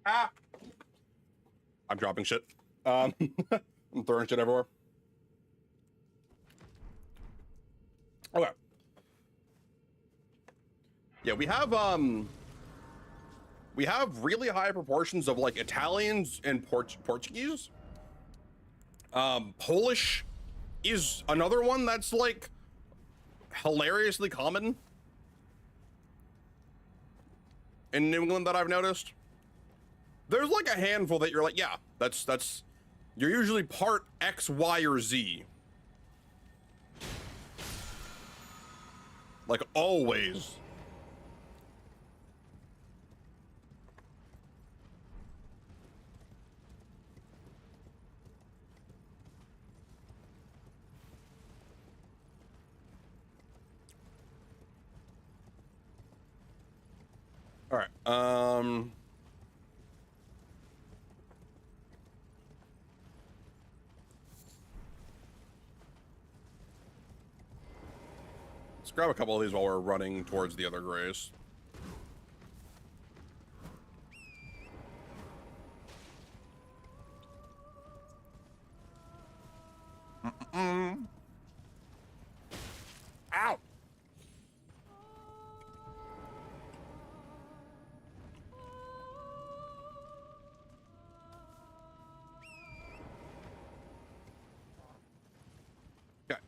Ah! I'm dropping shit. I'm throwing shit everywhere. Okay. Yeah, we have really high proportions of like Italians and Portuguese. Polish is another one that's like hilariously common in New England that I've noticed. There's like a handful that you're like, yeah, that's you're usually part X, Y, or Z. Like always. All right. Let's grab a couple of these while we're running towards the other grays. Ow! Okay,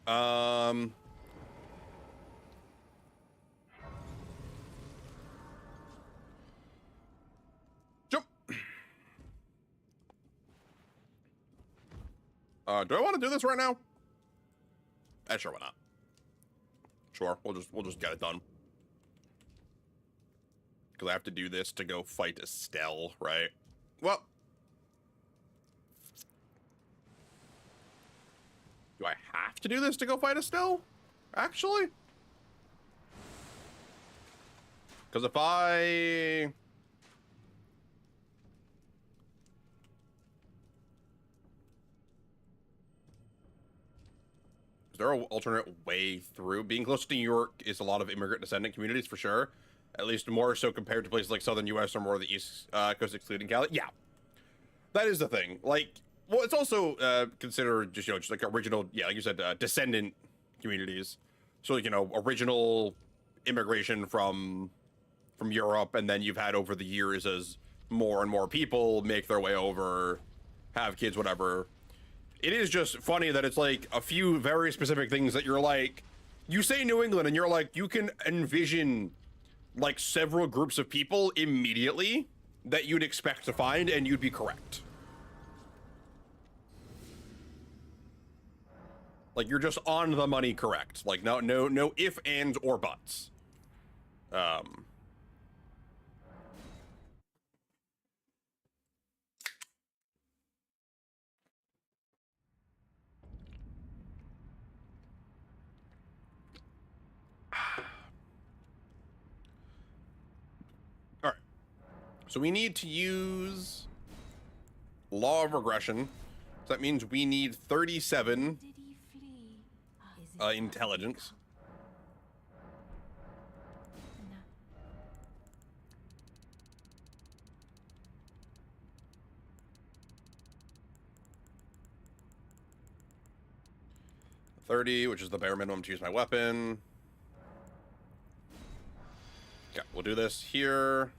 jump! Do I want to do this right now? Sure, why not? Sure, we'll just get it done. Because I have to do this to go fight Estelle, right? Well, do I have to do this to go fight Estelle? Actually? Because if I... there an alternate way through? Being close to New York is a lot of immigrant descendant communities for sure. At least more so compared to places like Southern U.S. or more of the East Coast, excluding Cali. Yeah, that is the thing. Like, well, it's also considered just, you know, just like original, yeah, like you said, descendant communities. So, like, you know, original immigration from Europe, and then you've had over the years as more and more people make their way over, have kids, whatever. It is just funny that it's like a few very specific things that you're like, you say New England and you're like, you can envision like several groups of people immediately that you'd expect to find, and you'd be correct. Like, you're just on the money correct. Like, no if, ands, or buts. All right. So we need to use law of regression. So that means we need 37 Did he flee? intelligence. No. 30, which is the bare minimum to use my weapon. Okay, we'll do this here.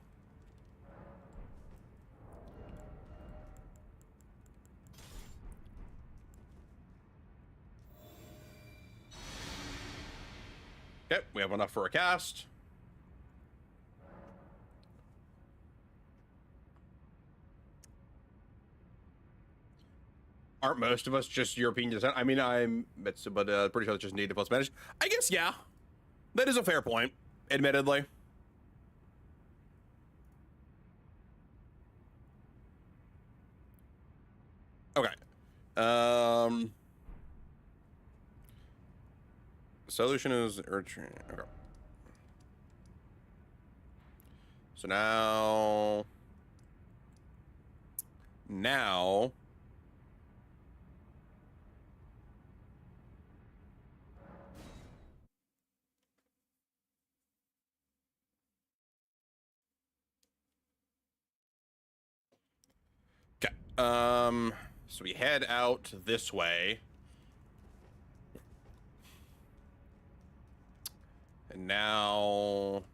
Okay, we have enough for a cast. Aren't most of us just European descent? I mean, but pretty sure it's just native plus Spanish. I guess, yeah. That is a fair point, admittedly. Okay. Solution is okay. So now okay. So we head out this way. And now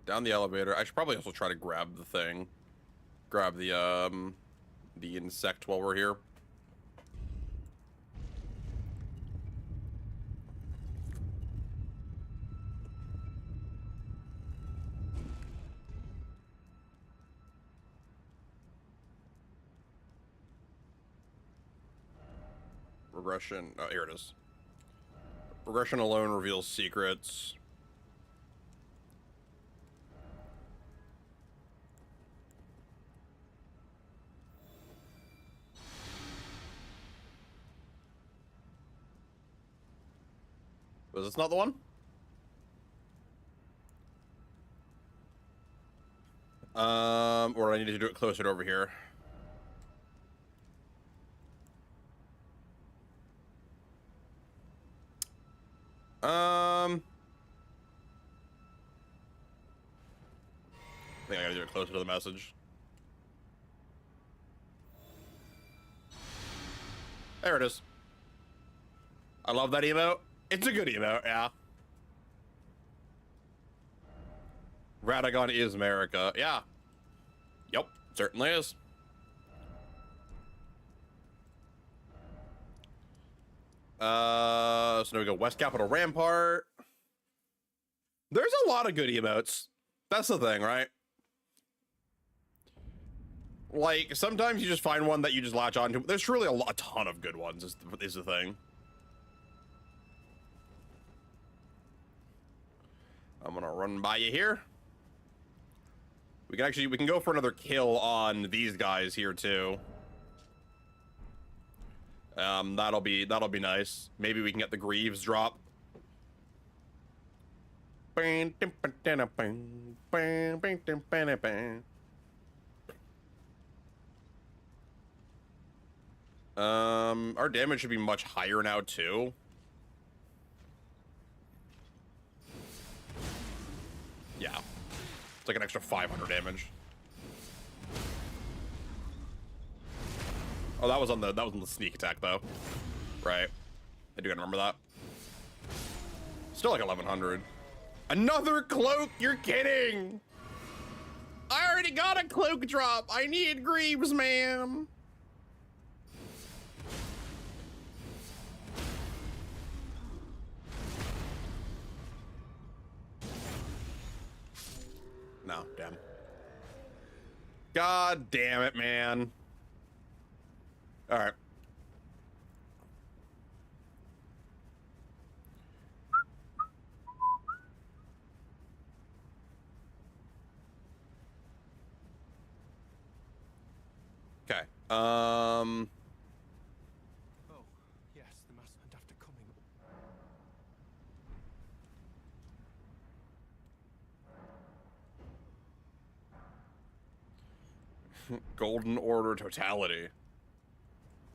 down the elevator. I should probably also try to grab the thing. Grab the insect while we're here. Regression. Oh, here it is. Regression alone reveals secrets. Was this not the one? Or I need to do it closer to over here. I think I gotta do it closer to the message. There it is. I love that emote. It's a good emote, yeah. Radagon is America. Yeah. Yep, certainly is. So now we go West Capitol Rampart. There's a lot of good emotes. That's the thing, right? Like, sometimes you just find one that you just latch onto. There's truly a ton of good ones, is the thing. I'm gonna run by you here. We can go for another kill on these guys here too. That'll be nice. Maybe we can get the Greaves drop. Our damage should be much higher now too. Yeah. It's like an extra 500 damage. Oh, that was on the sneak attack though. Right. I do remember that. Still like 1100. Another cloak? You're kidding! I already got a cloak drop. I need Greaves, man. No, damn. God damn it, man. All right. Okay. Oh, yes, the master. And after coming. Golden Order totality.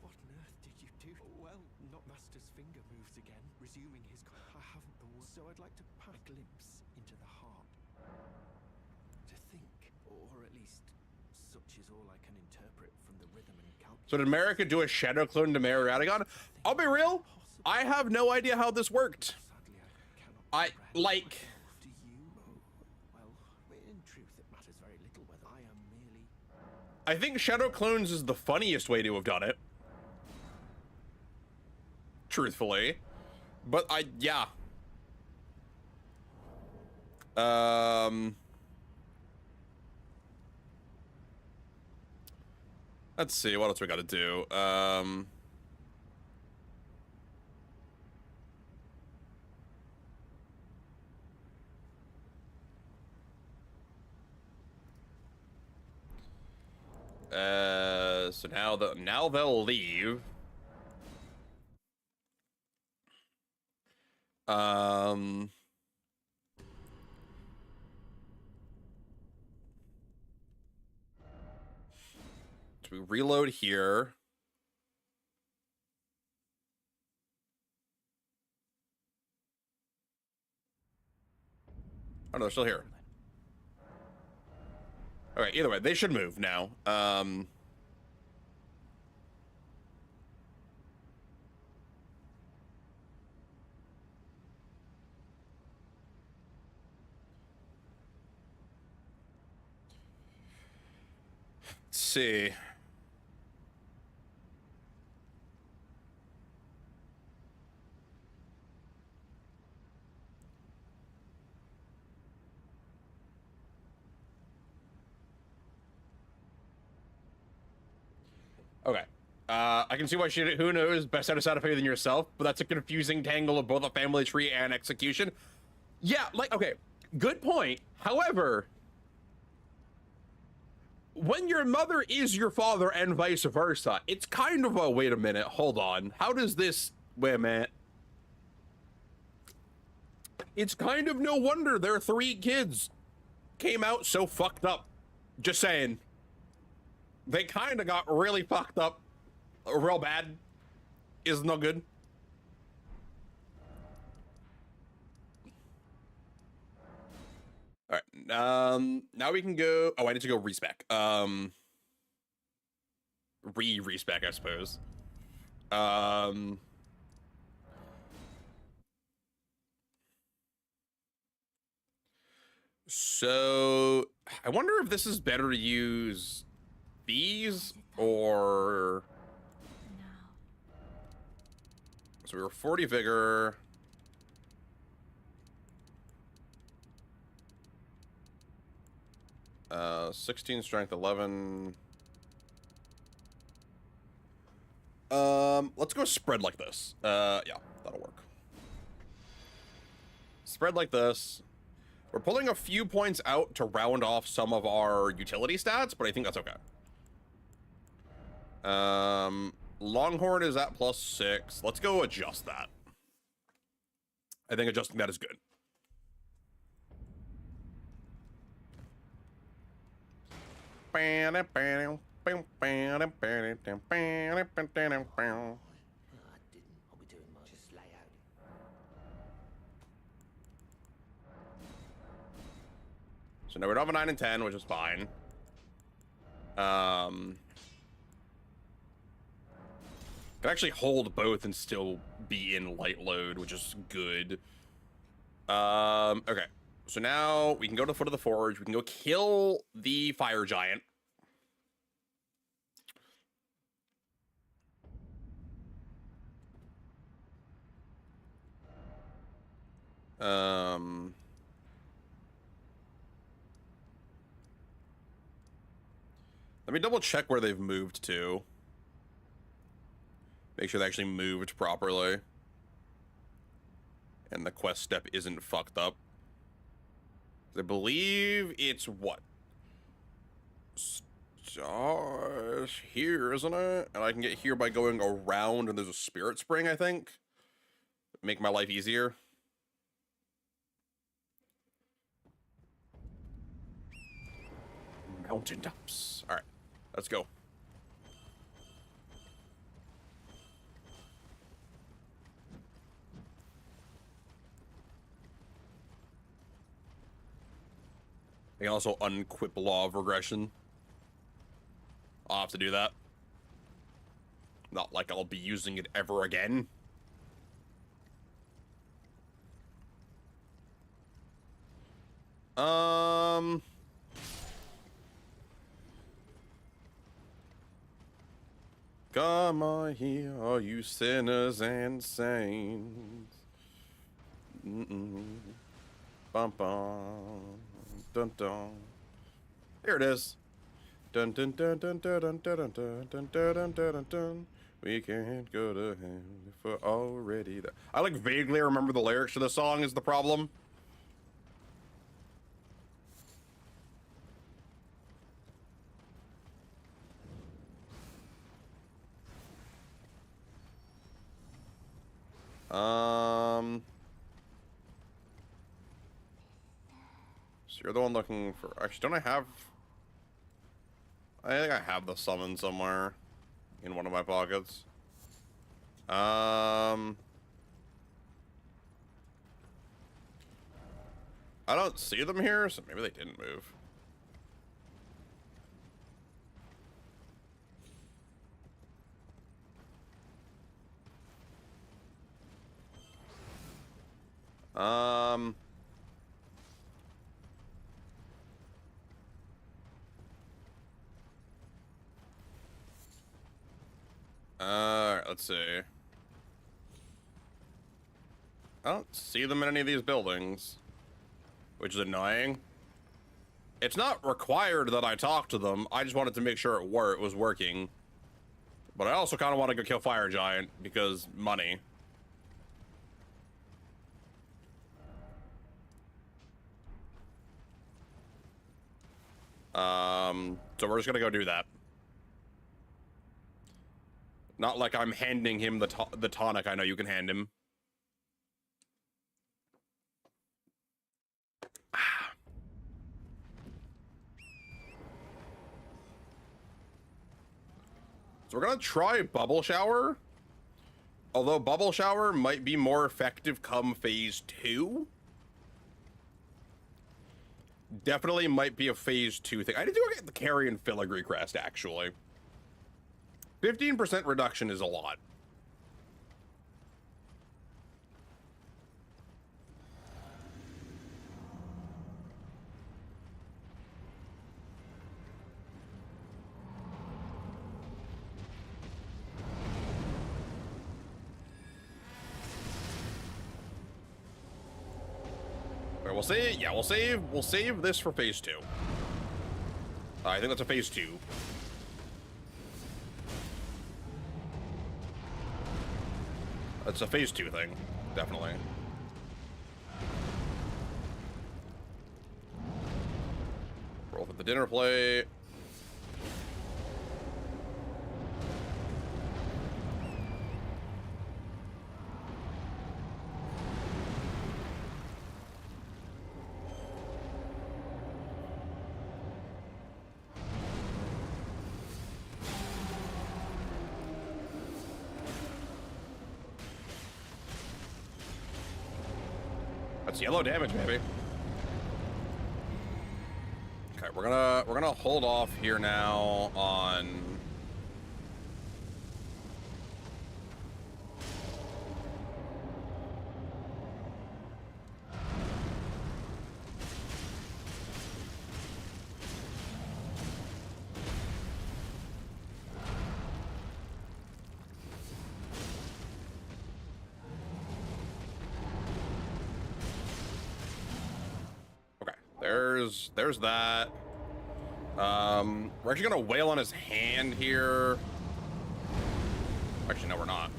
What on earth did you do? Oh, well, not Master's finger moves again, resuming his. I haven't the word, so I'd like to pass a glimpse into the heart. To think, or at least, such is all I can interpret from the rhythm and calculus. So did America do a shadow clone to Mary Radagon? I'll be real. I have no idea how this worked. Sadly, I cannot. I like. Do you? Well, in truth, it matters very little whether I am merely. I think shadow clones is the funniest way to have done it. Truthfully. But yeah. Let's see, what else we gotta do? So now they'll leave. So we reload here. Oh no, they're still here. Okay, either way, they should move now. Let's see. Okay. I can see why who knows best how to side effect than yourself, but that's a confusing tangle of both a family tree and execution. Yeah, like, okay, good point. However, when your mother is your father and vice versa, it's kind of a, wait a minute, hold on. How does this, wait a minute. It's kind of no wonder their 3 kids came out so fucked up. Just saying. They kind of got really fucked up. Real bad. Is no good. All right. Now we can go. Oh, I need to go respec. Respec, I suppose. So I wonder if this is better to use these or. So we were 40 vigor. Uh, 16 strength, 11. Let's go spread like this. Yeah, that'll work. Spread like this. We're pulling a few points out to round off some of our utility stats, but I think that's okay. Longhorn is at +6. Let's go adjust that. I think adjusting that is good. I didn't. I'll be doing much. Just lay out. So now we don't have a 9 and 10, which is fine. Can actually hold both and still be in light load, which is good. Okay. So now we can go to the foot of the forge. We can go kill the fire giant. Let me double check where they've moved to. Make sure they actually moved properly. And the quest step isn't fucked up. I believe it's what? Stars here, isn't it? And I can get here by going around, and there's a spirit spring, I think. Make my life easier. Mountaintops. All right, let's go. I can also unquip Law of Regression. I'll have to do that. Not like I'll be using it ever again. Come on here, all you sinners and saints. Bum bum. Dun dun. Here it is. Dun dun dun dun dun dun dun dun dun dun dun dun dun. We can't go to hell if we're already there. I like vaguely remember the lyrics to the song is the problem. So you're the one looking for... Actually, don't I have... I think I have the summon somewhere in one of my pockets. I don't see them here, so maybe they didn't move. Alright, let's see. I don't see them in any of these buildings, which is annoying. It's not required that I talk to them. I just wanted to make sure it was working. But I also kind of want to go kill Fire Giant because money. So we're just gonna go do that. Not like I'm handing him the tonic I know you can hand him. So we're gonna try Bubble Shower. Although Bubble Shower might be more effective come phase 2. Definitely might be a phase 2 thing. I need to go get the Carrion Filigree Crest, actually. 15% reduction is a lot. All right, we'll see. Yeah, we'll save this for phase 2. I think that's a phase 2. That's a phase 2 thing, definitely. Roll for the dinner plate. That's yellow damage, baby. Okay, we're gonna hold off here now on. Okay, there's that. We're actually gonna wail on his hand here. Actually, no, we're not.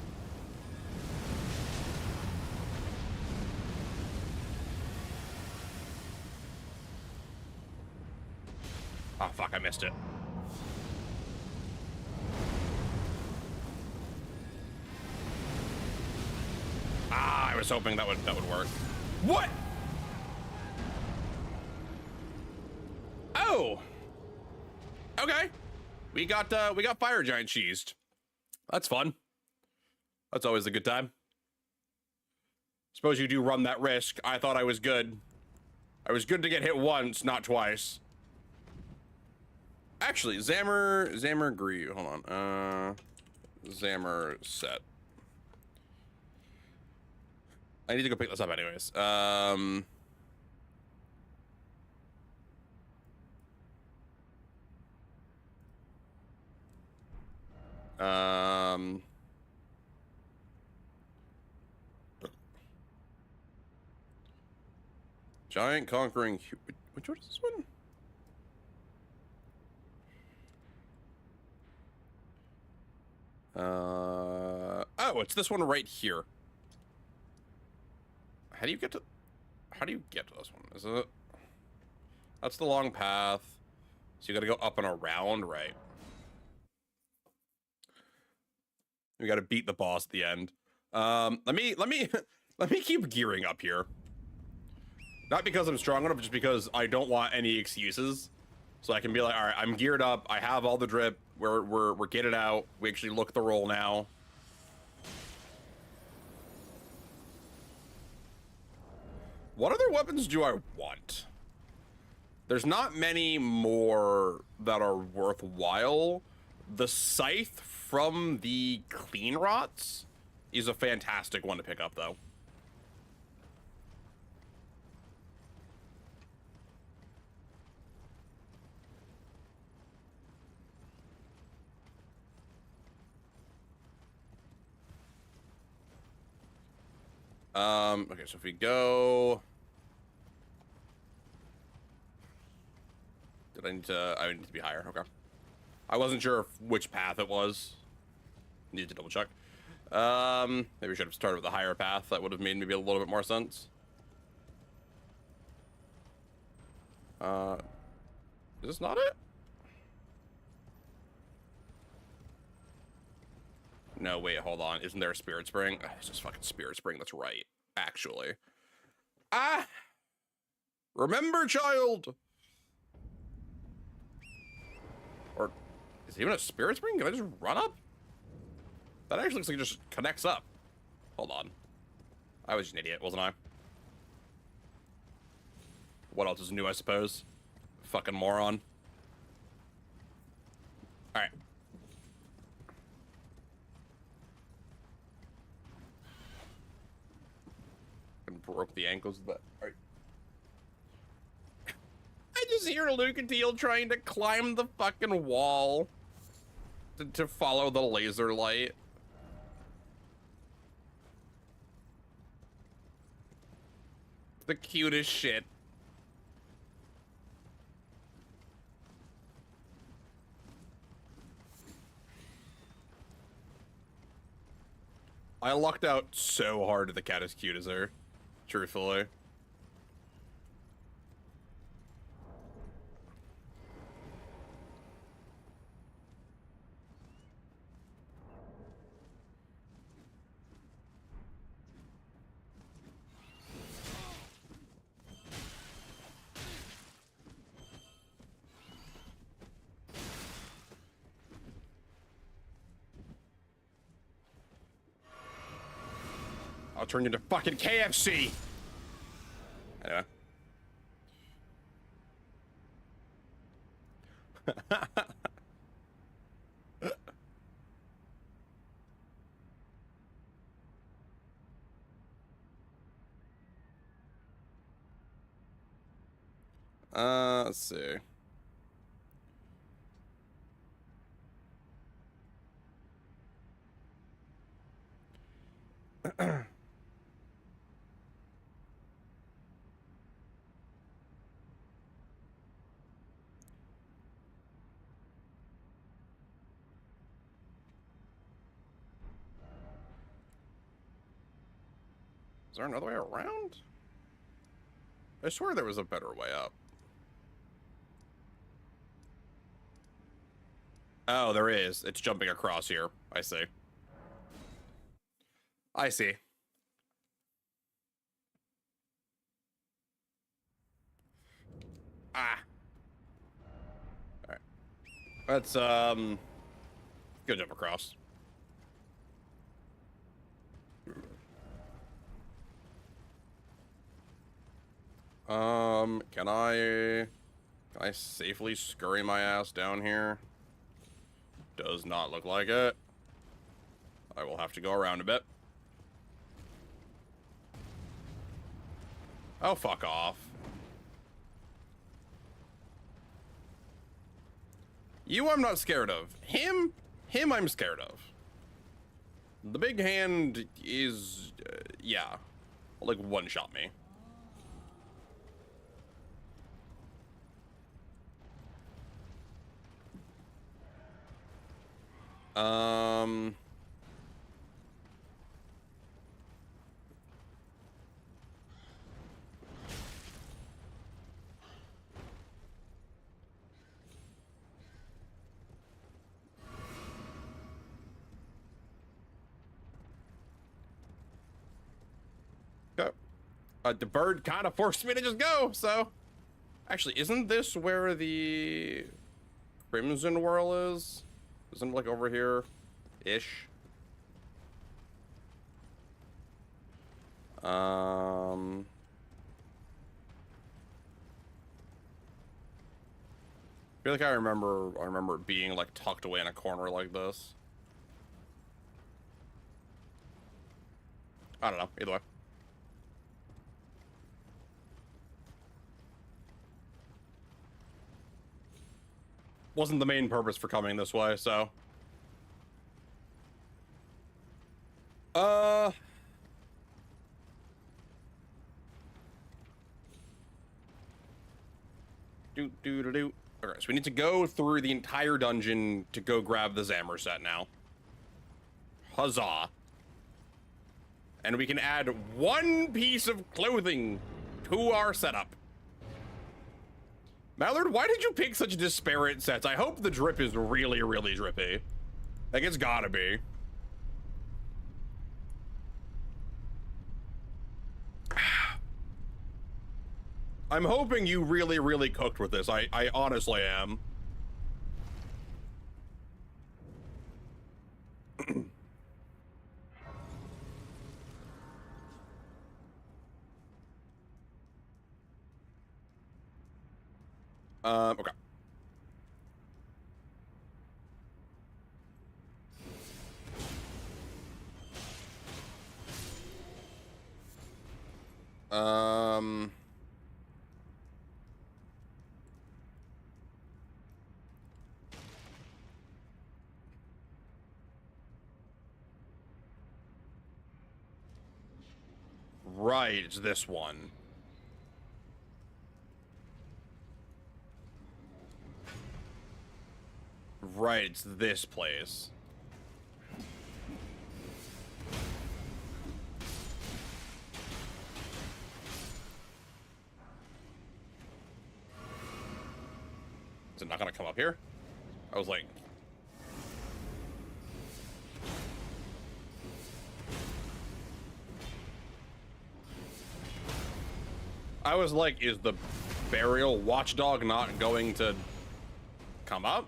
Oh, fuck, I missed it. Ah, I was hoping that would work. What? Oh. Okay. We got fire giant cheesed. That's fun. That's always a good time. Suppose you do run that risk. I thought I was good. I was good to get hit once, not twice. Actually, Zammer agree. Hold on. Zammer set. I need to go pick this up anyways. Giant conquering. Which one is this one? Oh, it's this one right here. How do you get to this one? Is it? That's the long path. So you gotta go up and around, right? We gotta beat the boss at the end. Let me keep gearing up here. Not because I'm strong enough, just because I don't want any excuses. So I can be like, all right, I'm geared up. I have all the drip. We're getting out. We actually look the roll now. What other weapons do I want? There's not many more that are worthwhile. The scythe from the clean rots is a fantastic one to pick up, though. Okay, so if we go... I need to be higher, okay. I wasn't sure which path it was. Need to double check. Maybe we should have started with a higher path. That would have made maybe a little bit more sense. Is this not it? No, wait, hold on. Isn't there a spirit spring? Oh, it's just fucking spirit spring, that's right. Actually. Ah! Remember, child! Or, is it even a spirit spring? Can I just run up? That actually looks like it just connects up. Hold on. I was just an idiot, wasn't I? What else is new, I suppose? Fucking moron. Alright. And broke the ankles of that. Alright. I just hear Lucatile trying to climb the fucking wall to follow the laser light. The cutest shit. I lucked out so hard that the cat is cute as her, truthfully. I'll turn into fucking KFC. Anyway. Let's see. Is there another way around? I swear there was a better way up. Oh, there is. It's jumping across here. I see. I see. Ah. Alright. Let's, go jump across. Can I safely scurry my ass down here? Does not look like it. I will have to go around a bit. Oh, fuck off. You I'm not scared of. Him I'm scared of. The big hand is, yeah. Like, one-shot me. Okay. The bird kind of forced me to just go, so... Actually, isn't this where the Crimson Whirl is? Isn't it, like, over here-ish? I feel like I remember it being, like, tucked away in a corner like this. I don't know, either way. Wasn't the main purpose for coming this way, so. Do. Okay, so we need to go through the entire dungeon to go grab the Zammer set now. Huzzah. And we can add one piece of clothing to our setup. Mallard, why did you pick such disparate sets? I hope the drip is really, really drippy. Like, it's gotta be. I'm hoping you really, really cooked with this. I honestly am. Okay. Right, it's this one. Right, it's this place. Is it not gonna come up here? I was like... is the burial watchdog not going to come up?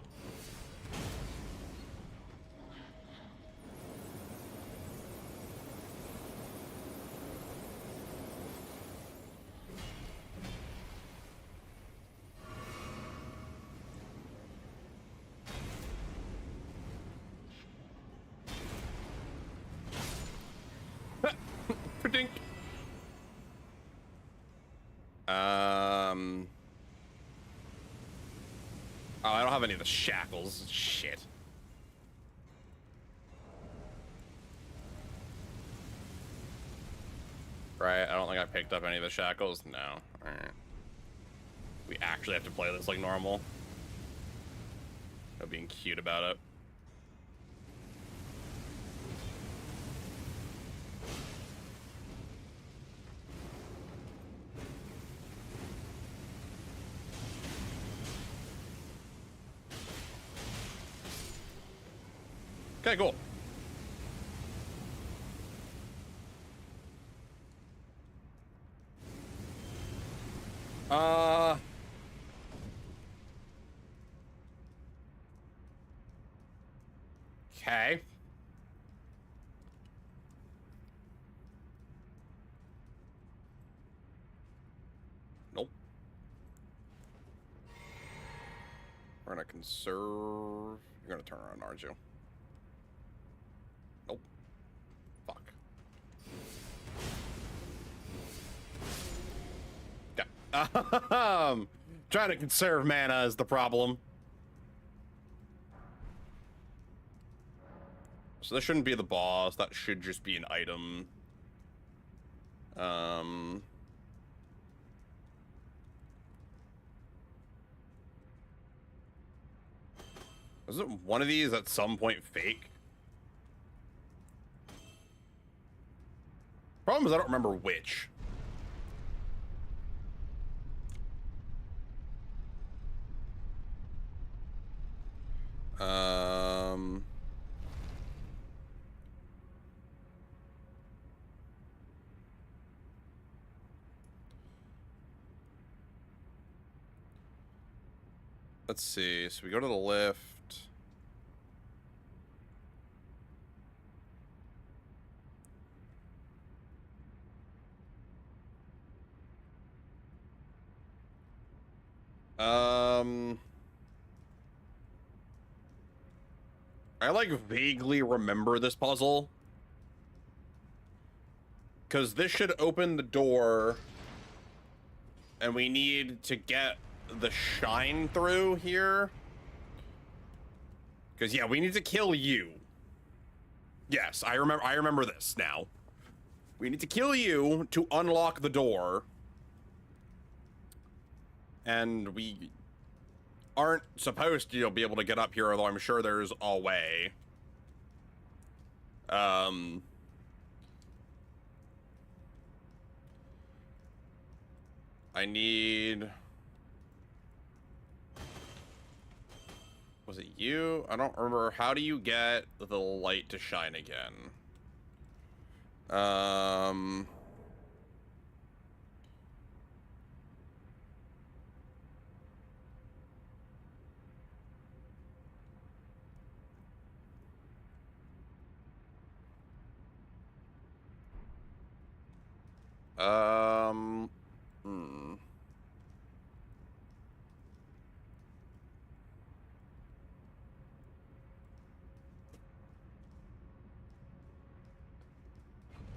Dink. Oh, I don't have any of the shackles. Shit. Right, I don't think I picked up any of the shackles. No. Alright. We actually have to play this like normal. No being cute about it. Okay, cool. Okay. Nope. We're gonna conserve. You're gonna turn around, aren't you? Nope. Fuck. Yeah. Trying to conserve mana is the problem. So this shouldn't be the boss. That should just be an item. Isn't one of these at some point fake? Problem is I don't remember which. Let's see. So we go to the lift. I like vaguely remember this puzzle. Because this should open the door. And we need to get the shine through here. Because, yeah, we need to kill you. Yes, I remember this now. We need to kill you to unlock the door. And we aren't supposed to be able to get up here, although I'm sure there's a way. I need... Was it you? I don't remember. How do you get the light to shine again?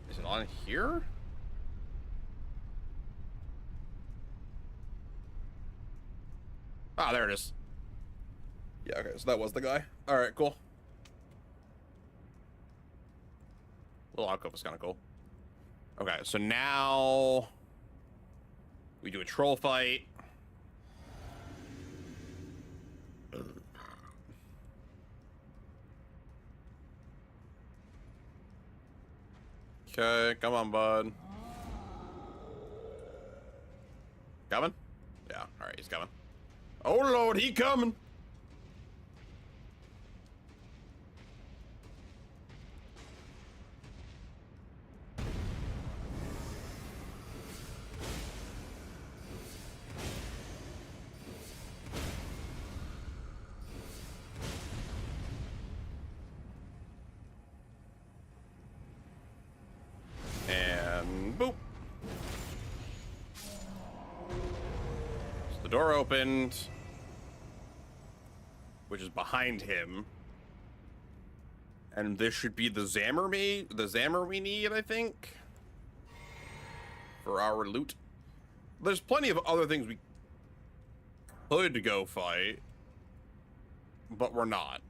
Is it on here? Ah, there it is. Yeah, okay, so that was the guy. Alright, cool. Little alcove is kind of cool. Okay, so now we do a troll fight. Okay, come on, bud. Coming? Yeah, alright, he's coming. Oh, Lord, he coming! And boop. So the door opened, which is behind him. And this should be the Zammer we need, I think. for our loot. There's plenty of other things we could go fight, but we're not.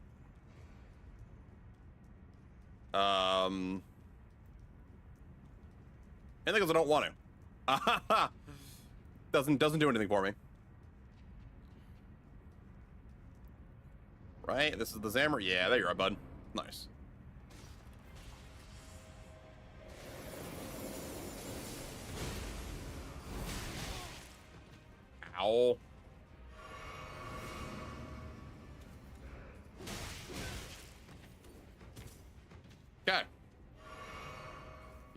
And because I don't want to. doesn't do anything for me. Right? This is the Zammer? Yeah, there you are, bud. Nice. Ow. Okay.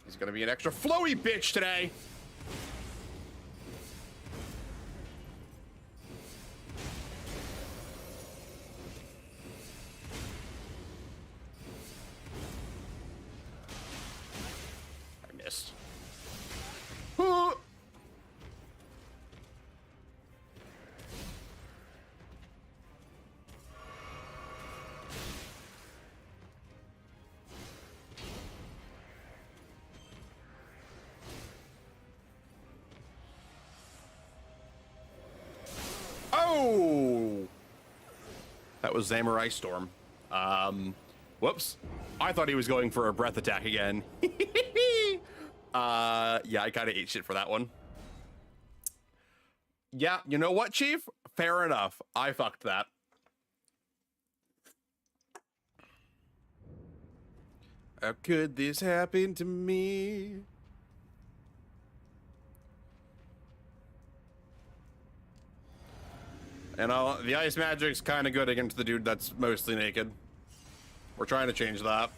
He's gonna be an extra flowy bitch today. I missed. Oh! That was Zammer Ice Storm. Whoops. I thought he was going for a breath attack again. Yeah, I kind of ate shit for that one. Yeah, you know what, Chief? Fair enough. I fucked that. How could this happen to me? You know, the ice magic's kind of good against the dude that's mostly naked. We're trying to change that.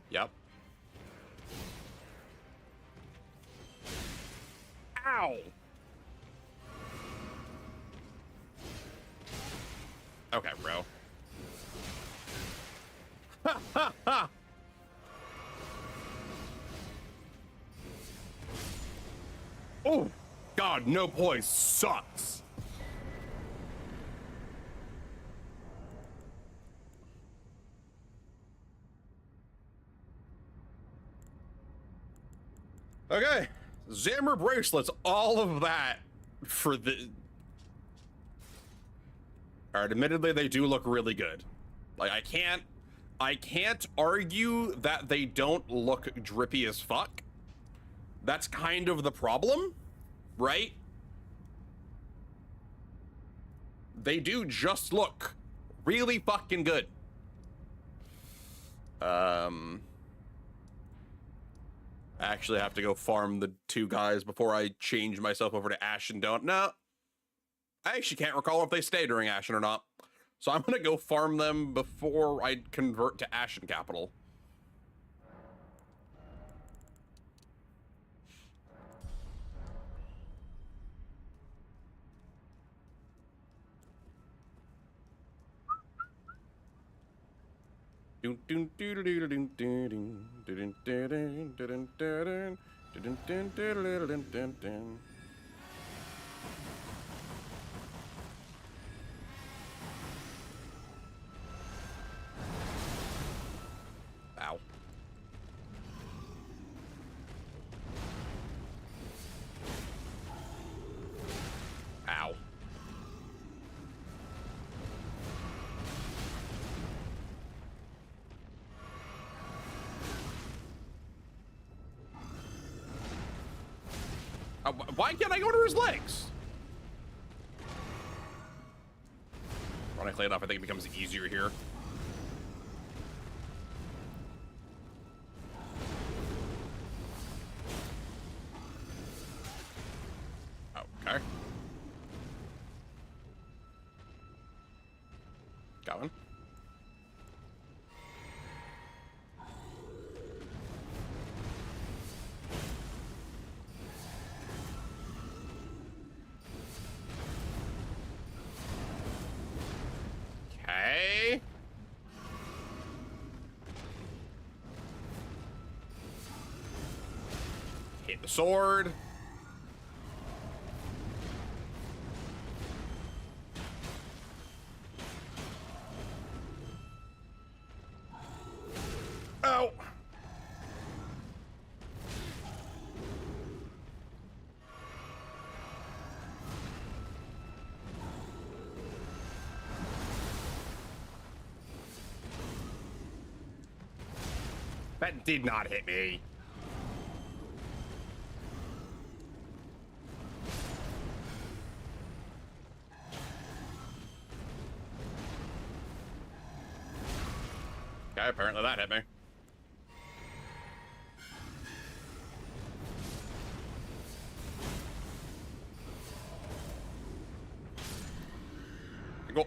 Yep. Ow! Okay, bro. Ha ha ha! Oh, God, no poise sucks. Okay, Zammer bracelets, all of that for the... Alright, admittedly, they do look really good. Like, I can't argue that they don't look drippy as fuck. That's kind of the problem, right? They do just look really fucking good. I actually have to go farm the two guys before I change myself over to Ashen. No, I actually can't recall if they stay during Ashen or not. So I'm gonna go farm them before I convert to Ashen Capital. Ow. Ow. Why can't I go to his legs? Ironically enough, I think it becomes easier here. Okay. Going. hit the sword. Ow. That did not hit me. Okay, apparently that hit me. Cool.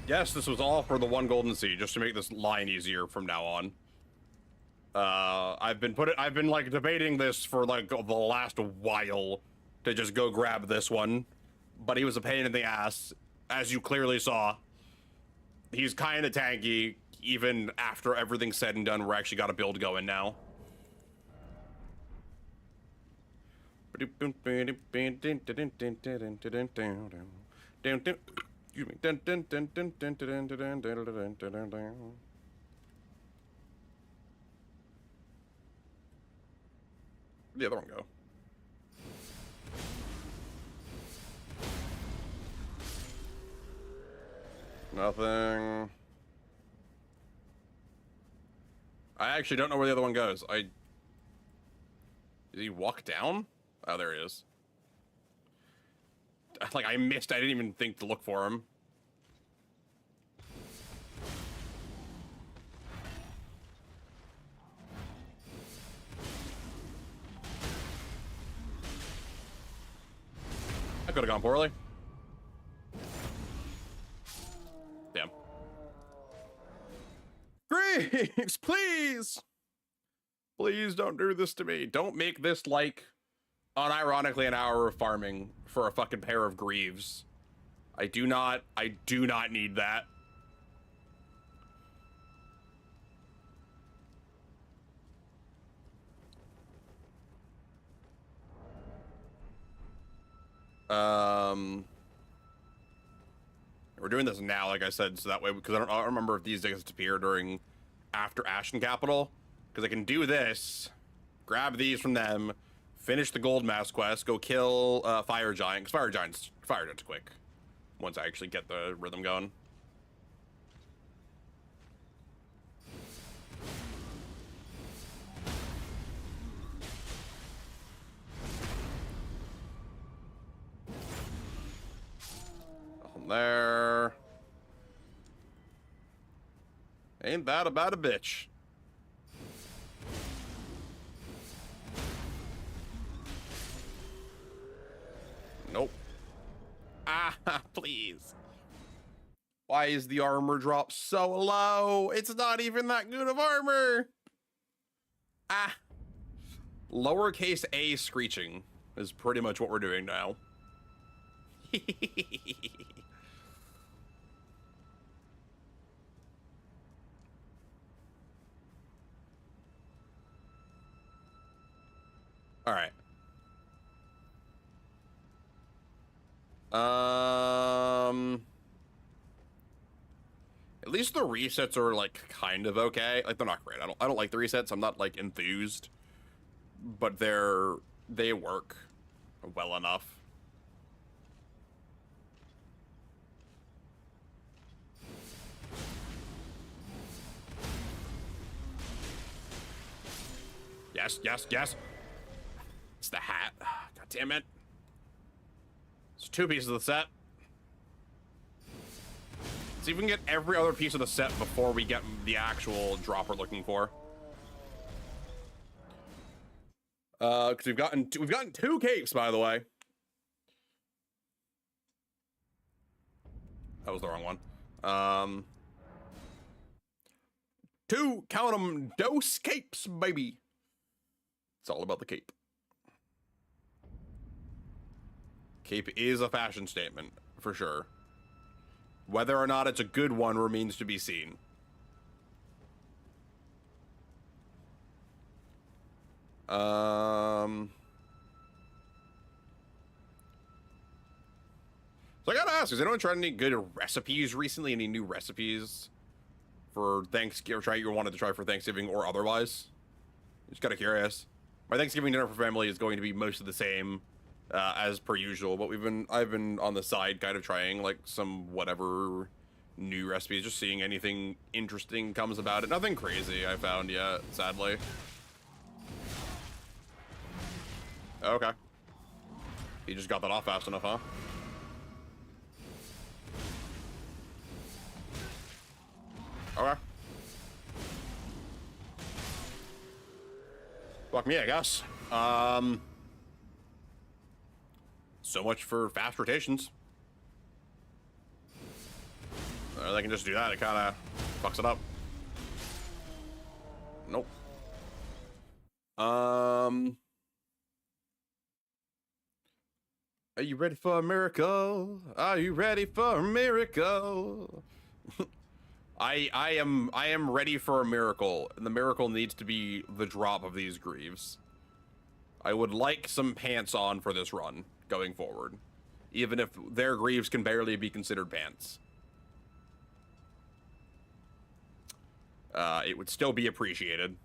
Yes, this was all for the one golden seed, just to make this line easier from now on. I've been like debating this for like the last while to just go grab this one, but he was a pain in the ass, as you clearly saw. He's kind of tanky, even after everything's said and done. We're actually got a build going now. Excuse me. The other one go. Nothing. I actually don't know where the other one goes. Did he walk down? Oh, there he is. Like, I missed. I didn't even think to look for him. That could have gone poorly. Damn. Greeks, please! Please don't do this to me. Don't make this like, unironically, an hour of farming for a fucking pair of greaves. I do not need that. We're doing this now, like I said, so that way, because I don't remember if these days disappear during after Ashen Capital, because I can do this, grab these from them, finish the Gold Mask quest, go kill Fire Giant, because Fire Giant's quick once I actually get the rhythm going. Nothing there. Ain't that about a bitch? Nope. Ah, please. Why is the armor drop so low? It's not even that good of armor. Ah. Lowercase a screeching is pretty much what we're doing now. All right. At least the resets are like kind of okay. Like they're not great. I don't like the resets. I'm not like enthused, but they work well enough. Yes, yes, yes. It's the hat. God damn it. It's 2 pieces of the set. See if we can get every other piece of the set before we get the actual drop we're looking for. Because we've gotten 2 capes, by the way. That was the wrong one. 2, count them, dose capes, baby. It's all about the cape. Cape is a fashion statement, for sure. Whether or not it's a good one remains to be seen. So I gotta ask, has anyone tried any good recipes recently? Any new recipes for Thanksgiving, or you wanted to try for Thanksgiving or otherwise? Just kind of curious. My Thanksgiving dinner for family is going to be most of the same as per usual, but I've been on the side kind of trying like some whatever new recipes, just seeing anything interesting comes about it. Nothing crazy I found yet, sadly. Okay. You just got that off fast enough, huh? Okay. Fuck me, I guess. So much for fast rotations. They can just do that. It kind of fucks it up. Nope. Are you ready for a miracle? Are you ready for a miracle? I am ready for a miracle, and the miracle needs to be the drop of these greaves. I would like some pants on for this run going forward, even if their greaves can barely be considered pants. It would still be appreciated.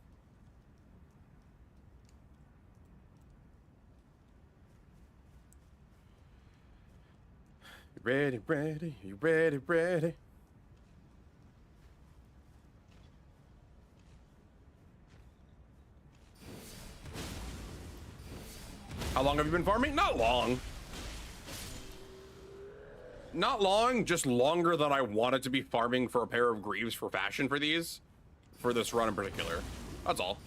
You ready, ready, you ready, ready? How long have you been farming? Not long. Not long, just longer than I wanted to be farming for a pair of greaves for fashion for these. For this run in particular. That's all.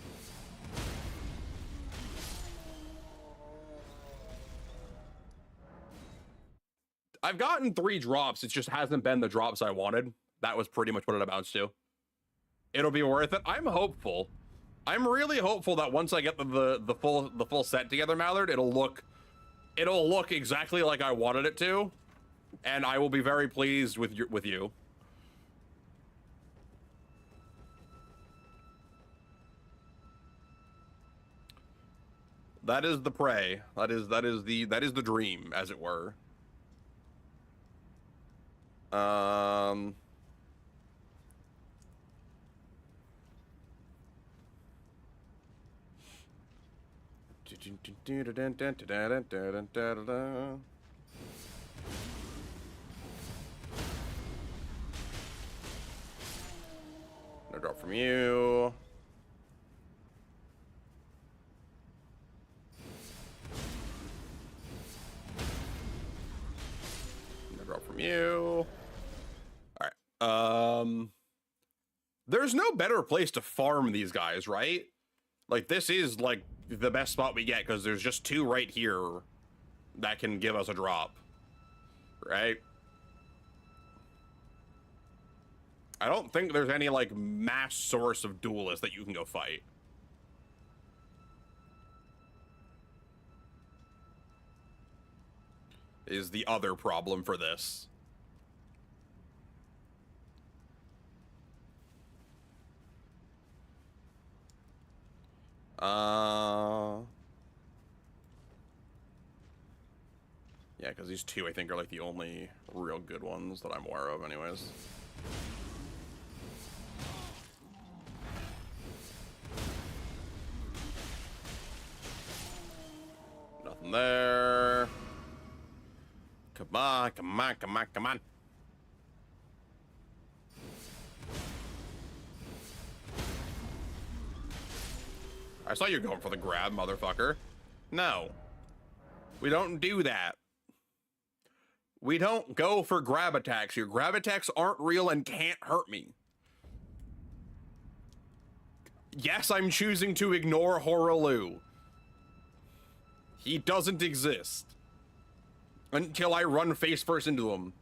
I've gotten 3 drops. It just hasn't been the drops I wanted. That was pretty much what it amounts to. It'll be worth it. I'm hopeful. I'm really hopeful that once I get the full set together, Mallard, it'll look exactly like I wanted it to, and I will be very pleased with you. That is the prey. That is the dream, as it were. No drop from you. No drop from you. All right. There's no better place to farm these guys, right? Like, this is like the best spot we get because there's just 2 right here that can give us a drop, right? I don't think there's any like mass source of duelists that you can go fight. Is the other problem for this. Yeah, because these 2, I think, are like the only real good ones that I'm aware of anyways. Nothing there. Come on, come on, come on, come on. I saw you going for the grab, motherfucker. No. We don't do that. We don't go for grab attacks. Your grab attacks aren't real and can't hurt me. Yes, I'm choosing to ignore Horaloo. He doesn't exist. Until I run face first into him.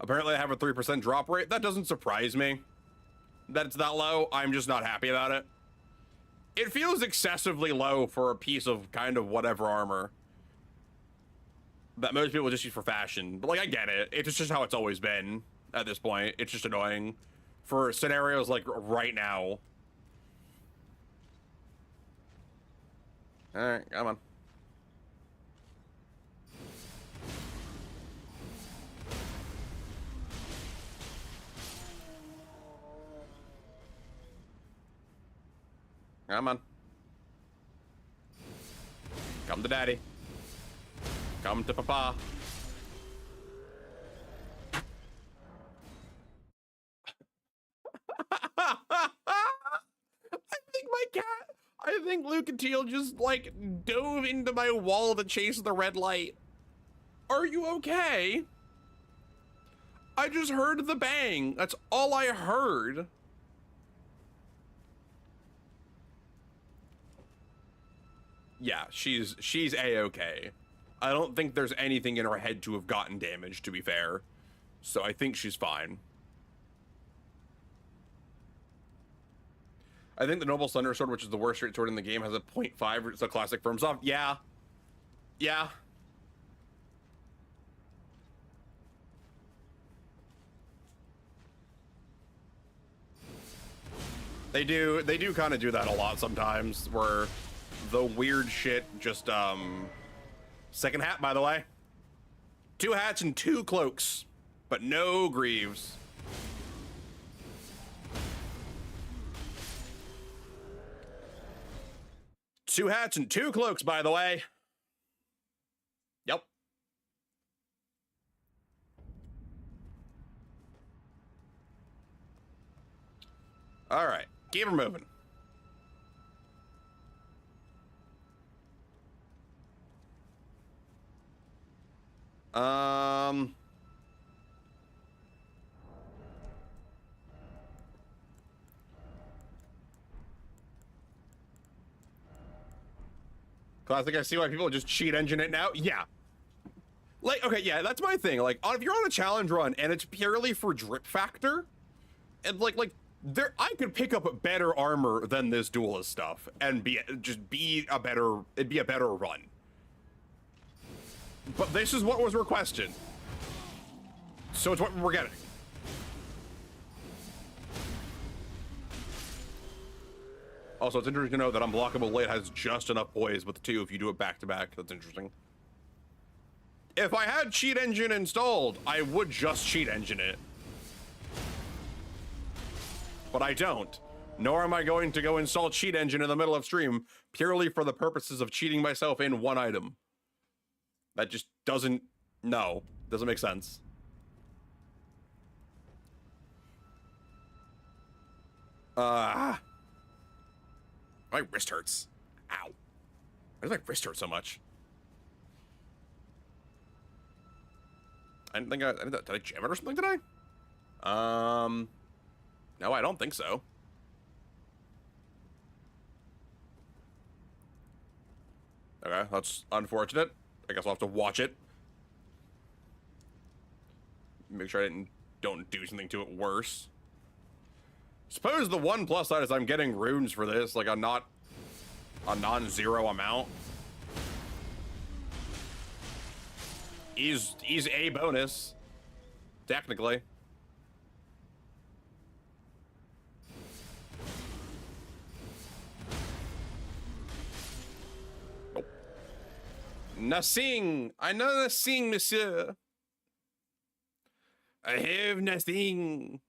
Apparently I have a 3% drop rate. That doesn't surprise me. That it's that low. I'm just not happy about it. It feels excessively low for a piece of kind of whatever armor that most people just use for fashion. But like, I get it. It's just how it's always been at this point. It's just annoying for scenarios like right now. Alright, come on. Come on. Come to daddy. Come to papa. I think Luke and Teal just like dove into my wall to chase the red light. Are you okay? I just heard the bang. That's all I heard. Yeah, she's A-okay. I don't think there's anything in her head to have gotten damaged, to be fair. So I think she's fine. I think the Noble Thunder Sword, which is the worst straight sword in the game, has a 0.5. It's a classic FromSoft. Yeah. Yeah. They do kind of do that a lot sometimes, where the weird shit just, second hat, by the way. 2 hats and 2 cloaks, but no greaves. Two hats and 2 cloaks, by the way. Yep. All right, keep her moving. Classic, I see why people just cheat engine it now. Yeah. Like, okay, yeah, that's my thing. Like, if you're on a challenge run and it's purely for drip factor, and like there, I could pick up better armor than this duelist stuff and it'd be a better run. But this is what was requested, so it's what we're getting. Also, it's interesting to know that Unblockable Blade has just enough poise with 2 if you do it back to back. That's interesting. If I had cheat engine installed, I would just cheat engine it. But I don't. Nor am I going to go install cheat engine in the middle of stream purely for the purposes of cheating myself in 1 item. That just doesn't make sense. My wrist hurts. Ow. Why does my wrist hurt so much? I didn't think did I jam it or something today? No, I don't think so. Okay, that's unfortunate. I guess I'll have to watch it. Make sure I don't do something to it worse. Suppose the one plus side is I'm getting runes for this, like a non-zero amount. Is a bonus, technically. Nope. Nothing. I know nothing, monsieur. I have nothing.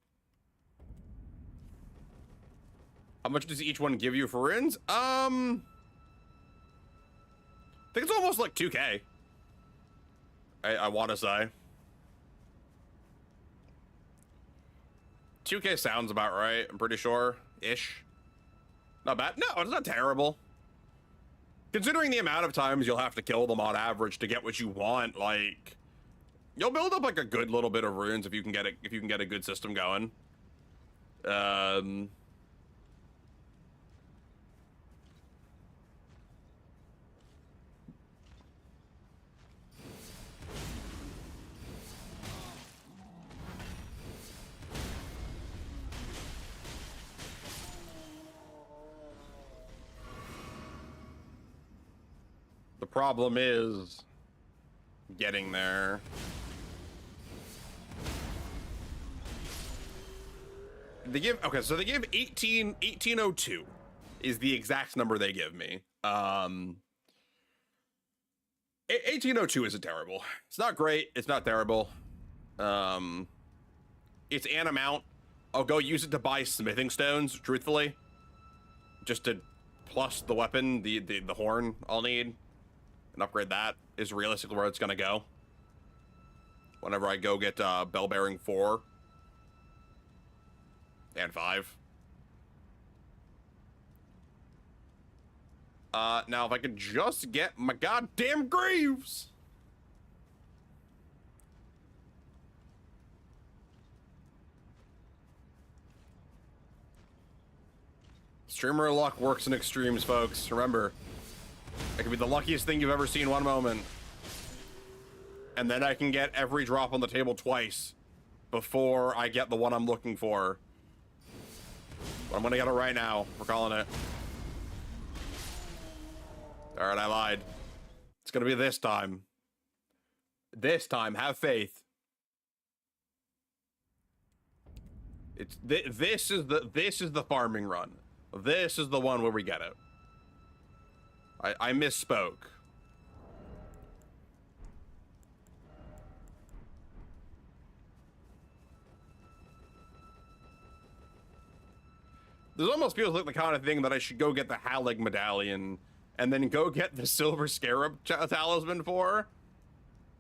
How much does each one give you for runes? I think it's almost like 2K. I want to say. 2K sounds about right, I'm pretty sure. Ish. Not bad. No, it's not terrible. Considering the amount of times you'll have to kill them on average to get what you want, like, you'll build up like a good little bit of runes if you can get a good system going. The problem is getting there. They give, okay, so they give 1802 is the exact number they give me. 1802 isn't terrible. It's not great. It's not terrible. It's an amount. I'll go use it to buy smithing stones, truthfully. Just to plus the weapon, the horn I'll need. And upgrade that is realistically where it's gonna go. Whenever I go get bell bearing 4. And 5. Now if I could just get my goddamn greaves. Streamer luck works in extremes, folks. Remember, it could be the luckiest thing you've ever seen one moment. And then I can get every drop on the table twice before I get the one I'm looking for. But I'm gonna get it right now. We're calling it. All right, I lied. It's gonna be this time. This time, have faith. It's this is the farming run. This is the one where we get it. I misspoke. This almost feels like the kind of thing that I should go get the Halig medallion and then go get the silver scarab talisman for.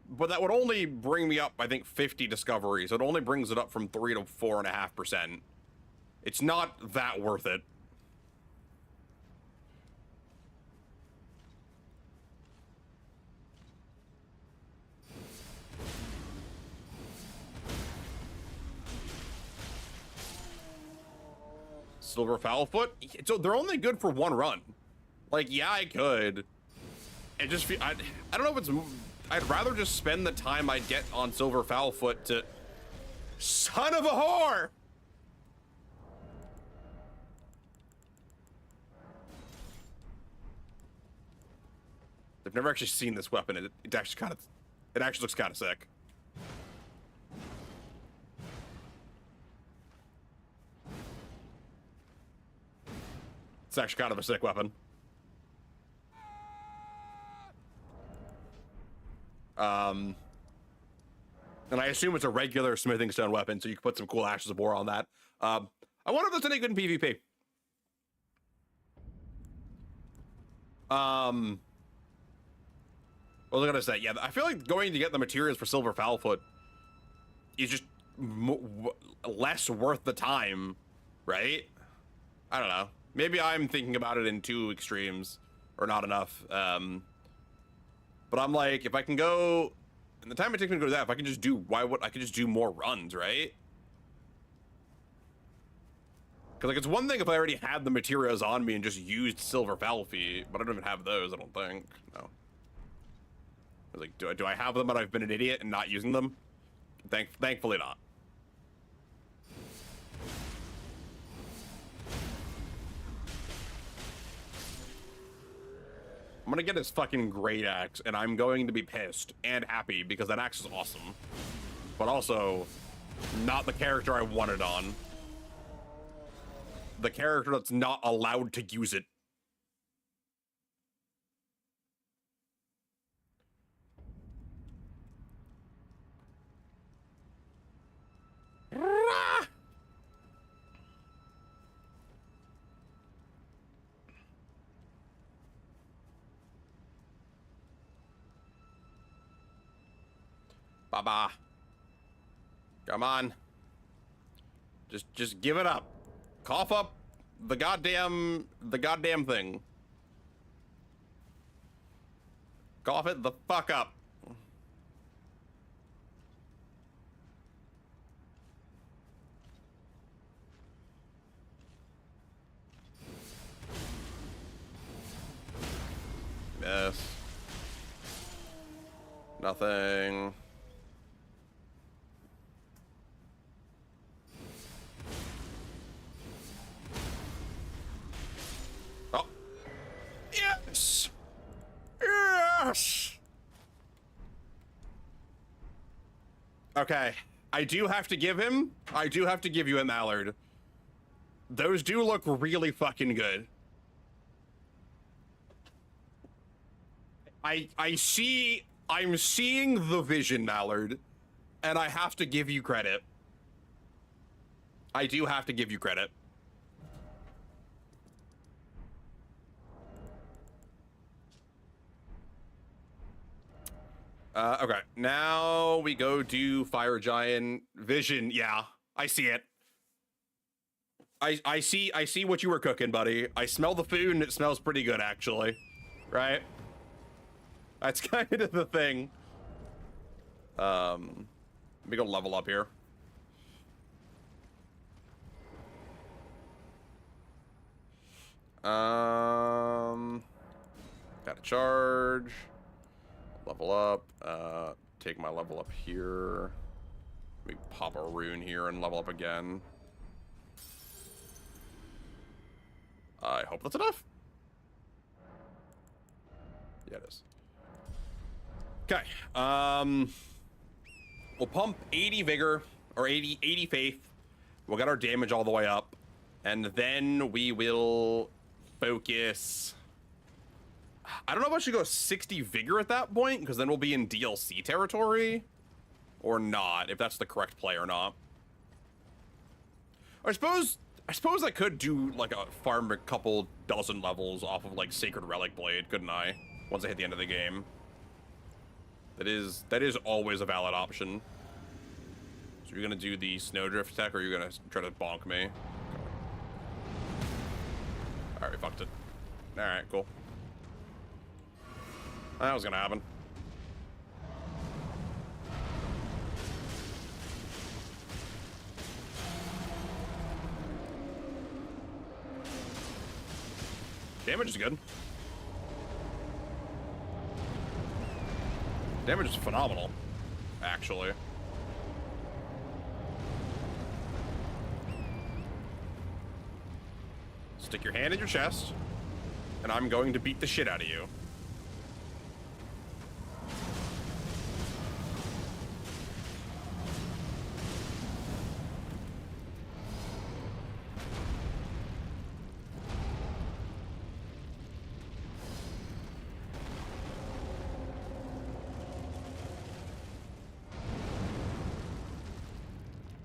But that would only bring me up, I think, 50 discoveries. It only brings it up from 3 to 4.5%. It's not that worth it. Silver Foulfoot? So they're only good for one run. Like, yeah, I could. It just feel, I don't know if it's, I'd rather just spend the time I'd get on Silver Foulfoot to, son of a whore! I've never actually seen this weapon. It actually looks kind of sick. It's actually kind of a sick weapon. And I assume it's a regular smithing stone weapon, so you can put some cool Ashes of War on that. I wonder if that's any good in PvP. What was I gonna say? Yeah, I feel like going to get the materials for Silver Foulfoot is just less worth the time, right? I don't know. Maybe I'm thinking about it in too extremes, or not enough. But I'm like, if I can go, and the time it takes me to go to that, if I can just do, I could just do more runs, right? Because, like, it's one thing if I already had the materials on me and just used Silver Foulfeet, but I don't even have those, I don't think. No. Like, do I have them, but I've been an idiot and not using them? Thankfully not. I'm gonna get his fucking great axe, and I'm going to be pissed and happy because that axe is awesome. But also, not the character I wanted on. The character that's not allowed to use it. Baba. Come on. Just give it up. Cough up the goddamn thing. Cough it the fuck up. Yes. Nothing. Oh. Yes. Yes. Okay. I do have to give you a Mallard. Those do look really fucking good. I'm seeing the vision, Mallard, and I have to give you credit. I do have to give you credit. Okay, now we go do Fire Giant Vision. Yeah, I see it. I see what you were cooking, buddy. I smell the food and it smells pretty good, actually. Right? That's kind of the thing. Let me go level up here. Gotta charge. Level up. Take my level up here. Let me pop a rune here and level up again. I hope that's enough. Yeah, it is. Okay. We'll pump 80 vigor or 80 faith. We'll get our damage all the way up, and then we will focus. I don't know if I should go 60 vigor at that point, because then we'll be in DLC territory, or not, if that's the correct play or not. I suppose I could do like a farm a couple dozen levels off of like Sacred Relic Blade, couldn't I? Once I hit the end of the game. That is always a valid option. So you're gonna do the Snowdrift tech, or you're gonna try to bonk me? Alright, we fucked it. Alright, cool. That was gonna happen. Damage is good. Damage is phenomenal, actually. Stick your hand in your chest, and I'm going to beat the shit out of you.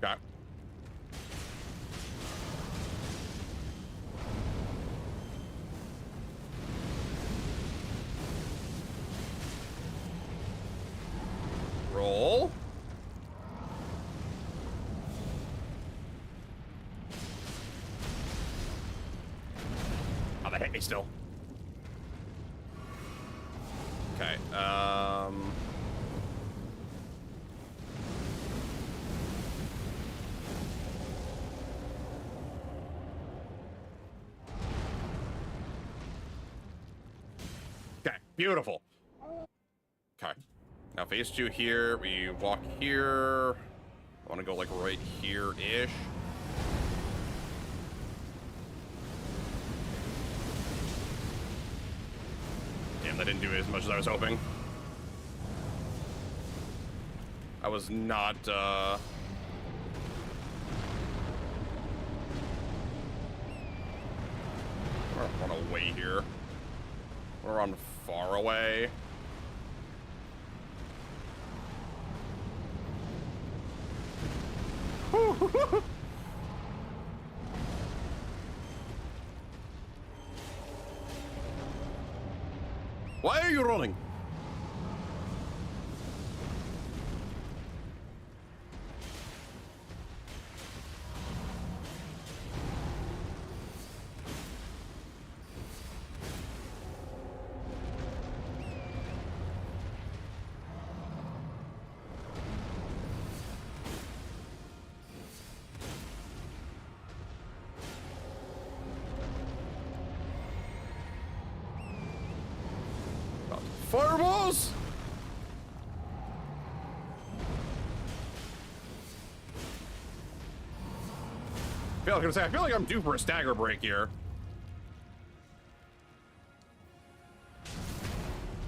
Okay. Roll. Oh, that hit me still. Okay, okay, beautiful. Okay. Now phase 2 here, we walk here. I want to go like right here-ish. Damn, that didn't do as much as I was hoping. I was not, I don't want to wait here. We're on far away. Why are you running? Fireballs! I feel like I'm due for a stagger break here.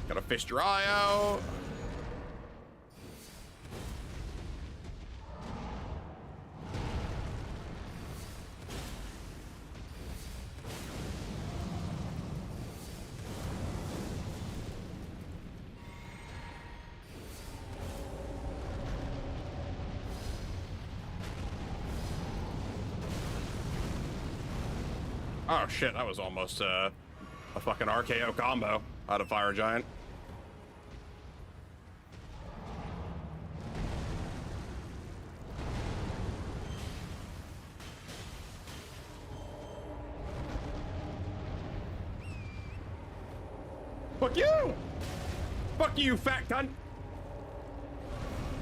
Gotta fish your eye out. Oh shit, that was almost a fucking RKO combo out of Fire Giant. Fuck you! Fuck you, fat cunt!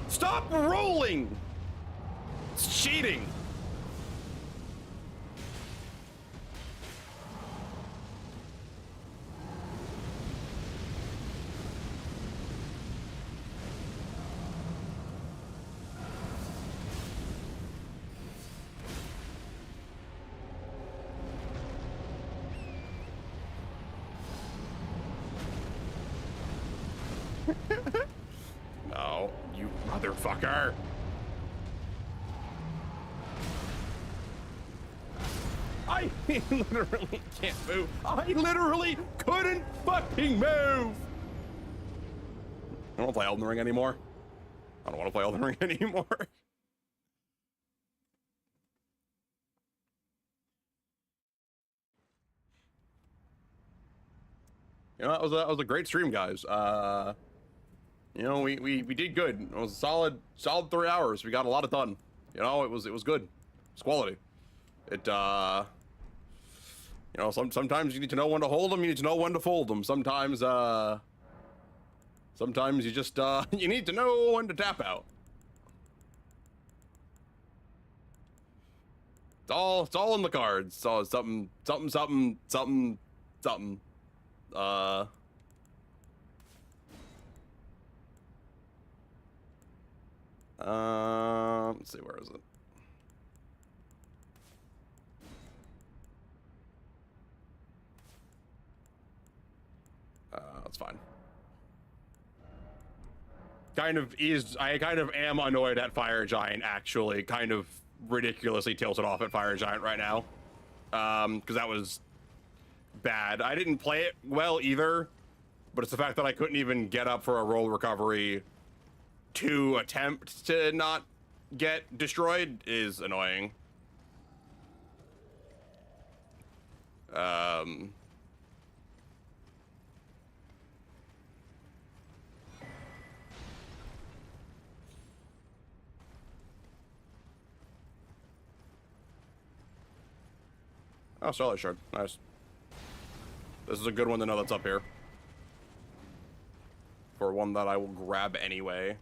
Stop rolling! It's cheating! No, you motherfucker! I literally can't move. I literally couldn't fucking move! I don't want to play Elden Ring anymore. I don't want to play Elden Ring anymore. You know, that was a great stream, guys. You know, we did good. It was a solid 3 hours. We got a lot of done. You know, it was good. It's quality. It you know, sometimes you need to know when to hold them. You need to know when to fold them. Sometimes sometimes you just you need to know when to tap out. It's all in the cards. So something. Let's see, where is it? That's fine. I kind of am annoyed at Fire Giant, actually. Kind of ridiculously tilted off at Fire Giant right now. Because that was bad. I didn't play it well either, but it's the fact that I couldn't even get up for a roll recovery to attempt to not get destroyed is annoying. Oh, Starlight Shard. Nice. This is a good one to know that's up here. For one that I will grab anyway.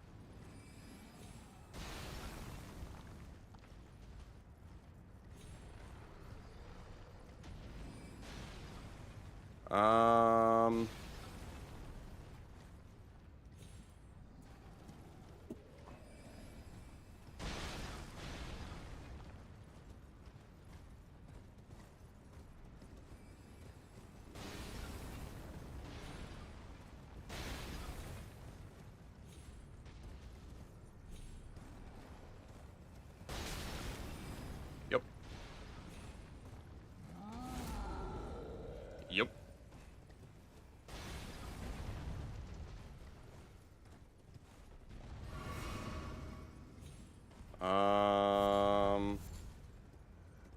Yep. Yep.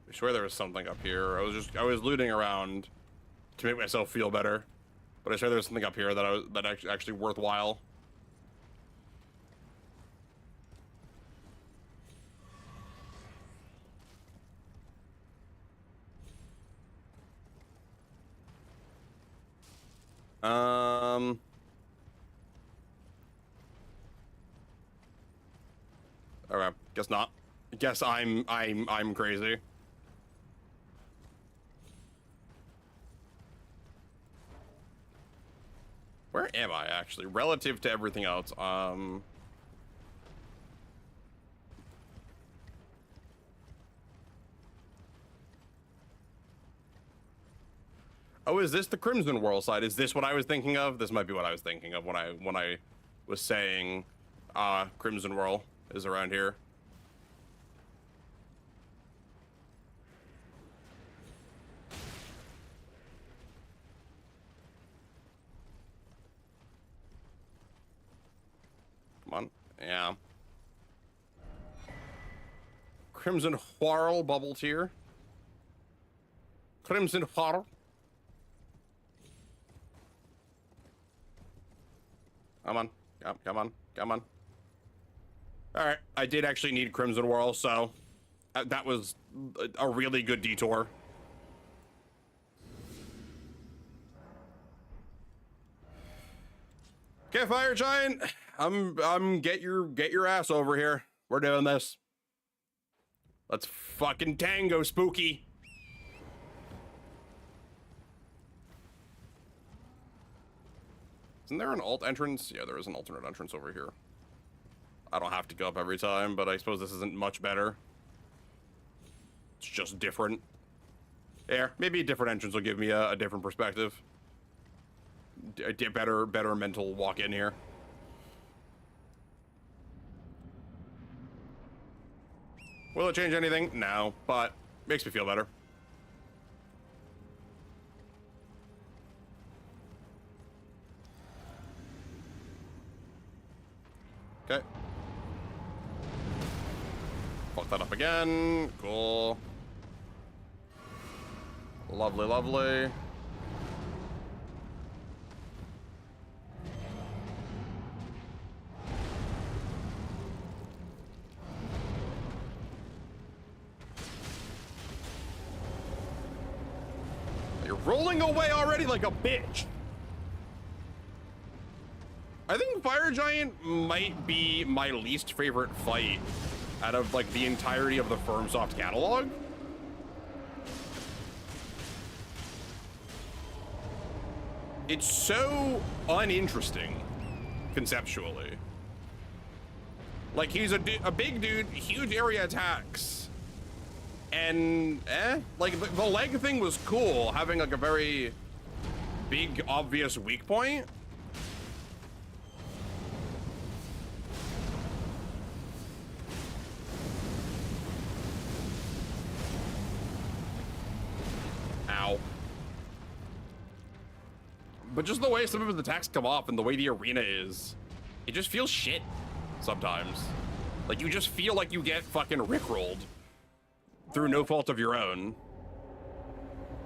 I swear there was something up here. I was looting around to make myself feel better, but I swear there was something up here that actually worthwhile. Okay, guess not. Guess I'm crazy. Where am I actually relative to everything else? Oh, is this the Crimson World side? Is this what I was thinking of? This might be what I was thinking of when I was saying Crimson World is around here. Come on. Yeah. Crimson Whorl bubble tier. Crimson Horror. Come on. Come on. Come on. All right. I did actually need Crimson Whirl, so that was a really good detour. Okay, Fire Giant. I'm get your ass over here. We're doing this. Let's fucking tango, Spooky. Isn't there an alt entrance? Yeah, there is an alternate entrance over here. I don't have to go up every time, but I suppose this isn't much better. It's just different. Yeah, maybe a different entrance will give me a different perspective. A better mental walk in here. Will it change anything? No, but makes me feel better. Okay. Fuck that up again. Cool. Lovely, lovely. You're rolling away already like a bitch. I think Fire Giant might be my least favorite fight out of like the entirety of the FermSoft catalog. It's so uninteresting conceptually. Like he's a big dude, huge area attacks. And like the leg thing was cool, having like a very big obvious weak point. Ow. But just the way some of his attacks come off and the way the arena is, it just feels shit sometimes. Like you just feel like you get fucking rickrolled through no fault of your own.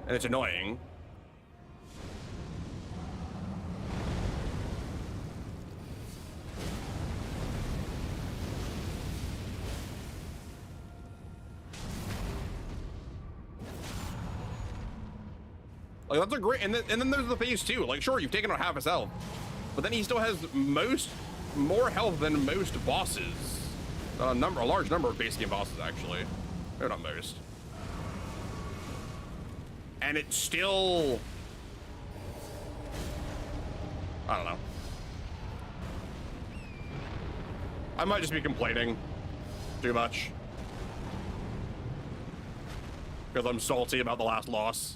And it's annoying. Like that's a great, and then there's the phase 2. Like sure, you've taken out half his health, but then he still has more health than most bosses. A large number of base game bosses actually. They're not most. And it's still, I don't know. I might just be complaining too much because I'm salty about the last loss.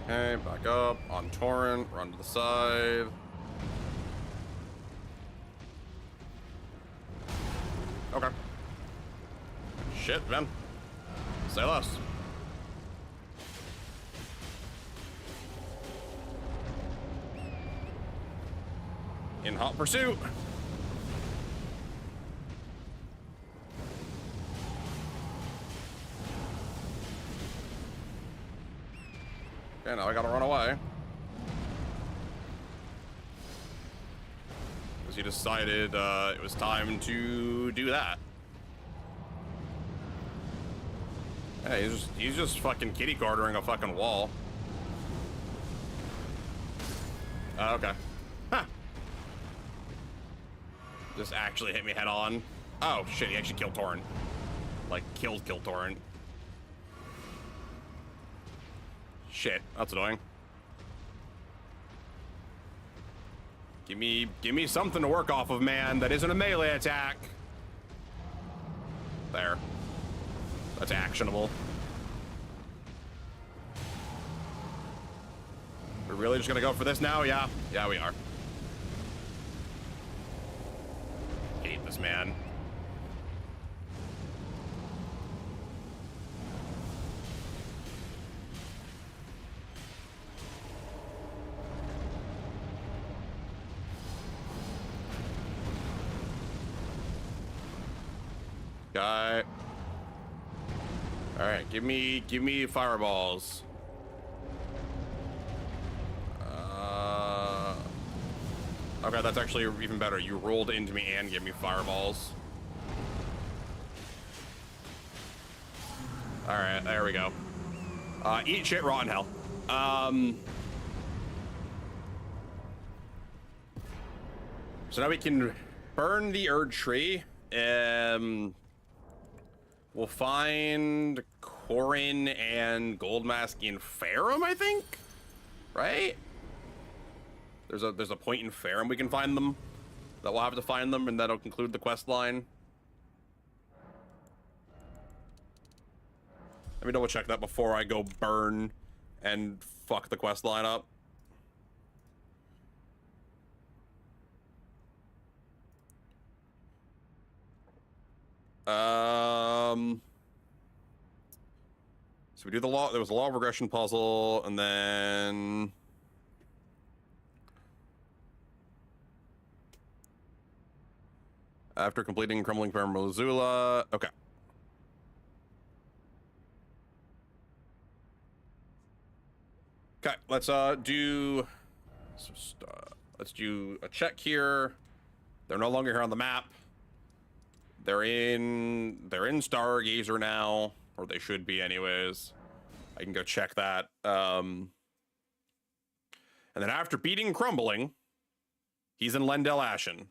Okay, back up on Torrent, run to the side. Okay. Shit, man. Say less. In hot pursuit. Okay, now I gotta run away. Because he decided it was time to do that. Hey, he's just fucking kitty cornering a fucking wall. Okay. Huh. Just actually hit me head on. Oh shit, he actually killed Torrent. Like killed Torrent. Shit, that's annoying. Give me something to work off of, man. That isn't a melee attack. There. That's actionable. We're really just gonna go for this now? Yeah. Yeah, we are. Hate this man. Guy. All right, give me fireballs. Okay, that's actually even better. You rolled into me and gave me fireballs. All right, there we go. Eat shit, rotten hell. So now we can burn the Erd tree. We'll find Corin and Goldmask in Farum, I think? Right? There's a point in Farum we can find them. That we'll have to find them, and that'll conclude the quest line. Let me double check that before I go burn and fuck the quest line up. So we do the law. There was a law of regression puzzle, and then after completing crumbling Missoula. Okay. Okay, let's do a check here. They're no longer here on the map. They're in Stargazer now, or they should be anyways. I can go check that. And then after beating Crumbling, he's in Lendel Ashen.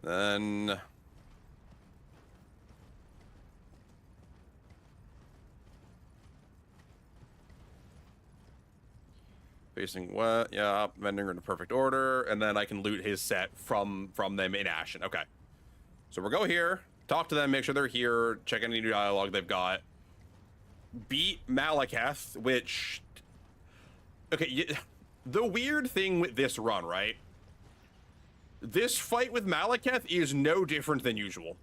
Then facing what? Yeah, vending in perfect order, and then I can loot his set from them in Ashen. Okay, so we'll go here, talk to them, make sure they're here, check any new dialogue they've got. Beat Malekith, which, okay, the weird thing with this run, right? This fight with Malekith is no different than usual.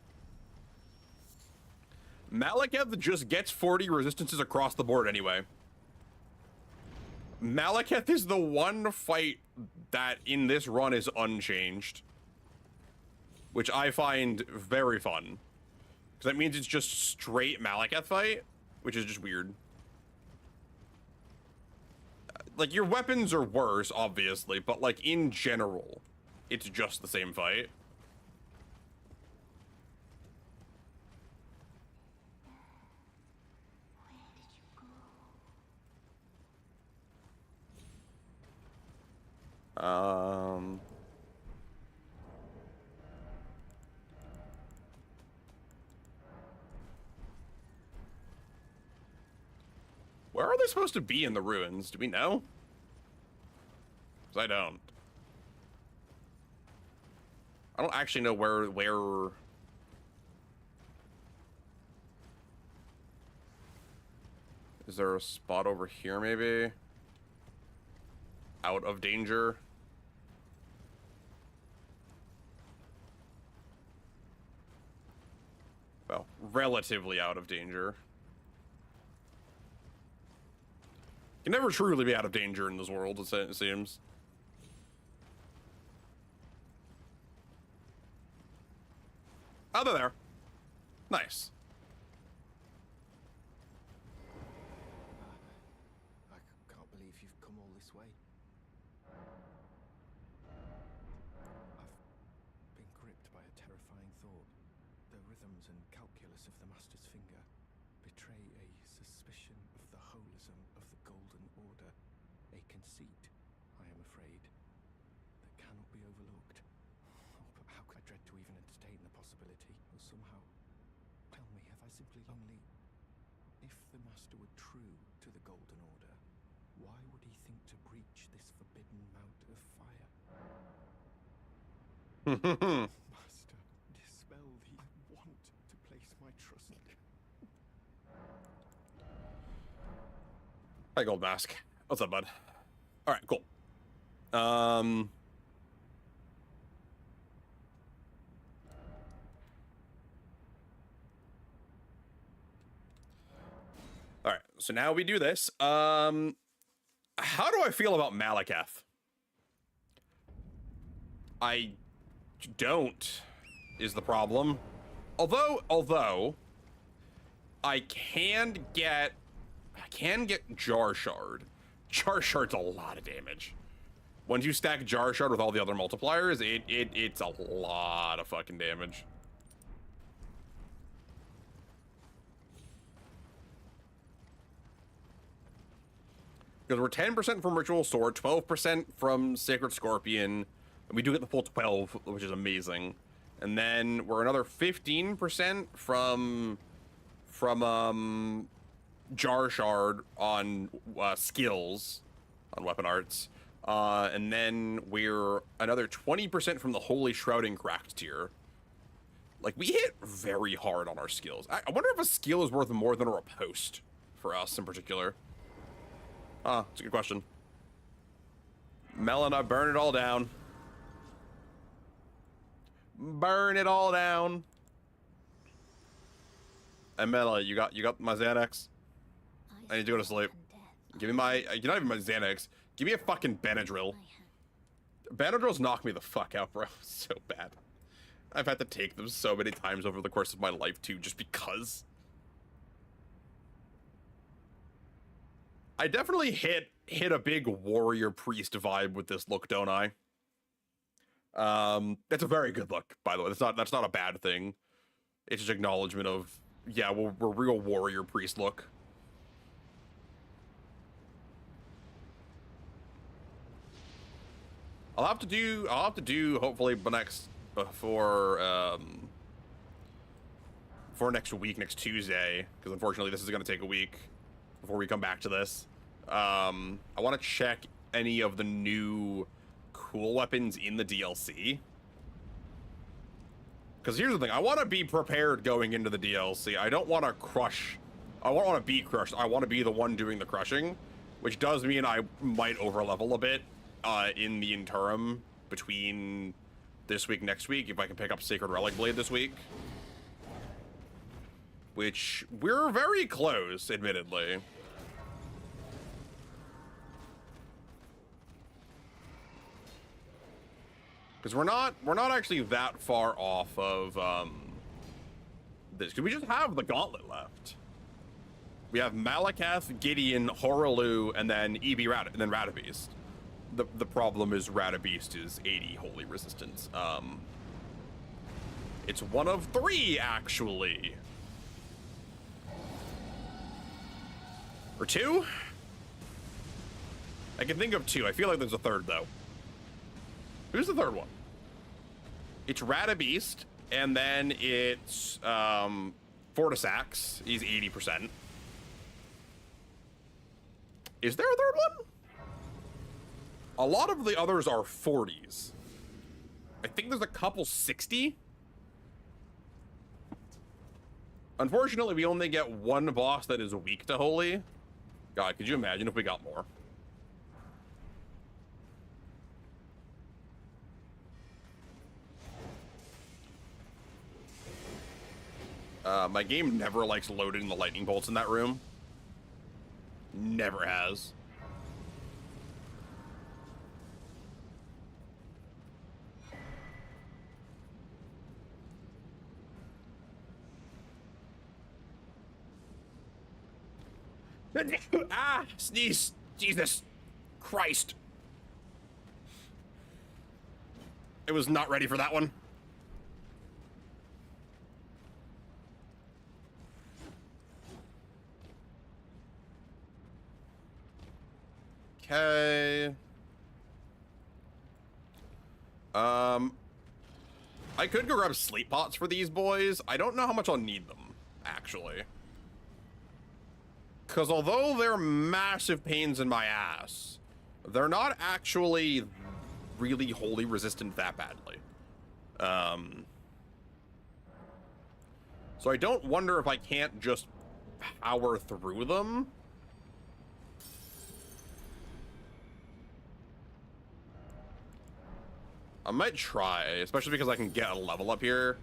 Malekith just gets 40 resistances across the board anyway. Malekith is the one fight that in this run is unchanged, which I find very fun, because that means it's just straight Malekith fight, which is just weird. Like, your weapons are worse, obviously, but like in general, it's just the same fight. Where are they supposed to be in the ruins? Do we know? Because I don't. I don't actually know where... Is there a spot over here, maybe? Out of danger? Well, relatively out of danger. You can never truly be out of danger in this world, it seems. Oh, they're there. Nice. I can't believe you've come all this way. I've been gripped by a terrifying thought. The rhythms and calculus of the Master's finger betray a suspicion of the holism of the Golden Order, a conceit, I am afraid, that cannot be overlooked. Oh, but how could I dread to even entertain the possibility? Or somehow, tell me, have I simply only... If the Master were true to the Golden Order, Why would he think to breach this forbidden mount of fire? Master, dispel the... I want to place my trust in you. Hi, Gold Mask. What's up, bud? All right, cool. All right, so now we do this. How do I feel about Malakath? I don't, is the problem. Although I can get Jar Shard. Jar Shard's a lot of damage. Once you stack Jar Shard with all the other multipliers, it's a lot of fucking damage. Because we're 10% from Ritual Sword, 12% from Sacred Scorpion, and we do get the full 12, which is amazing. And then we're another 15% from Jar Shard on skills, on weapon arts. And then we're another 20% from the Holy Shrouding Cracked tier. Like, we hit very hard on our skills. I wonder if a skill is worth more than a riposte for us in particular. That's a good question. Melina, burn it all down. Burn it all down. And Mela, you got my Xanax? I need to go to sleep. Give me my, you're not even my Xanax. Give me a fucking Benadryl. Benadryls knock me the fuck out, bro. So bad. I've had to take them so many times over the course of my life, too, just because. I definitely hit a big warrior priest vibe with this look, don't I? That's a very good look, by the way. That's not a bad thing. It's just acknowledgement of, yeah, we're real warrior priest look. I'll have to do hopefully for next week, next Tuesday, because unfortunately this is gonna take a week before we come back to this. I want to check any of the new cool weapons in the DLC. Because here's the thing, I want to be prepared going into the DLC. I don't want to crush. I don't want to be crushed. I want to be the one doing the crushing, which does mean I might overlevel a bit in the interim between this week, next week, if I can pick up Sacred Relic Blade this week. Which we're very close, admittedly. Because we're not actually that far off of this. Because we just have the gauntlet left. We have Malakath, Gideon, Horalu, and then Radabeast. The problem is Radabeast is 80 holy resistance. It's one of 3 actually. Or 2? I can think of 2. I feel like there's a third though. Who's the third one? It's Radabeast, and then it's Fortisax. He's 80%. Is there a third one? A lot of the others are 40s. I think there's a couple 60. Unfortunately, we only get one boss that is weak to holy. God, could you imagine if we got more? My game never likes loading the lightning bolts in that room. Never has. Ah, sneeze. Jesus Christ. It was not ready for that one. Okay. I could go grab sleep pots for these boys. I don't know how much I'll need them, actually. Because although they're massive pains in my ass, they're not actually really wholly resistant that badly. So I don't wonder if I can't just power through them. I might try, especially because I can get a level up here,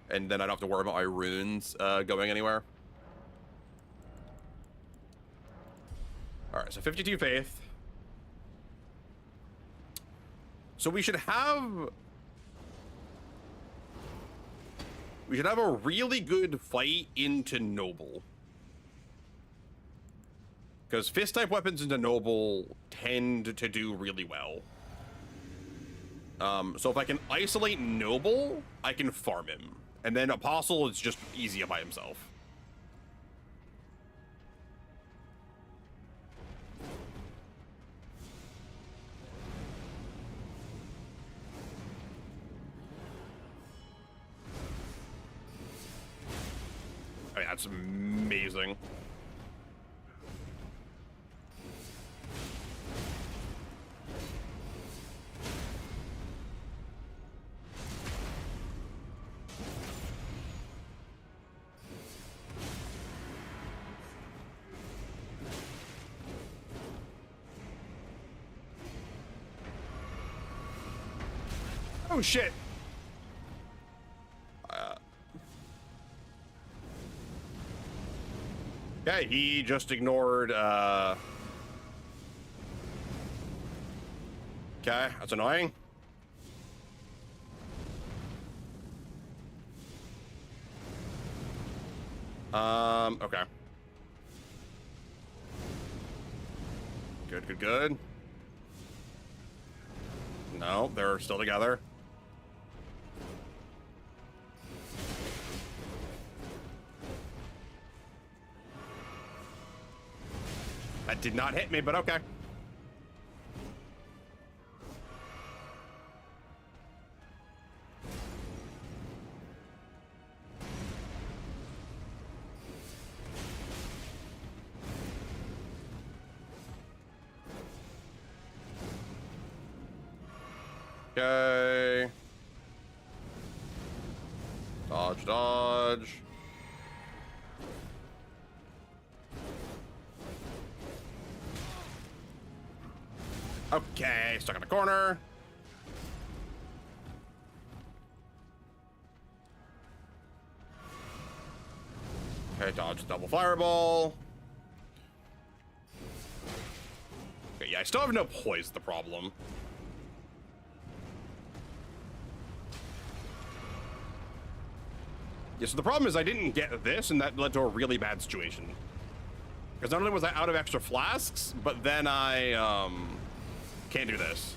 and then I don't have to worry about my runes going anywhere. All right, so 52 faith. So we should have a really good fight into noble. Because fist type weapons into noble tend to do really well. So if I can isolate noble, I can farm him. And then apostle is just easy by himself. I mean, that's amazing. Oh shit. Okay, he just ignored, okay, that's annoying. Okay. Good, good, good. No, they're still together. That did not hit me, but okay. Okay. Dodge, dodge. Okay, stuck in the corner. Okay, dodge double fireball. Okay, yeah, I still have no poise, the problem. Yeah, so the problem is I didn't get this, and that led to a really bad situation. Because not only was I out of extra flasks, but then I, can't do this.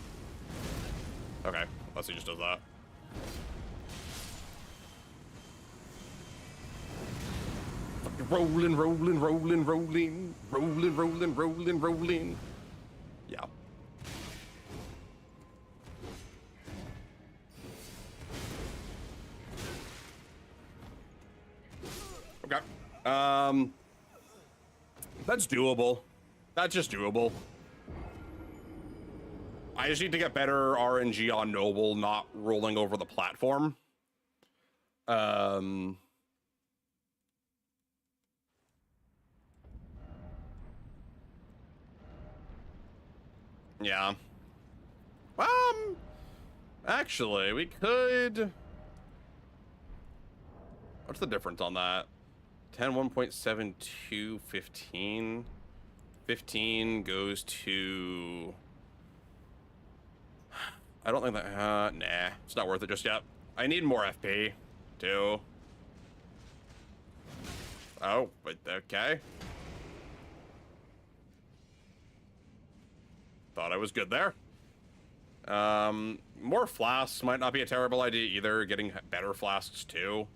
Okay, unless he just does that. Rolling, rolling, rolling, rolling, rolling, rolling, rolling, rolling. Yeah. Okay. That's doable. That's just doable. I just need to get better RNG on noble, not rolling over the platform. Yeah. Actually, we could... What's the difference on that? 10, 1.72, 15. 15 goes to... I don't think that... nah, it's not worth it just yet. I need more FP, too. Oh, but okay. Thought I was good there. More flasks might not be a terrible idea either. Getting better flasks, too.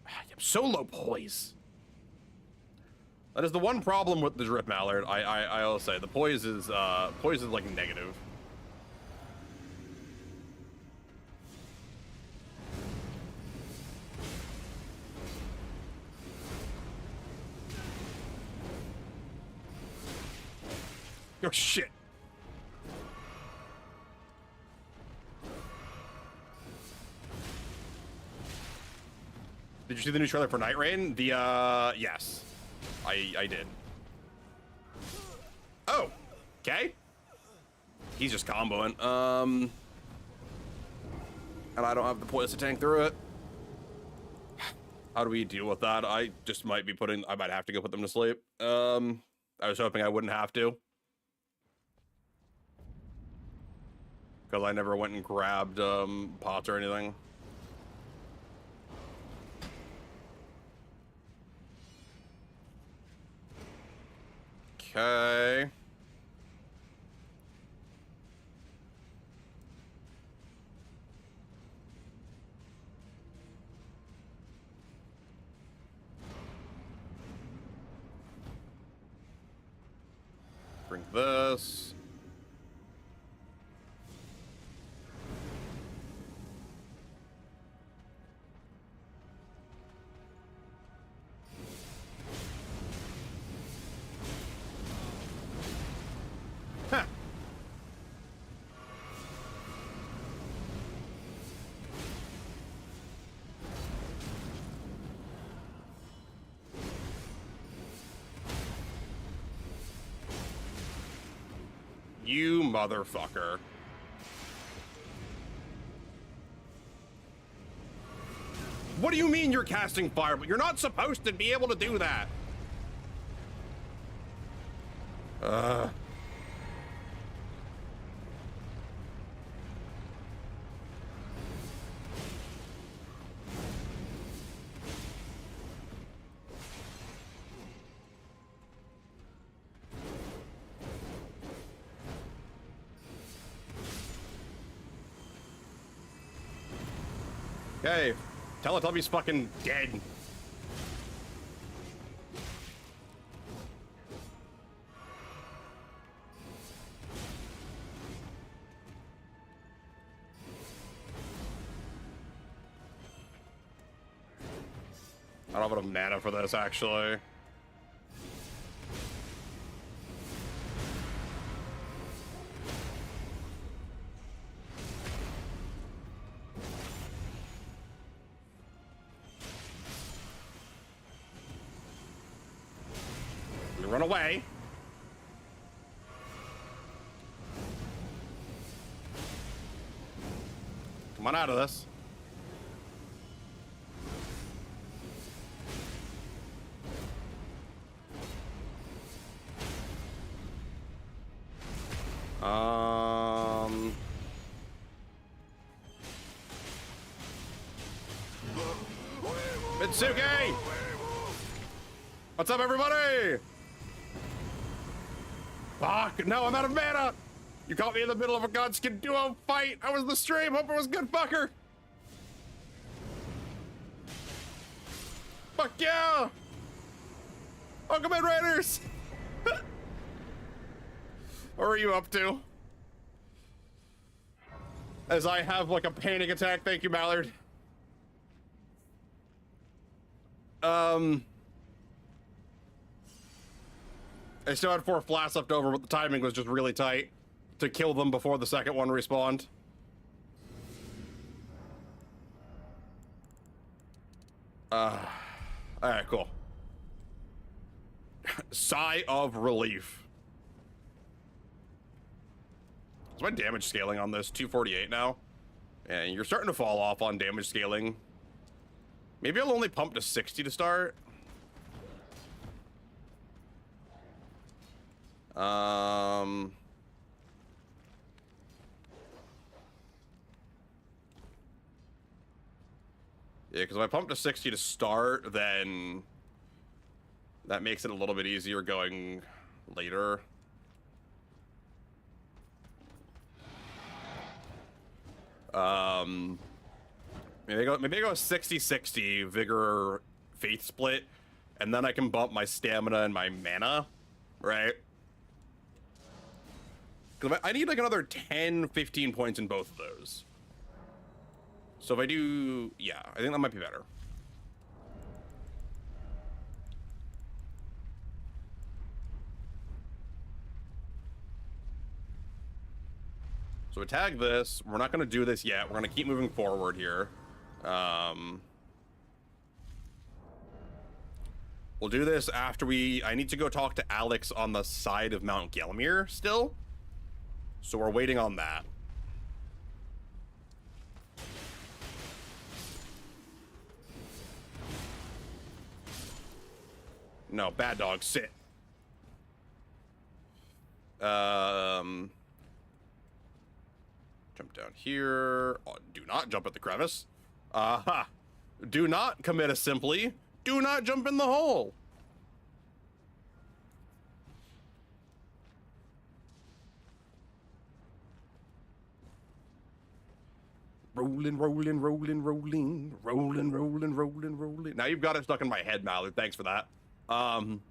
I'm so low poise. That is the one problem with the Drip Mallard. I'll say the poise is like negative. Oh, shit. Did you see the new trailer for Night Rain? Yes. I did. Oh, okay. He's just comboing. And I don't have the poise to tank through it. How do we deal with that? I just might be I might have to go put them to sleep. I was hoping I wouldn't have to. Because I never went and grabbed, pots or anything. Okay. Bring this. Huh. You motherfucker. What do you mean you're casting fire? But you're not supposed to be able to do that. Okay, Teletubby's fucking dead. I don't have enough mana for this, actually. Run away. Come on out of this. Mitsuki! What's up, everybody? Fuck, no, I'm out of mana! You caught me in the middle of a Godskin duo fight! I was the stream, hope it was good, fucker! Fuck yeah! Welcome in, Raiders! What are you up to? As I have like a panic attack, thank you, Mallard. I still had 4 flasks left over, but the timing was just really tight to kill them before the second one respawned. Alright, cool. Sigh of relief. Is my damage scaling on this 248 now? And you're starting to fall off on damage scaling. Maybe I'll only pump to 60 to start. Yeah, because if I pump to 60 to start, then that makes it a little bit easier going later. Maybe I go 60-60 vigor faith split, and then I can bump my stamina and my mana, right? Because I need like another 10-15 points in both of those. So if I do, yeah, I think that might be better. So attack this. We're not going to do this yet. We're going to keep moving forward here. We'll do this after I need to go talk to Alex on the side of Mount Gelmir still. So we're waiting on that. No, bad dog, sit. Jump down here. Oh, do not jump at the crevice. Aha. Do not commit a simply. Do not jump in the hole. Rolling, rolling, rolling, rolling, rolling, rolling, rolling, rolling. Now you've got it stuck in my head, Mallard. Thanks for that. Rolling,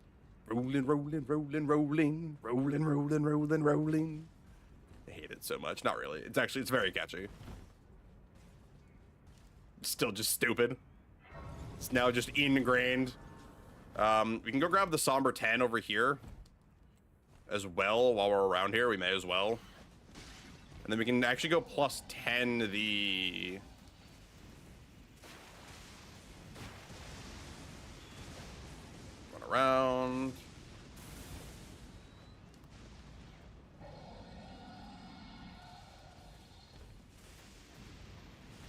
rolling, rolling, rolling, rolling, rolling, rolling, rolling. I hate it so much. Not really. It's very catchy. Still just stupid. It's now just ingrained. We can go grab the Somber 10 over here as well while we're around here. We may as well. And then we can actually go plus 10 the... Run around.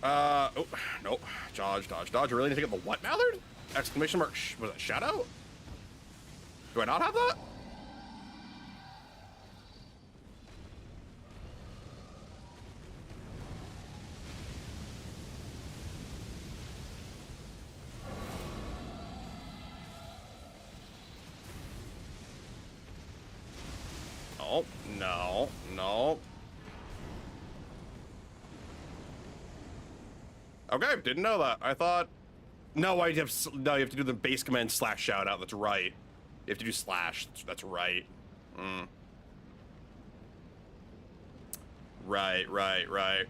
Oh, nope. Dodge, dodge, dodge. I really need to get the what, Mallard? Exclamation mark, was that shadow? Do I not have that? Oh, no, no. Okay, didn't know that. I thought... No, you have to do the base command slash shout out. That's right. You have to do slash. That's right. Right. I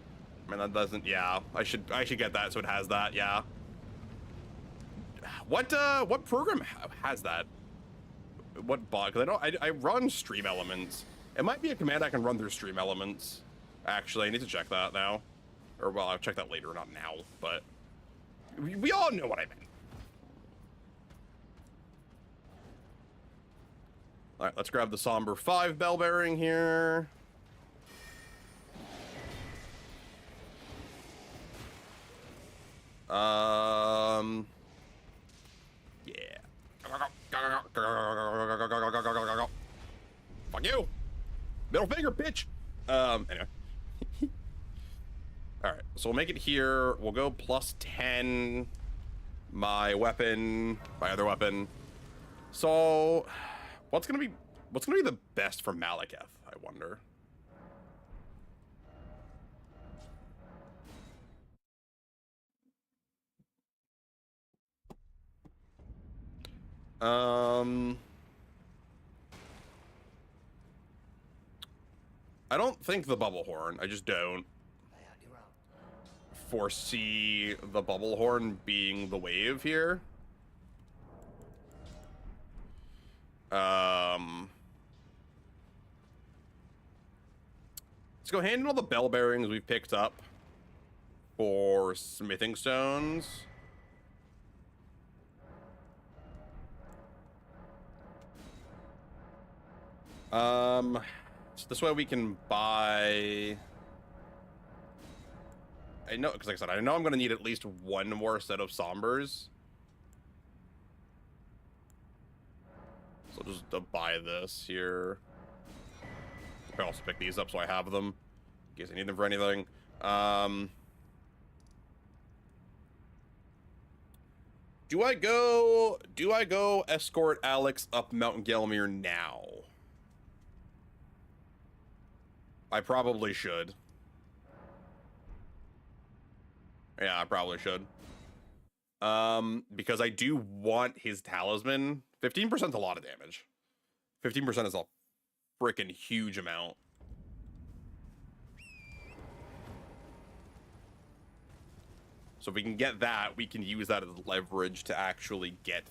mean, that doesn't... Yeah, I should get that so it has that, yeah. What program has that? What bot? Because I run Stream Elements. It might be a command I can run through Stream Elements. Actually, I need to check that now. Or, well, I'll check that later, not now, but... We all know what I meant. Alright, let's grab the Somber 5 bell bearing here. Yeah. Fuck you! Middle finger, bitch! Anyway. Alright, so we'll make it here. We'll go plus 10. My weapon, my other weapon. So, what's gonna be the best for Malekith, I wonder? I don't think the bubble horn. I just don't foresee the bubble horn being the wave here. Let's go handle the bell bearings we've picked up for smithing stones. So this way we can buy... I know, because like I said, I know I'm going to need at least one more set of Sombers. So I'll just buy this here. I can also pick these up so I have them, in case I need them for anything. Do I go escort Alex up Mount Gelmir now? I probably should. Yeah, I probably should. Because I do want his talisman. 15% is a lot of damage. 15% is a freaking huge amount. So if we can get that, we can use that as leverage to actually get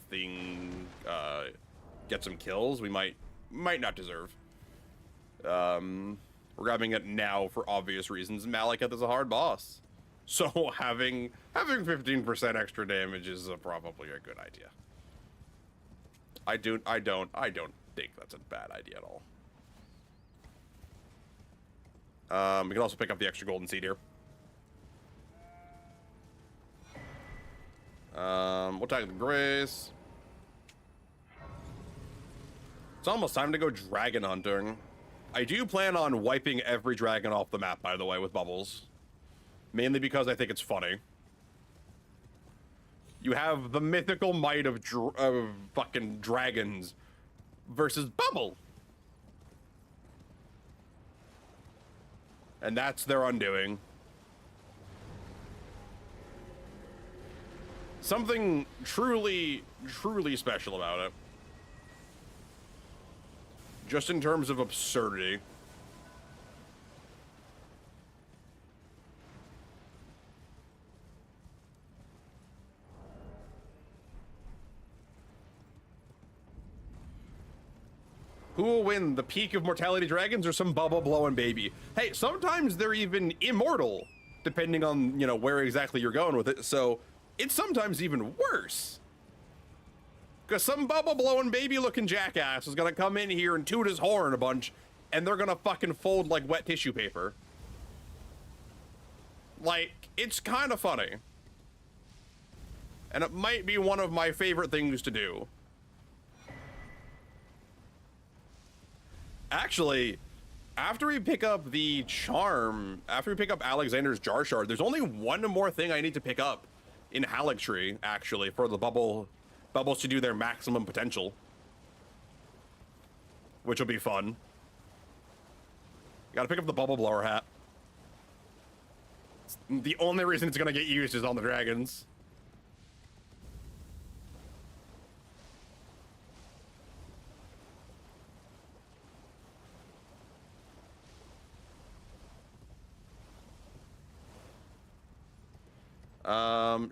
get some kills we might not deserve. We're grabbing it now for obvious reasons. Malekith is a hard boss. So having 15% extra damage is probably a good idea. I don't think that's a bad idea at all. We can also pick up the extra golden seed here. We'll take the grace. It's almost time to go dragon hunting. I do plan on wiping every dragon off the map, by the way, with bubbles. Mainly because I think it's funny. You have the mythical might of fucking dragons versus Bubble. And that's their undoing. Something truly, truly special about it. Just in terms of absurdity. Who will win, the peak of mortality dragons or some bubble blowing baby? Hey, sometimes they're even immortal, depending on, you know, where exactly you're going with it. So it's sometimes even worse. Because some bubble blowing baby looking jackass is gonna come in here and toot his horn a bunch, and they're gonna fucking fold like wet tissue paper. Like, it's kind of funny. And it might be one of my favorite things to do. Actually, after we pick up the charm, after we pick up Alexander's Jar Shard, there's only one more thing I need to pick up in Haligtree, actually, for the bubbles to do their maximum potential. Which will be fun. Gotta pick up the bubble blower hat. The only reason it's gonna get used is on the dragons.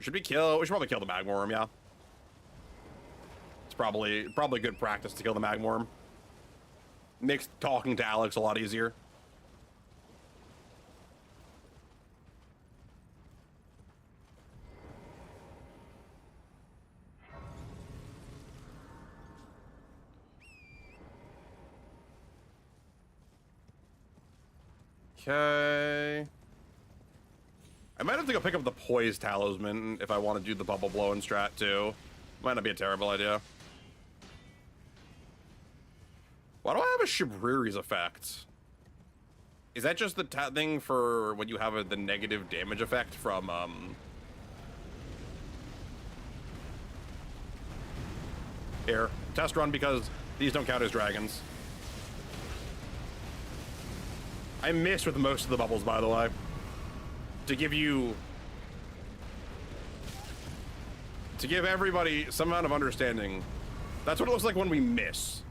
Should we should probably kill the Magworm, yeah. It's probably good practice to kill the Magworm. Makes talking to Alex a lot easier. Okay. I might have to go pick up the Poised Talisman if I want to do the bubble blowing strat too. Might not be a terrible idea. Why do I have a Shibriri's effect? Is that just the thing for when you have the negative damage effect from, Here, test run because these don't count as dragons. I missed with most of the bubbles, by the way. To give everybody some amount of understanding. That's what it looks like when we miss.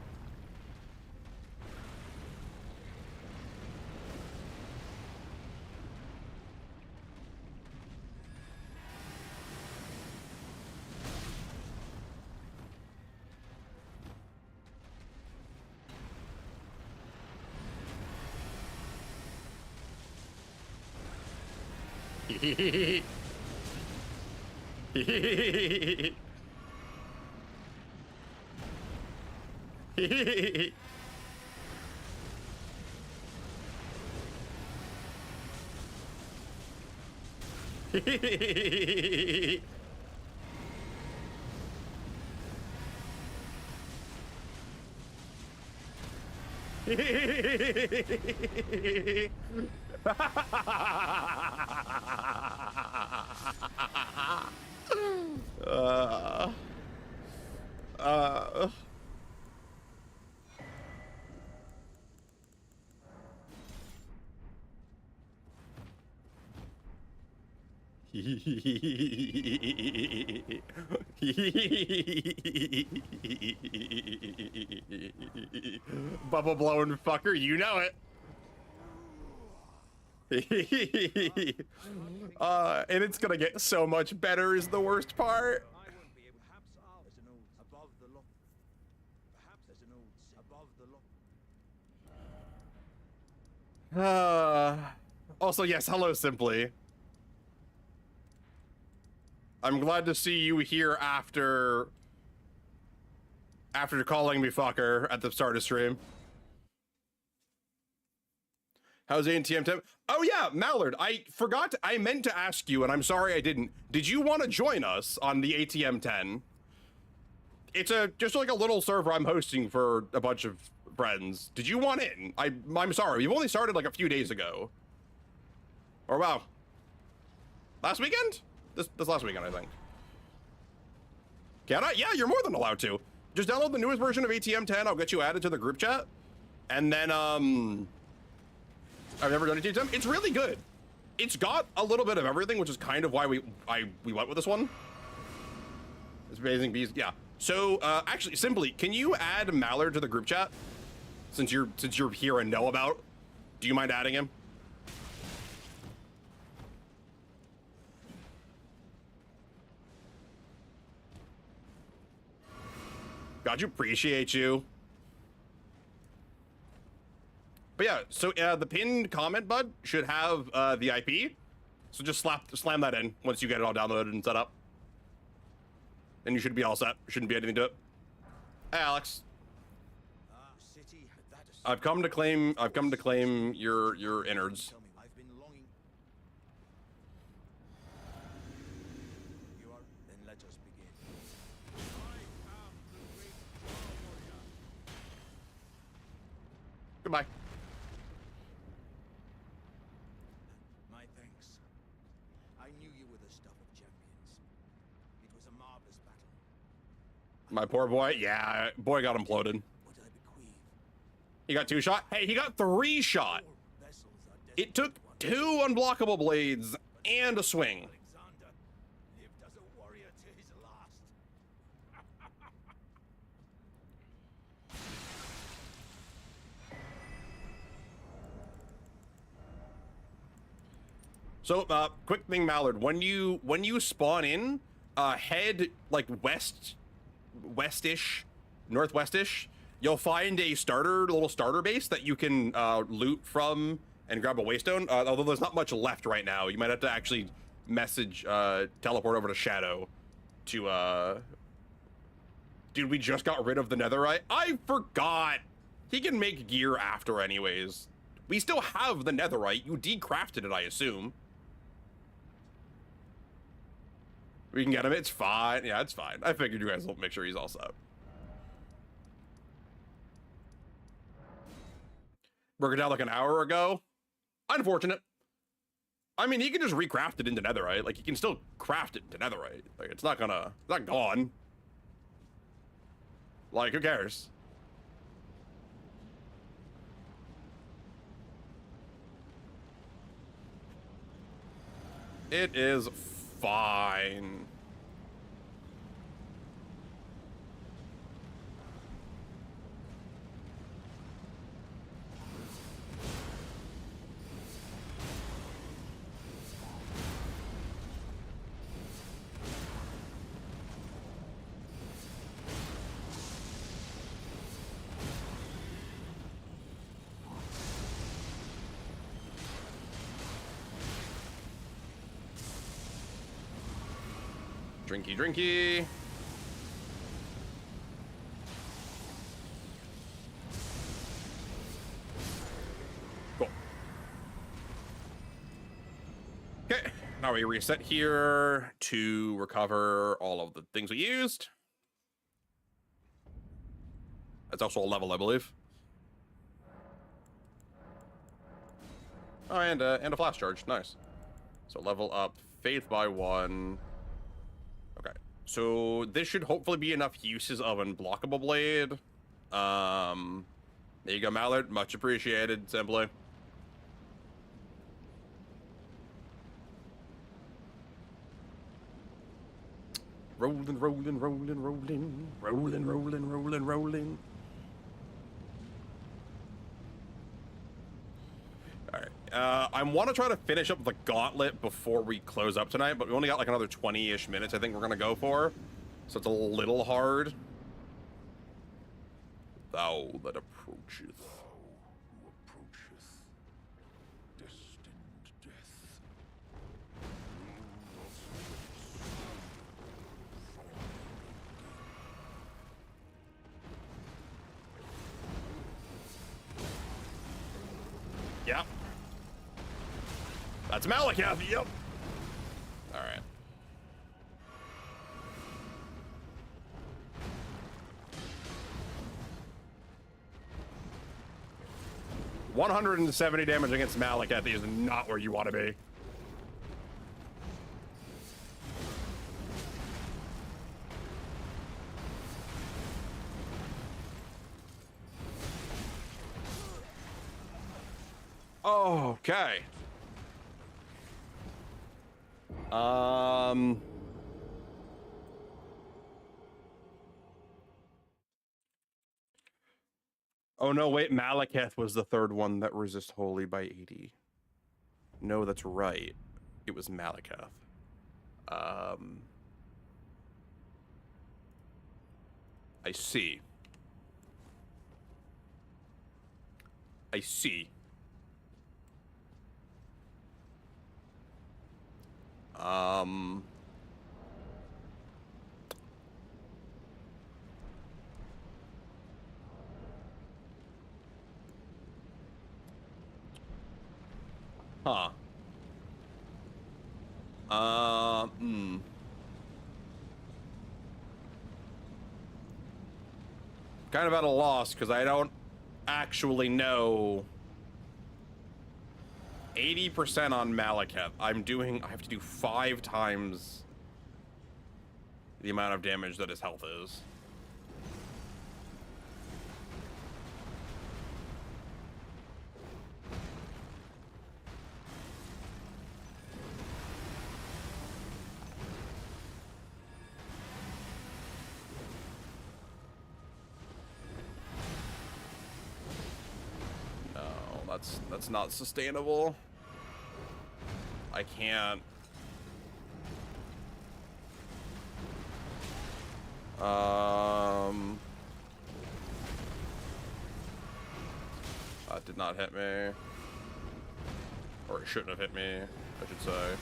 Bubble blowing fucker, you know it. And it's gonna get so much better is the worst part. I won't be able. Perhaps there's an old above the lock. Perhaps there's an old above the lock. Also, yes, hello, Simply. I'm glad to see you here after calling me fucker at the start of stream. How's ATM 10? Oh yeah, Mallard, I forgot, I meant to ask you, and I'm sorry I didn't. Did you want to join us on the ATM 10? It's just like a little server I'm hosting for a bunch of friends. Did you want in? I'm sorry, we've only started like a few days ago. Or wow. Last weekend? This last weekend, I think. Can I? Yeah, you're more than allowed to. Just download the newest version of ATM 10. I'll get you added to the group chat. And then, I've never done ATM 10. It's really good. It's got a little bit of everything, which is kind of why we went with this one. It's amazing bees. Yeah. So, actually, Simply, can you add Mallard to the group chat? Since you're here and know about, do you mind adding him? God, you appreciate you. But yeah, so the pinned comment, bud, should have the IP. So just slam that in once you get it all downloaded and set up. And you should be all set. Shouldn't be anything to it. Hey, Alex. City, that is I've come to claim your innards. Tell me, I've been longing. You are? Then let us begin. Goodbye. My thanks. I knew you were the stuff of champions. It was a marvelous battle. My poor boy. Yeah, boy got imploded. What I bequeath. He got 2 shot. Hey, he got 3 shot. All vessels are It took 2 unblockable blades and a swing. Alexander lived as a warrior to his last. So, quick thing, Mallard. When you spawn in, head like westish, northwestish. You'll find a little starter base that you can loot from and grab a waystone. Although there's not much left right now, you might have to actually message teleport over to Shadow to. Dude, we just got rid of the netherite. I forgot. He can make gear after, anyways. We still have the netherite. You decrafted it, I assume. We can get him. It's fine. Yeah, it's fine. I figured you guys will make sure he's all set. Broke it down like an hour ago. Unfortunate. I mean, he can just recraft it into netherite. Like, he can still craft it into netherite. Like, it's not gone. Like, who cares? It is fine. Drinky, drinky. Cool. Okay, now we reset here to recover all of the things we used. That's also a level, I believe. Oh, and a flash charge. Nice. So level up Faith by 1. Okay. So this should hopefully be enough uses of Unblockable Blade. There you go, Mallard. Much appreciated, Simply. Rolling, rolling, rolling, rolling. Rolling, rolling, rolling, rolling. Alright. I want to try to finish up the gauntlet before we close up tonight, but we only got like another 20-ish minutes I think we're going to go for. So it's a little hard. Thou that approacheth. Who approacheth Yep. That's Malekith. Yep. All right. $170 damage against Malekith is not where you want to be. Okay. Oh no, wait, Malekith was the third one that resist holy by 80. No, that's right. It was Malekith. I see. I see. Huh. Kind of at a loss because I don't actually know. 80% on Malekith. I have to do 5 times the amount of damage that his health is. No, that's not sustainable. I can't. That did not hit me. Or it shouldn't have hit me, I should say.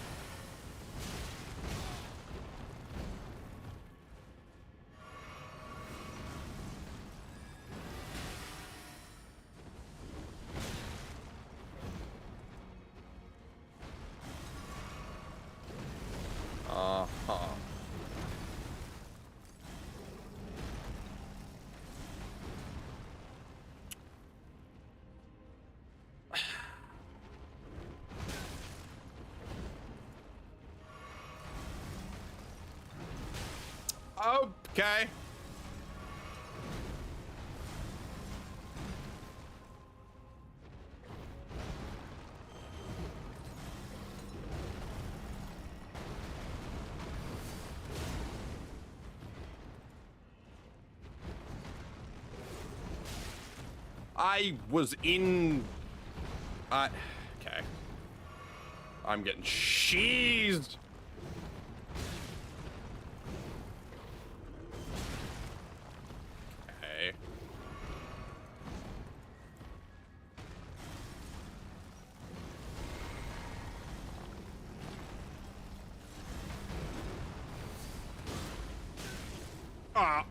Okay. I was in... okay. I'm getting cheesed. Okay. Ah.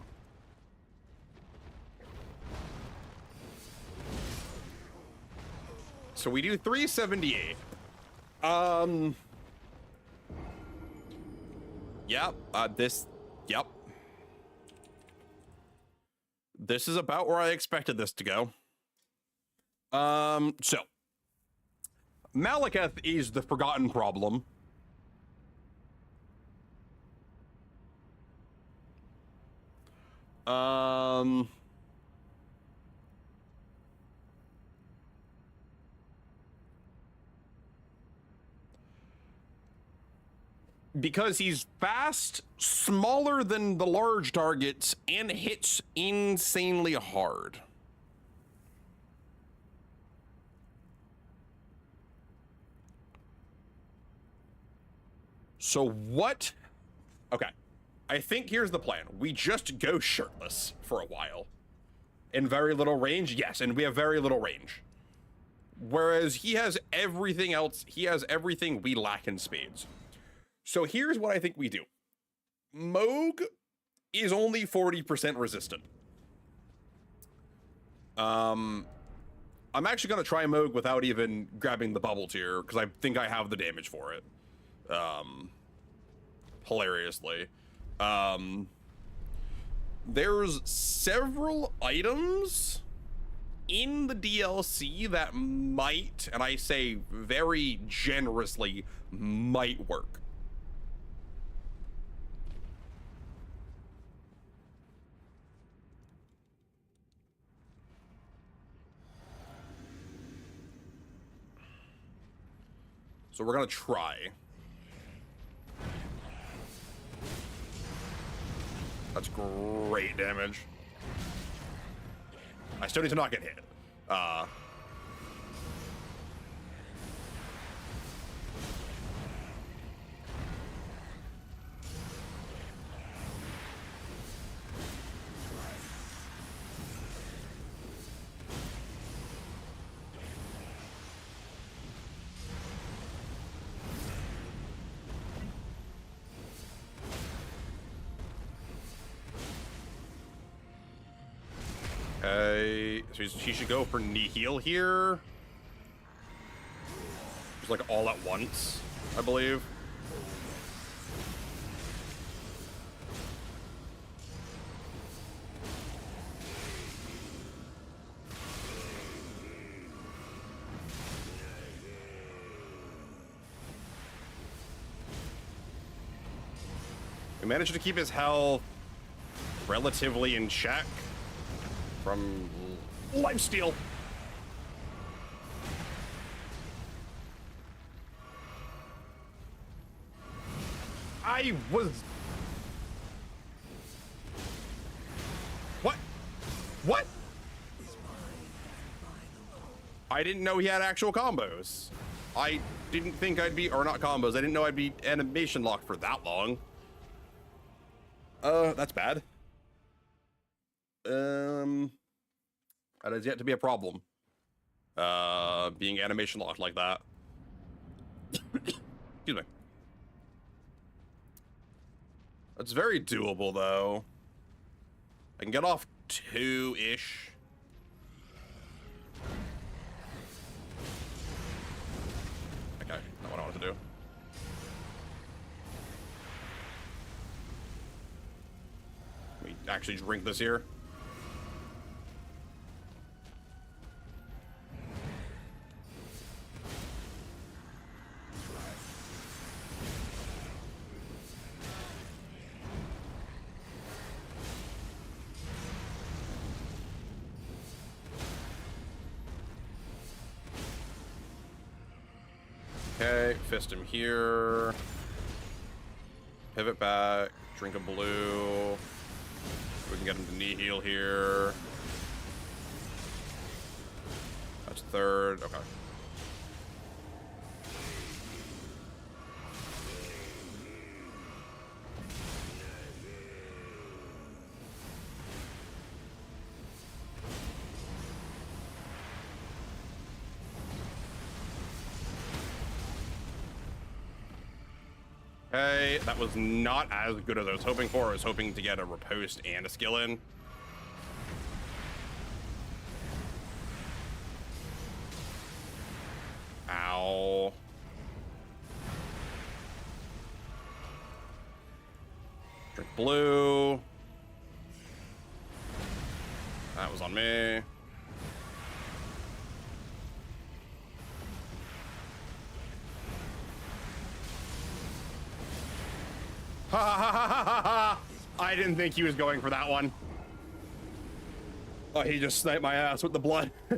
So we do 378. Yep. Yep. This is about where I expected this to go. So Malekith is the forgotten problem. Because he's fast, smaller than the large targets, and hits insanely hard. So what? Okay. I think here's the plan. We just go shirtless for a while. In very little range? Yes, and we have very little range. Whereas he has everything else. He has everything we lack in spades. So here's what I think we do. Moog is only 40% resistant. I'm actually gonna try Moog without even grabbing the bubble tier because I think I have the damage for it. Hilariously. There's several items in the DLC that might, and I say very generously, might work. So we're gonna try. That's great damage. I still need to not get hit. Okay, so she should go for knee heal here. Just like all at once, I believe. We managed to keep his health relatively in check from lifesteal. I was... What? What? I didn't know he had actual combos. I didn't think I'd be, or not combos, I didn't know I'd be animation locked for that long. That's bad. That is yet to be a problem. Being animation locked like that. Excuse me. That's very doable, though. I can get off 2-ish. Okay, not what I wanted to do. Let me actually drink this here. Okay, fist him here. Pivot back, drink a blue. We can get him to knee heal here. That's third, okay. Okay, that was not as good as I was hoping for. I was hoping to get a riposte and a skill in. Ow. Drink blue. That was on me. Ha ha ha ha ha ha! I didn't think he was going for that one. Oh, he just sniped my ass with the blood. All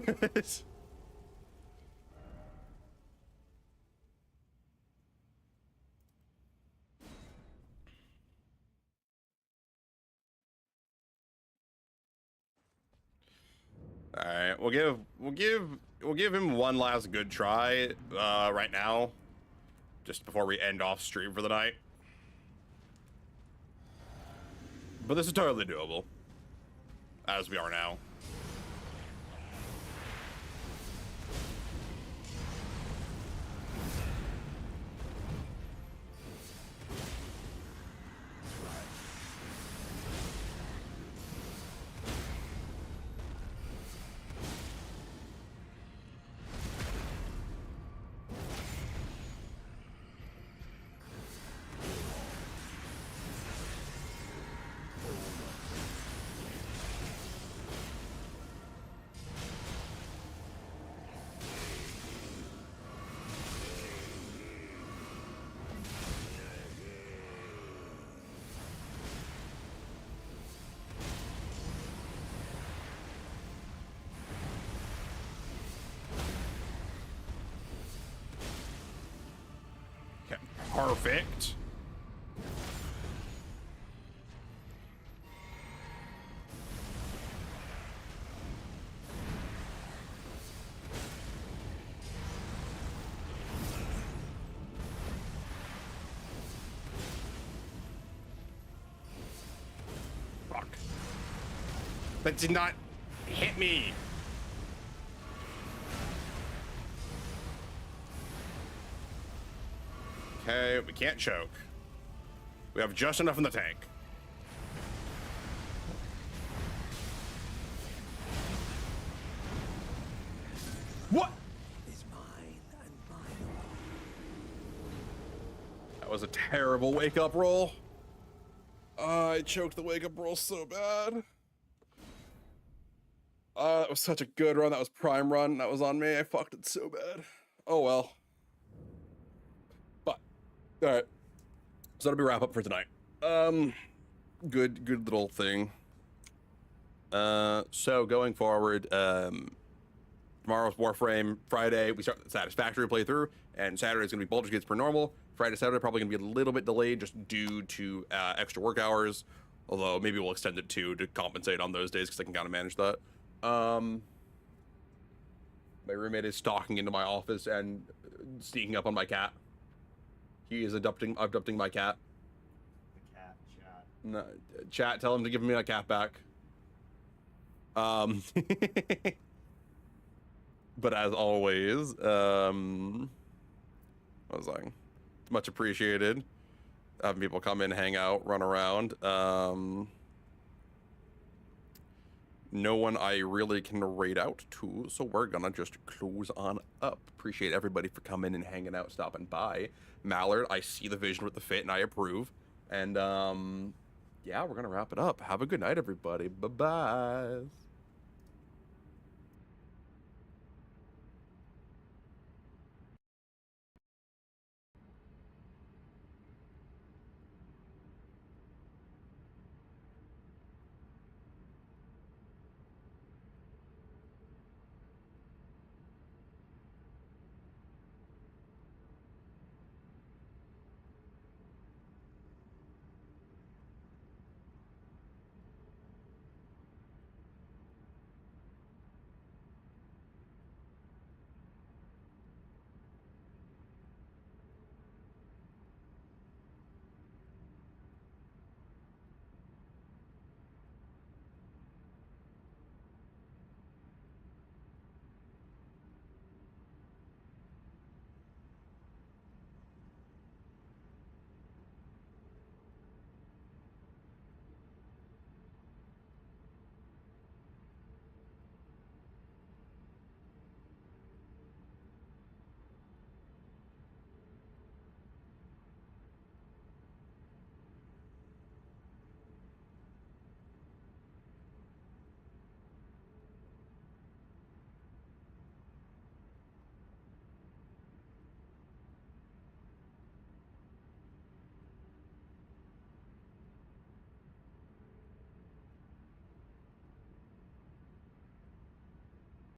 right, we'll give him one last good try right now, just before we end off stream for the night. But this is totally doable, as we are now. Perfect. Fuck. That did not hit me. Okay, we can't choke. We have just enough in the tank. What? Is mine and mine alone. That was a terrible wake-up roll. I choked the wake-up roll so bad. That was such a good run. That was prime run. That was on me. I fucked it so bad. Oh well. But, all right. So that'll be wrap up for tonight. Good little thing. So going forward, tomorrow's Warframe. Friday we start the Satisfactory playthrough, and Saturday's gonna be Baldur's Gates per normal. Friday, Saturday probably gonna be a little bit delayed just due to extra work hours. Although maybe we'll extend it to compensate on those days because I can kind of manage that. My roommate is stalking into my office and sneaking up on my cat. He is abducting my cat. The cat chat. No, chat, tell him to give me my cat back. But as always, what was I? It's much appreciated. Having people come in, hang out, run around. No one I really can raid out to, so we're gonna just close on up. Appreciate everybody for coming and hanging out, stopping by. Mallard, I see the vision with the fit and I approve. And yeah, we're gonna wrap it up. Have a good night, everybody. Bye-bye.